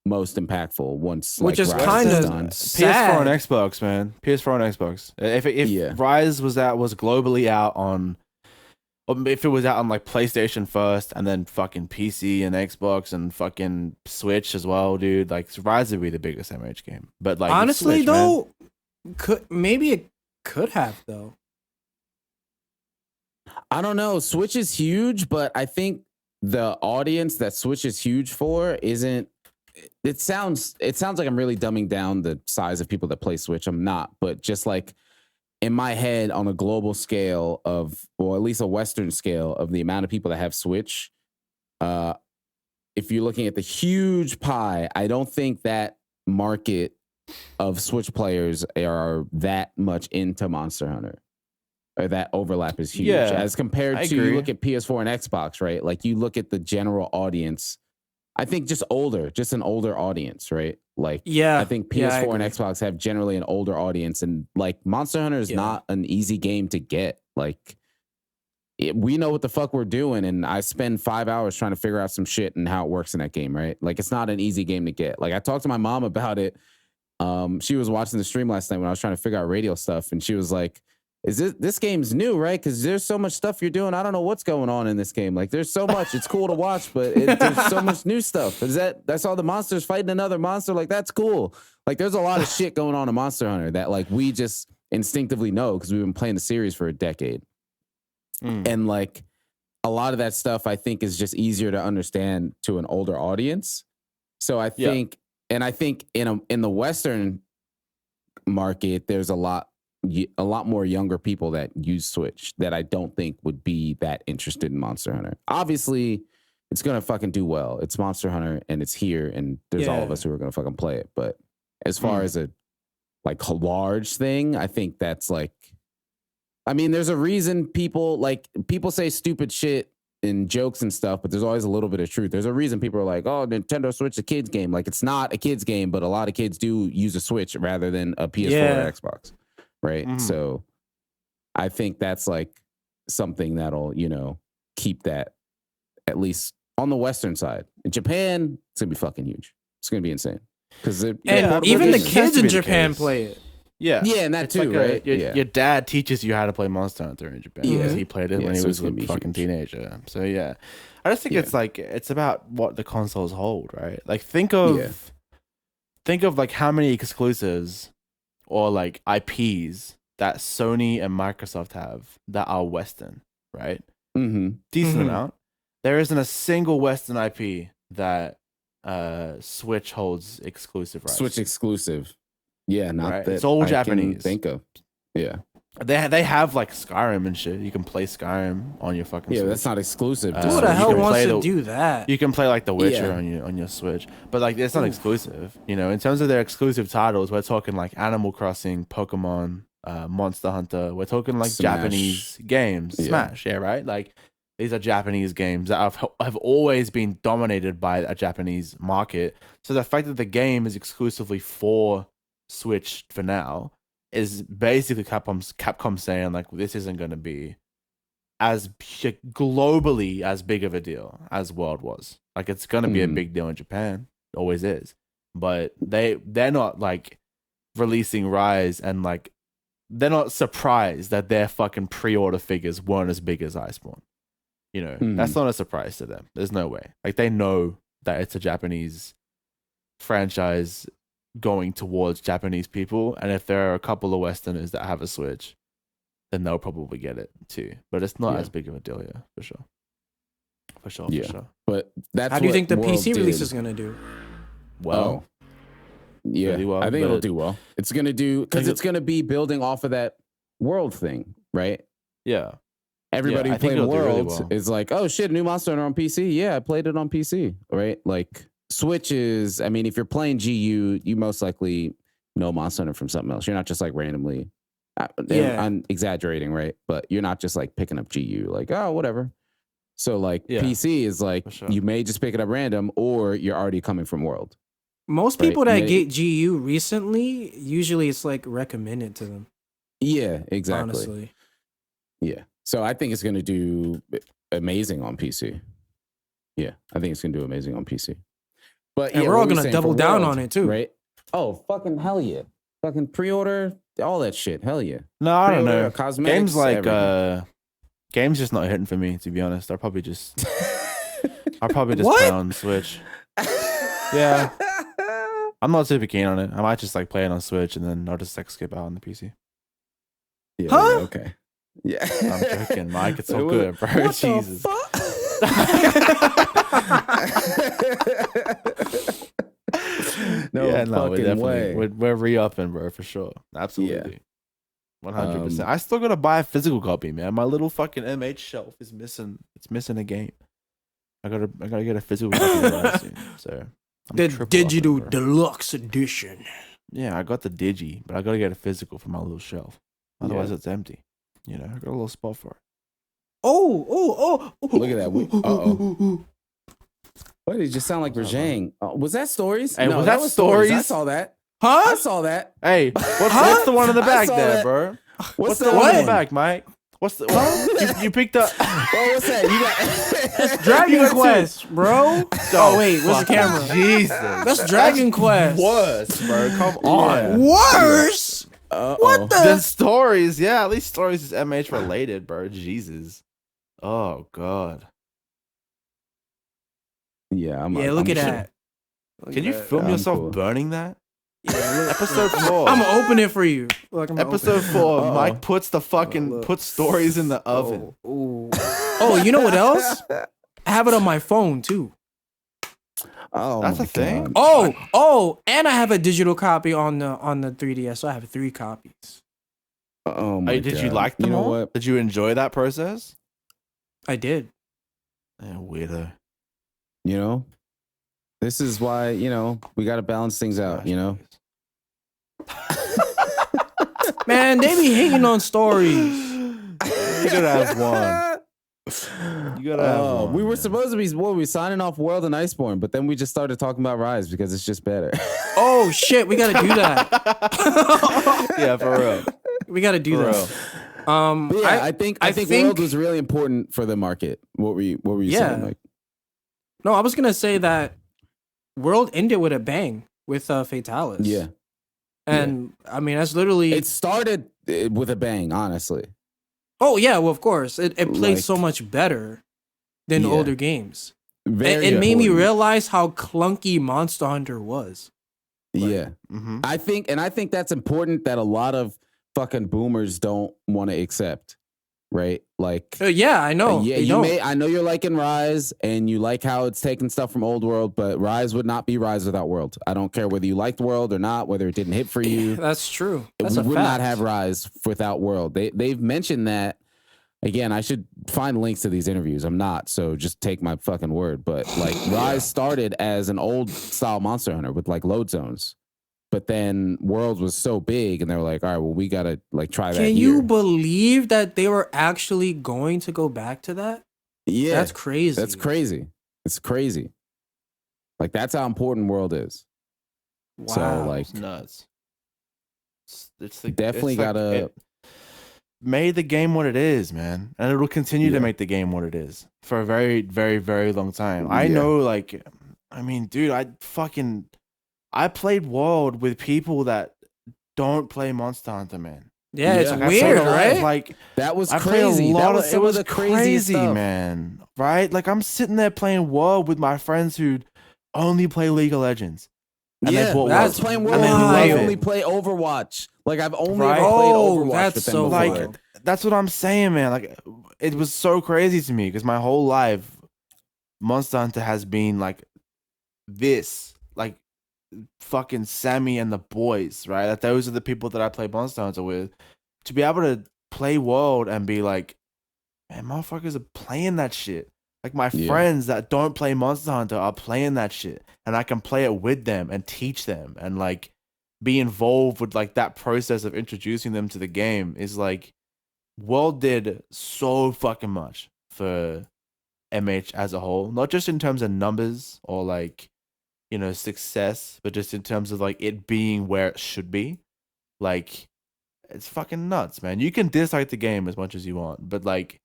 most impactful once, which is kind of PS4 and Xbox, man. PS4 and Xbox. If Rise was globally out on. If it was out on like PlayStation first and then fucking PC and Xbox and fucking Switch as well, dude, like Rise would be the biggest MH game. But like honestly Switch, though, maybe it could have though. I don't know. Switch is huge, but I think the audience that Switch is huge for isn't. It sounds like I'm really dumbing down the size of people that play Switch. I'm not, but just like. In my head, on a global scale or at least a Western scale of the amount of people that have Switch, if you're looking at the huge pie, I don't think that market of Switch players are that much into Monster Hunter. Or that overlap is huge. As compared to, you look at PS4 and Xbox, right? Like you look at the general audience, I think just an older audience, right? Like, I think PS4 and Xbox have generally an older audience, and like Monster Hunter is not an easy game to get. Like, we know what the fuck we're doing, and I spend 5 hours trying to figure out some shit and how it works in that game, right? Like, it's not an easy game to get. Like, I talked to my mom about it. She was watching the stream last night when I was trying to figure out radio stuff, and she was like, this game's new, right? Because there's so much stuff you're doing. I don't know what's going on in this game. Like, there's so much. It's cool to watch, but there's so much new stuff. That's all the monsters fighting another monster? Like, that's cool. Like, there's a lot of shit going on in Monster Hunter that, like, we just instinctively know because we've been playing the series for a decade. And, like, a lot of that stuff, I think, is just easier to understand to an older audience. So I think, and I think in the Western market, there's a lot more younger people that use Switch that I don't think would be that interested in Monster Hunter. Obviously, it's gonna fucking do well. It's Monster Hunter and it's here, and there's all of us who are gonna fucking play it. But as far as a like large thing, I think that's like, I mean, there's a reason people say stupid shit and jokes and stuff, but there's always a little bit of truth. There's a reason people are like, oh, Nintendo Switch is a kid's game. Like, it's not a kid's game, but a lot of kids do use a Switch rather than a PS4 or Xbox. Right. So I think that's like something that'll, keep that at least on the Western side. In Japan, it's going to be fucking huge. It's going to be insane. And even the kids in Japan play it. Yeah. Yeah. And that it's too, like right? Your dad teaches you how to play Monster Hunter in Japan because he played it when he was a fucking teenager. So yeah. I just think it's like, it's about what the consoles hold, right? Like think of like how many exclusives or like IPs that Sony and Microsoft have that are Western, right? Decent amount. There isn't a single Western IP that Switch holds exclusive rights. Switch exclusive. Yeah, not right? that it's all I Japanese. Can think of. Yeah. They have like Skyrim and shit. You can play Skyrim on your fucking Switch. That's not exclusive. Who the hell wants to do that? You can play like The Witcher on your Switch. But like it's not exclusive. In terms of their exclusive titles, we're talking like Animal Crossing, Pokemon, Monster Hunter. We're talking like Smash. Japanese games. Smash, yeah, right? Like these are Japanese games that have always been dominated by a Japanese market. So the fact that the game is exclusively for Switch for now is basically Capcom saying like this isn't going to be as globally as big of a deal as World was. Like it's going to be a big deal in Japan. It always is. But they're not like releasing Rise and like they're not surprised that their fucking pre-order figures weren't as big as Iceborne. You know, that's not a surprise to them. There's no way. Like they know that it's a Japanese franchise going towards Japanese people, and if there are a couple of Westerners that have a Switch, then they'll probably get it too. But it's not as big of a deal, for sure. For sure. But that's how do you think the World PC release did. is gonna do? Well, yeah, really well, I think it'll do well. It's gonna do because it's gonna be building off of that World thing, right? Yeah. Everybody Yeah, who played it'll do World really well. is like, oh shit, new Monster Hunter on PC. Yeah, I played it on PC, right? Like Switch is, I mean, if you're playing GU, you most likely know Monster Hunter from something else. You're not just like randomly. I'm exaggerating, right? But you're not just like picking up GU, like, oh, whatever. So like PC is like you may just pick it up random, or you're already coming from World. Most people that get GU recently, usually it's like recommended to them. Yeah, exactly. Honestly. Yeah. So I think it's going to do amazing on PC. Yeah, I think it's going to do amazing on PC. But and we're all going to double down on it too. Right? Oh, fucking hell yeah. Fucking pre-order, all that shit. Hell yeah. No, I don't know. Cosmetics, games like games just not hitting for me, to be honest. I'll probably just play on Switch. Yeah. I'm not super keen on it. I might just like play it on Switch and then I'll just like skip out on the PC. Yeah, huh? Okay. Yeah. I'm joking, Mike. It's so good, bro. What Jesus. We're re-upping, bro, for sure. Absolutely. 100%. I still gotta buy a physical copy, man. My little fucking MH shelf is missing. It's missing a game. I gotta get a physical copy soon. So the digital deluxe edition. Yeah, I got the digi, but I gotta get a physical for my little shelf. Otherwise, it's empty. You know, I got a little spot for it. Oh! Look at that. What did it just sound like Rajang? Was that Stories? Hey, no, that was Stories? I saw that. Huh? I saw that. Hey, what's the one in the back there, bro? What's the one in the back, Mike? What's the you picked up? Oh, what's that? You got that's Dragon Quest, bro. Oh wait, where's the camera? Jesus, that's Dragon Quest. Worse, bro. Come on. Worse. What the? Then Stories, yeah. At least Stories is MH related, bro. Jesus. Oh God. Yeah, look at that. Can you film yourself burning that? Yeah, episode 4. I'm gonna open it for you. Look, episode 4. Mike puts the fucking puts Stories in the oven. Oh, you know what else? I have it on my phone too. Oh, that's a thing. Oh, and I have a digital copy on the 3DS. So I have 3 copies. Oh my God. Did you like them all? What? Did you enjoy that process? I did. Yeah, weirdo. You know, this is why, you know, we got to balance things out, you know? Man, they be hating on Stories. You gotta have one. You gotta have one. We were supposed to be signing off World and Iceborne, but then we just started talking about Rise because it's just better. Oh, shit. We got to do that. Yeah, for real. We got to do that. I think World was really important for the market. What were you saying, Mike? No, I was gonna say that World ended with a bang with Fatalis. Yeah, and I mean that's literally it started with a bang. Honestly. Oh yeah, well of course it played so much better than older games. It made me realize how clunky Monster Hunter was. I think that's important that a lot of fucking boomers don't want to accept. Right, like I know. I know you're liking Rise and you like how it's taking stuff from Old World, but Rise would not be Rise without World. I don't care whether you liked World or not, whether it didn't hit for you. That's true. We would not have Rise without World. They've mentioned that. Again, I should find links to these interviews. I'm not, so just take my fucking word. But like Rise started as an old style Monster Hunter with like load zones. But then Worlds was so big, and they were like, all right, well, we gotta like try that. Can you believe that they were actually going to go back to that? Yeah, that's crazy. That's crazy. It's crazy. Like that's how important World is. Wow, so like it's nuts. It's definitely gotta made the game what it is, man, and it'll continue to make the game what it is for a very, very, very long time. I know, like, I mean, dude, I played World with people that don't play Monster Hunter, man. Yeah, it's weird, right? Like that was crazy. That was some of the crazy stuff, man. Right? Like I'm sitting there playing World with my friends who only play League of Legends. And that's playing World. I only play Overwatch. Like I've only ever played Overwatch. That's so like that's what I'm saying, man. Like it was so crazy to me because my whole life, Monster Hunter has been like this, like fucking Sammy and the boys, right? Like those are the people that I play Monster Hunter with. To be able to play World and be like, man, motherfuckers are playing that shit. Like my friends that don't play Monster Hunter are playing that shit, and I can play it with them and teach them and like be involved with like that process of introducing them to the game. Is like World did so fucking much for MH as a whole, not just in terms of numbers or like, you know, success, but just in terms of like it being where it should be. Like it's fucking nuts, man. You can dislike the game as much as you want, but like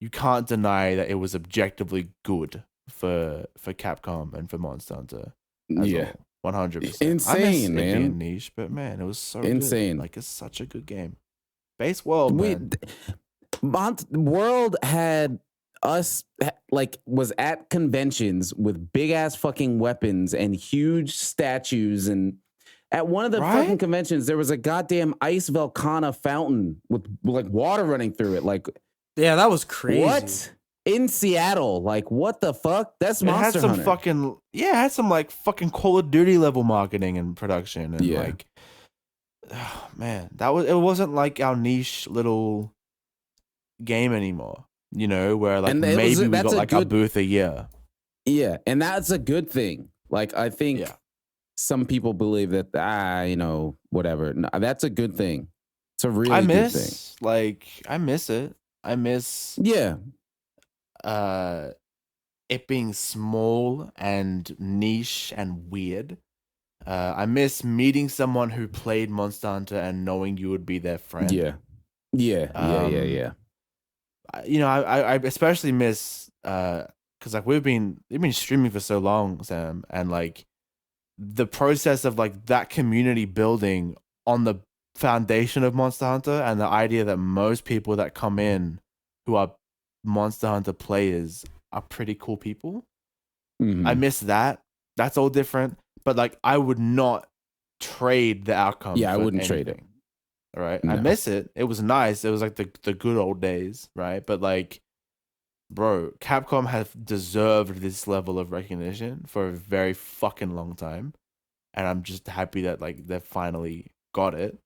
you can't deny that it was objectively good for Capcom and for Monster Hunter. 100%. Insane, man. Being niche, but man, it was so insane. Good. Like it's such a good game. Base World, man. World had us like was at conventions with big ass fucking weapons and huge statues, and at one of the fucking conventions there was a goddamn ice volcano fountain with like water running through it. Like, yeah, that was crazy. What? In Seattle, like what the fuck? That's Monster Hunter. It had some like fucking Call of Duty level marketing and production, and like, oh, man, it wasn't like our niche little game anymore. You know, where like maybe we got like a booth a year. Yeah, and that's a good thing. Like I think some people believe that you know, whatever. No, that's a good thing. It's a really good thing. Like I miss it. I miss it being small and niche and weird. I miss meeting someone who played Monster Hunter and knowing you would be their friend. Yeah. You know, I especially miss because like we've been streaming for so long, Sam, and like the process of like that community building on the foundation of Monster Hunter, and the idea that most people that come in who are Monster Hunter players are pretty cool people. I miss that. That's all different, but like I would not trade the outcome. Yeah, I wouldn't trade it. All right. No. I miss it. It was nice. It was like the good old days, right? But like, bro, Capcom has deserved this level of recognition for a very fucking long time. And I'm just happy that like they finally got it.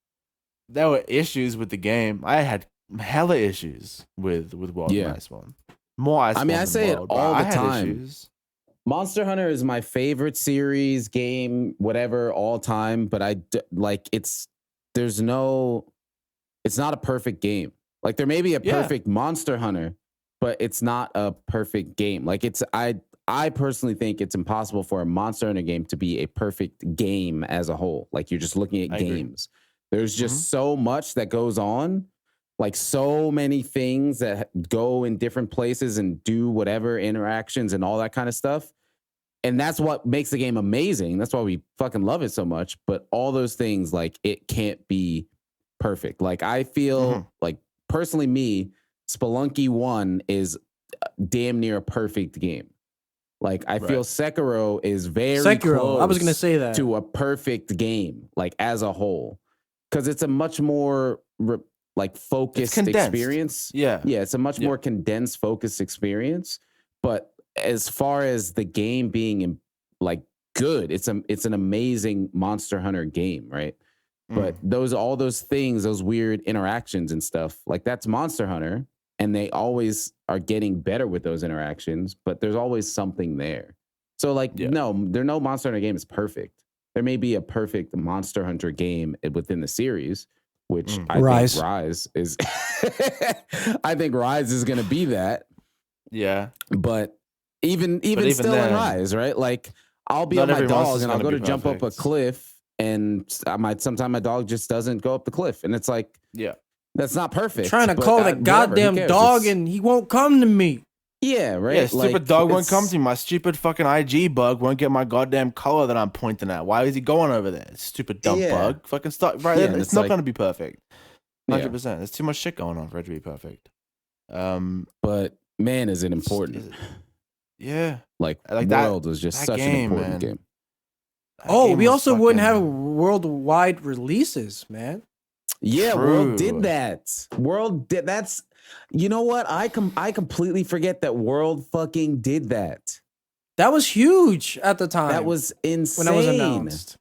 There were issues with the game. I had hella issues with World and Iceborne. More Iceborne. I mean, I say it all the time. Monster Hunter is my favorite series, game, whatever, all time. But it's not a perfect game. Like there may be a perfect Monster Hunter, but it's not a perfect game. Like I personally think it's impossible for a Monster Hunter game to be a perfect game as a whole. Like you're just looking at games. There's just so much that goes on, like so many things that go in different places and do whatever interactions and all that kind of stuff. And that's what makes the game amazing. That's why we fucking love it so much. But all those things, like it can't be perfect. Like I feel like personally Spelunky 1 is damn near a perfect game. Like I feel Sekiro is very close. I was gonna say that to a perfect game, like as a whole, because it's a much more like focused experience. Yeah, it's a much more condensed, focused experience. But as far as the game being like good, it's an amazing Monster Hunter game, right? But all those things, those weird interactions and stuff, like that's Monster Hunter, and they always are getting better with those interactions, but there's always something there. So like, no Monster Hunter game is perfect. there may be a perfect Monster Hunter game within the series, which I think Rise is. I think Rise is going to be that. Yeah, but even still then, in Rise, right? Like I'll be on my dog and I'll go to jump up a cliff, and sometimes my dog just doesn't go up the cliff, and it's like, yeah, that's not perfect. I'm trying to call the goddamn dog, and he won't come to me. Yeah, right. Yeah, stupid dog won't come to me. My stupid fucking IG bug won't get my goddamn color that I'm pointing at. Why is he going over there? Stupid dumb bug. Fucking stop right there. It's not going to be perfect. 100%. There's too much shit going on for it to be perfect. But man, is it important? Yeah. Like World was just such an important game. We also wouldn't have worldwide releases, man. Yeah, World did that. That's, you know what? I completely forget that World fucking did that. That was huge at the time. That was insane. When that was announced.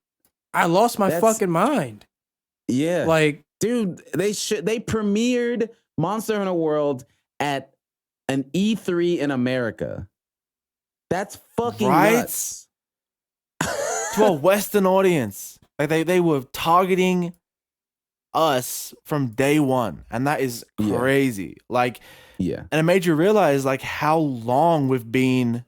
I lost my fucking mind. Yeah. Like, dude, they premiered Monster Hunter World at an E3 in America. That's fucking nuts. To a Western audience. Like they were targeting us from day one, and that is crazy. Like, and it made you realize like how long we've been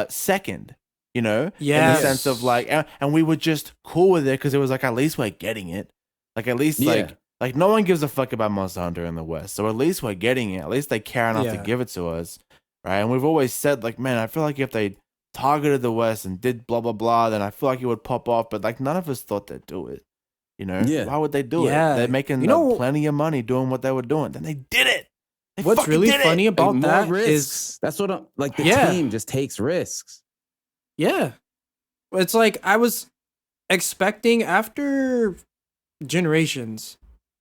second, you know, in the sense of like, and we were just cool with it because it was like, at least we're getting it. Like, at least like no one gives a fuck about Monster Hunter in the West, so at least we're getting it. At least they care enough to give it to us, right? And we've always said like, man, I feel like if they targeted the West and did blah blah blah, then I feel like it would pop off. But like, none of us thought they'd do it. You know, why would they do it? They're making plenty of money doing what they were doing. Then they did it. What's really funny about that is that's what the team just takes risks. Yeah, it's like I was expecting after Generations,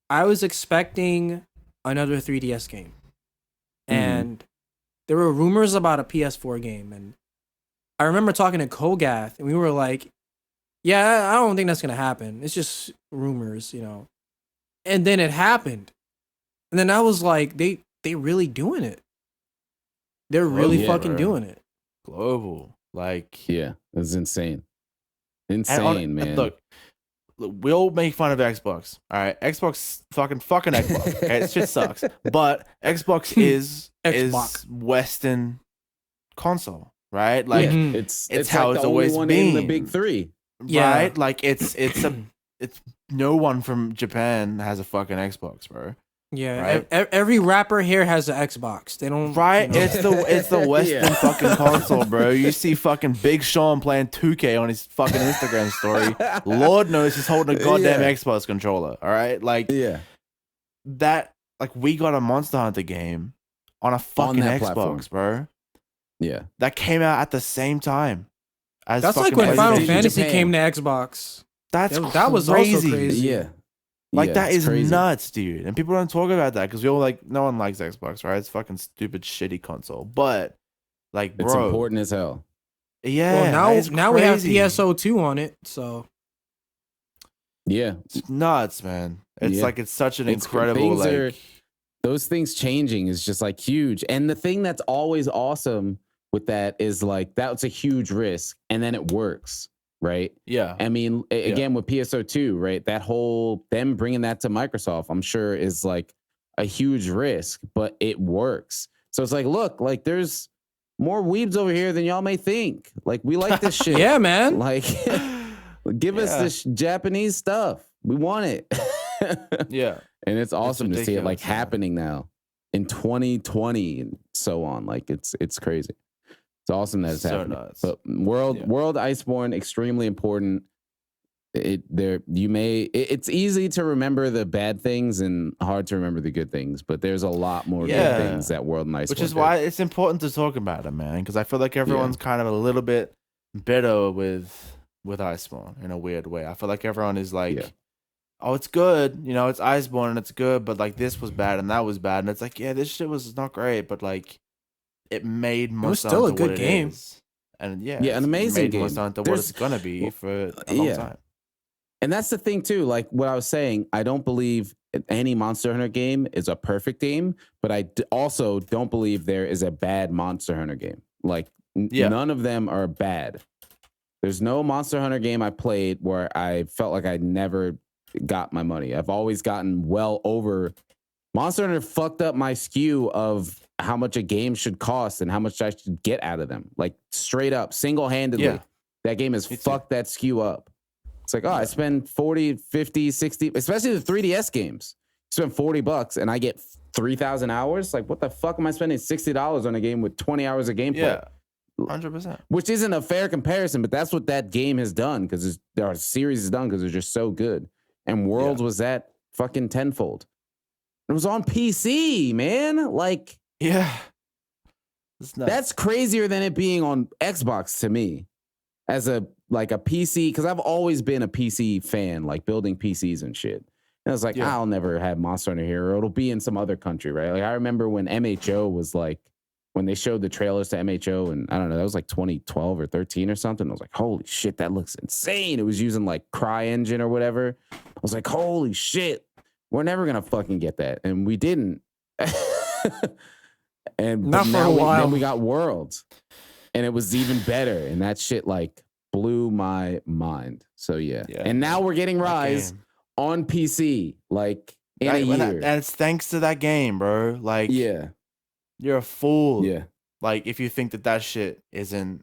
I was expecting another 3DS game, and there were rumors about a PS4 game, and I remember talking to Kogath, and we were like, yeah, I don't think that's going to happen. It's just rumors, you know. And then it happened. And then I was like, they really doing it. They're really fucking doing it. Global. Like, yeah, it's insane. Insane, man. Look, we'll make fun of Xbox. All right, Xbox fucking Xbox. Okay, shit sucks. But Xbox is Western console, right? Like it's how like it's always been in the big three. Right? Like it's no one from Japan has a fucking Xbox, bro. Yeah, right? Every rapper here has an Xbox. They don't. Right? You know? It's the Western fucking console, bro. You see fucking Big Sean playing 2K on his fucking Instagram story. Lord knows he's holding a goddamn Xbox controller. All right, like that. Like we got a Monster Hunter game on a fucking Xbox, platform. Bro. Yeah, that came out at the same time. That's like when Final Fantasy came to Xbox. That was also crazy. Yeah. Like, that is crazy. Nuts, dude. And people don't talk about that because we all like, no one likes Xbox, right? It's fucking stupid, shitty console. But, like, bro. It's important as hell. Yeah. Well, now we have PSO2 on it, so. Yeah. It's nuts, man. It's like, it's such an incredible, those things changing is just, like, huge. And the thing that's always awesome with that is, like, that's a huge risk. And then it works. Right. Yeah. I mean, again, with PSO2, right? That whole them bringing that to Microsoft, I'm sure is like a huge risk, but it works. So it's like, look, like there's more weebs over here than y'all may think. Like we like this shit. Yeah, man. Like give us this Japanese stuff. We want it. Yeah. And it's awesome to see it like happening now in 2020 and so on. Like it's crazy. It's awesome that it's happening. Nuts. But World Iceborne, extremely important. It's easy to remember the bad things and hard to remember the good things, but there's a lot more good things that World and Iceborne which is why it's important to talk about it, man, because I feel like everyone's kind of a little bit bitter with Iceborne in a weird way. I feel like everyone is like, oh, it's good, you know, it's Iceborne and it's good, but like this was bad and that was bad, and it's like, yeah, this shit was not great, but like it made Monster Hunter still a good game. And an amazing game. Monster Hunter what it's gonna be for a long time. And that's the thing too. Like what I was saying, I don't believe any Monster Hunter game is a perfect game, but I also don't believe there is a bad Monster Hunter game. Like none of them are bad. There's no Monster Hunter game I played where I felt like I never got my money. I've always gotten well over. Monster Hunter fucked up my skew of how much a game should cost and how much I should get out of them. Like straight up, single-handedly. Yeah. That game has fucked that skew up. It's like, I spend 40, 50, 60, especially the 3DS games. You spend $40 and I get 3,000 hours. Like, what the fuck am I spending $60 on a game with 20 hours of gameplay? Yeah, 100%. Which isn't a fair comparison, but that's what that game has done because our series has done because it's just so good. And Worlds was that fucking tenfold. It was on PC, man. Like, yeah, that's crazier than it being on Xbox to me. As a PC, because I've always been a PC fan, like building PCs and shit. And I was like, I'll never have Monster Hunter here. It'll be in some other country, right? Like I remember when MHO was like, when they showed the trailers to MHO, and I don't know, that was like 2012 or 13 or something. I was like, holy shit, that looks insane. It was using like CryEngine or whatever. I was like, holy shit, we're never gonna fucking get that, and we didn't. And not for a while. Then we got Worlds. And it was even better. And that shit like blew my mind. So yeah. And now we're getting Rise on PC like in a year. And it's thanks to that game, bro. Like, you're a fool. Yeah. Like, if you think that shit isn't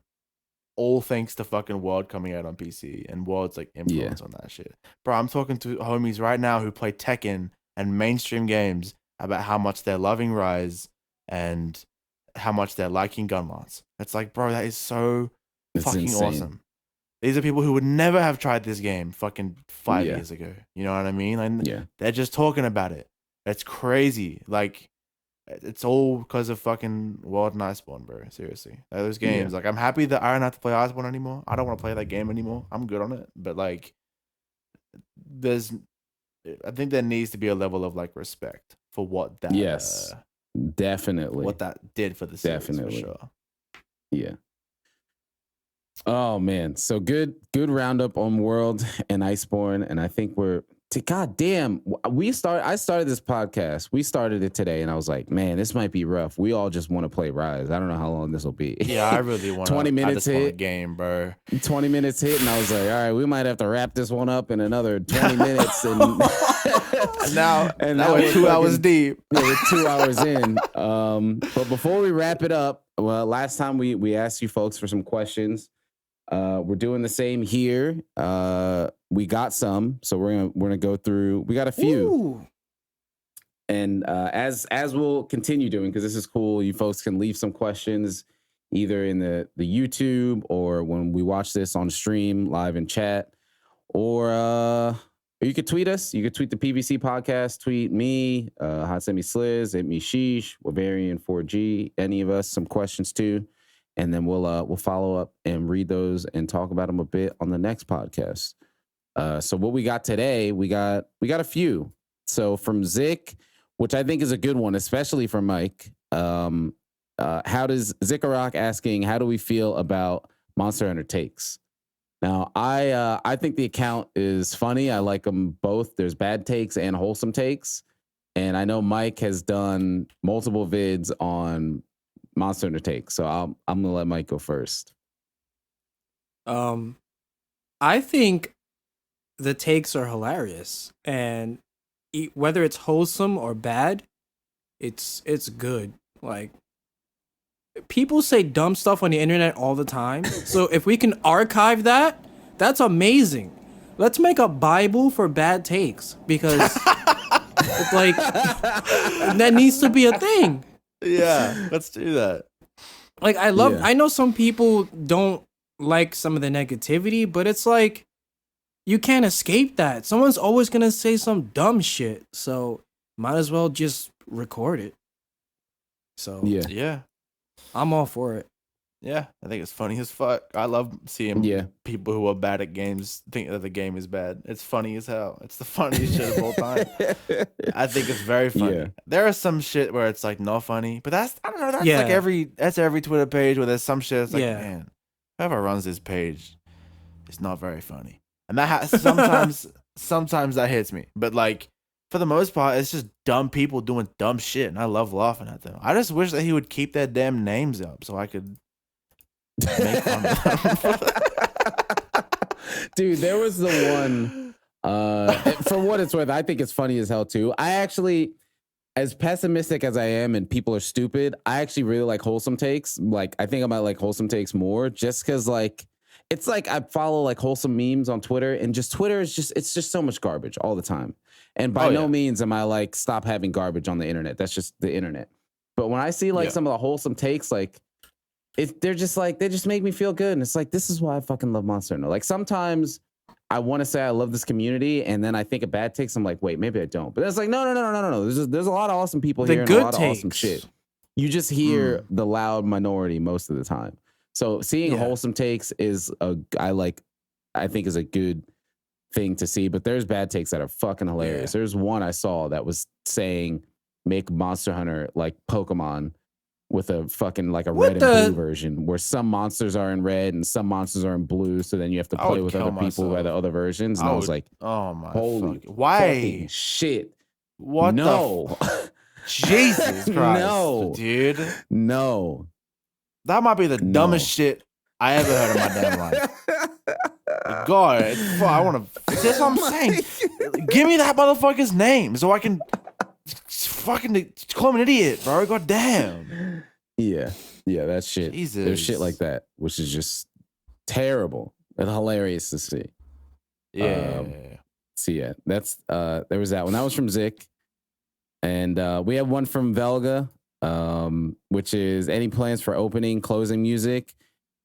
all thanks to fucking World coming out on PC and World's like influence on that shit. Bro, I'm talking to homies right now who play Tekken and mainstream games about how much they're loving Rise and how much they're liking Gunlance. It's like, bro, that is so fucking insane. Awesome. These are people who would never have tried this game fucking 5 years ago. You know what I mean? Like, they're just talking about it. It's crazy. Like, it's all because of fucking World and Iceborne, bro. Seriously. Like, those games. Like, I'm happy that I don't have to play Iceborne anymore. I don't want to play that game anymore. I'm good on it. But, like, I think there needs to be a level of, like, respect for what that... Yes. Definitely. What that did for the series, definitely. For sure. Yeah. Oh man, so good roundup on World and Iceborne, and I think God damn, I started this podcast. We started it today, and I was like, man, this might be rough. We all just want to play Rise. I don't know how long this will be. Yeah, I really want 20 minutes hit game, bro. 20 minutes hit, and I was like, all right, we might have to wrap this one up in another 20 minutes. And now we're 2 hours deep. Yeah, we're 2 hours in. But before we wrap it up, well, last time we asked you folks for some questions. We're doing the same here. We got some, so we're gonna go through. We got a few. Ooh. And as we'll continue doing, because this is cool, you folks can leave some questions either in the YouTube or when we watch this on stream live in chat, or you could tweet us. You could tweet the PVC podcast, tweet me, Hot Semi Sliz, at me Sheesh, Wavarian 4G, any of us, some questions too. And then we'll follow up and read those and talk about them a bit on the next podcast. So what we got today, we got a few. So from Zik, which I think is a good one, especially for Mike. How does Zikarock asking, how do we feel about Monster Hunter takes? Now, I think the account is funny. I like them both. There's bad takes and wholesome takes. And I know Mike has done multiple vids on Monster Hunter takes. So I'm gonna let Mike go first. I think the takes are hilarious, and whether it's wholesome or bad, it's good. Like, people say dumb stuff on the internet all the time. So if we can archive that, that's amazing. Let's make a Bible for bad takes, because it's like that needs to be a thing. Yeah, let's do that. Like, I know some people don't like some of the negativity, but it's like, you can't escape that. Someone's always gonna say some dumb shit, so might as well just record it. So yeah, I'm all for it. Yeah, I think it's funny as fuck. I love seeing people who are bad at games think that the game is bad. It's funny as hell. It's the funniest shit of all time. I think it's very funny. Yeah. There are some shit where it's like not funny, but that's like every Twitter page where there's some shit. It's like, man, whoever runs this page is not very funny, and that sometimes that hits me. But like, for the most part, it's just dumb people doing dumb shit, and I love laughing at them. I just wish that he would keep their damn names up so I could make fun of them. Dude, there was the one. For what it's worth, I think it's funny as hell too. I actually, as pessimistic as I am, and people are stupid, I actually really like wholesome takes. Like, I think I might like wholesome takes more, just because like it's like I follow like wholesome memes on Twitter, and just Twitter is it's just so much garbage all the time. And by no means am I like stop having garbage on the internet. That's just the internet. But when I see like some of the wholesome takes, like they're just like, they just make me feel good. And it's like, this is why I fucking love Monster Hunter. Like sometimes I want to say I love this community, and then I think of bad takes. I'm like, wait, maybe I don't. But it's like, no. There's a lot of awesome people here and a lot of awesome shit. You just hear the loud minority most of the time. So seeing wholesome takes is I think is a good thing to see. But there's bad takes that are fucking hilarious. There's one I saw that was saying make Monster Hunter like Pokemon, with a fucking like a red and blue version, where some monsters are in red and some monsters are in blue. So then you have to play with other people by the other versions. And I was like, oh my, holy why shit? What? No, Jesus Christ, no, dude, no. That might be the dumbest shit I ever heard in my damn life. God, I want to. That's what I'm saying. Give me that motherfucker's name so I can fucking call him an idiot, bro. God damn. Yeah, that shit. Jesus. There's shit like that, which is just terrible and hilarious to see. Yeah. So yeah, that's there was that one. That was from Zik. And we have one from Velga, which is any plans for opening, closing music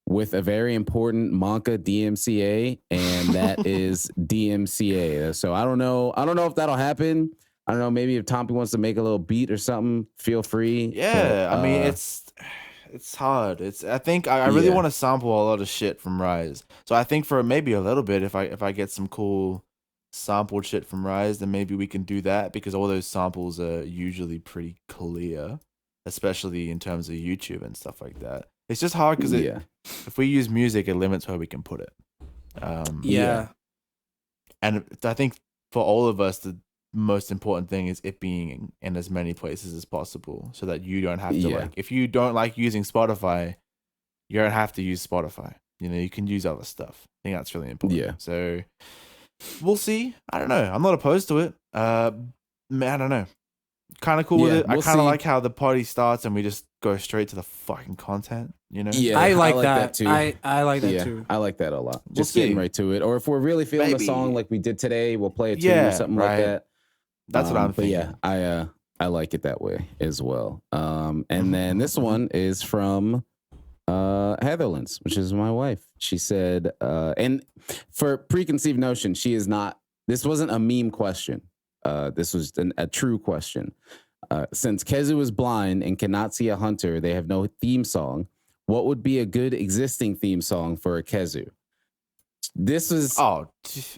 with a very important Monka DMCA, and that is DMCA. So I don't know if that'll happen. I don't know, maybe if Tompi wants to make a little beat or something, feel free. Yeah, but, I mean, it's hard. I think I really want to sample a lot of shit from Rise. So I think for maybe a little bit, if I get some cool sampled shit from Rise, then maybe we can do that, because all those samples are usually pretty clear, especially in terms of YouTube and stuff like that. It's just hard because if we use music, it limits where we can put it. And I think for all of us, the most important thing is it being in as many places as possible, so that you don't have to like, if you don't like using Spotify, you don't have to use Spotify. You know, you can use other stuff. I think that's really important. Yeah. So we'll see. I don't know. I'm not opposed to it. I don't know. Kind of cool with it. I kind of like how the party starts and we just go straight to the fucking content. You know? Yeah, I like that too. I like that too. I like that a lot. Just getting right to it. Or if we're really feeling the song like we did today, we'll play a tune or something like that. That's what I'm thinking. But yeah, I like it that way as well. And then this one is from Heatherlands, which is my wife. She said, and for preconceived notion, this wasn't a meme question. This was a true question. Since Kezu is blind and cannot see a hunter, they have no theme song. What would be a good existing theme song for a Kezu? This was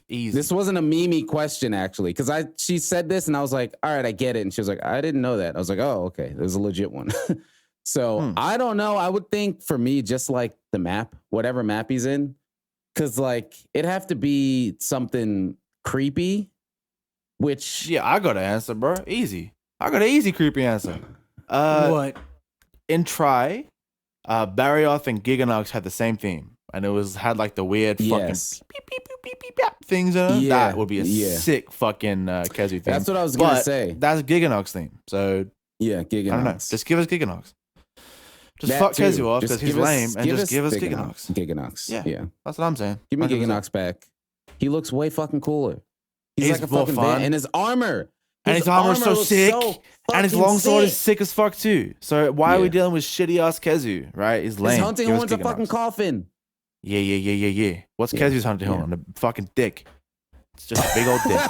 easy. This wasn't a meme question actually, because she said this and I was like, all right, I get it. And she was like, I didn't know that. I was like, oh, okay, there's a legit one. So I don't know. I would think for me, just like the map, whatever map he's in, because like it'd have to be something creepy. Which I got an answer, bro. Easy. I got an easy creepy answer. What? In Try, Barioth and Giganox had the same theme. And it had like the weird fucking beep, beep, beep, beep, beep, beep, things in it. Yeah, that would be a sick fucking Kezu theme. That's what I was gonna say. That's Giganox theme. So Giganox. I don't know. Just give us Giganox. Just fuck Kezu off because he's lame, and just give us Giganox. Giganox. Yeah. That's what I'm saying. Give me Giganox back. He looks way fucking cooler. He's like a fucking fun. And his armor. And his armor is so sick. And his longsword is sick as fuck too. So why are we dealing with shitty ass Kezu, right? He's lame. His hunting horn's a fucking coffin. Yeah. What's Kezu's hunting horn? A fucking dick. It's just a big old dick.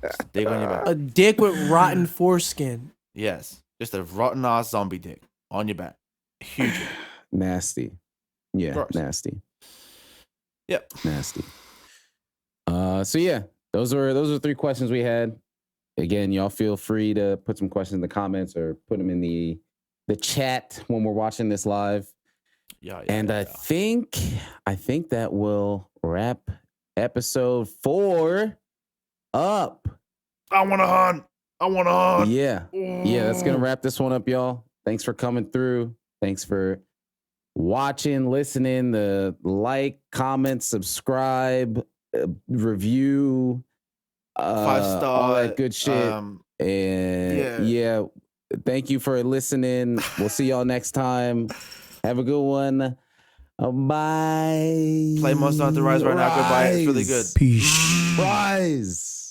Just a dick on your back. A dick with rotten foreskin. Yes. Just a rotten ass zombie dick on your back. Huge. Nasty. Yeah, gross. Nasty. Yep. Nasty. So yeah, those are 3 questions we had. Again, y'all feel free to put some questions in the comments or put them in the chat when we're watching this live. I think that will wrap episode 4 up. I want to hunt. Yeah, that's gonna wrap this one up, y'all. Thanks for coming through. Thanks for watching, listening, the like, comment, subscribe, review, 5-star, all that good shit. And yeah, thank you for listening. We'll see y'all next time. Have a good one. Bye. Play Monster Hunter Rise right now. Goodbye. It's really good. Peace. Rise.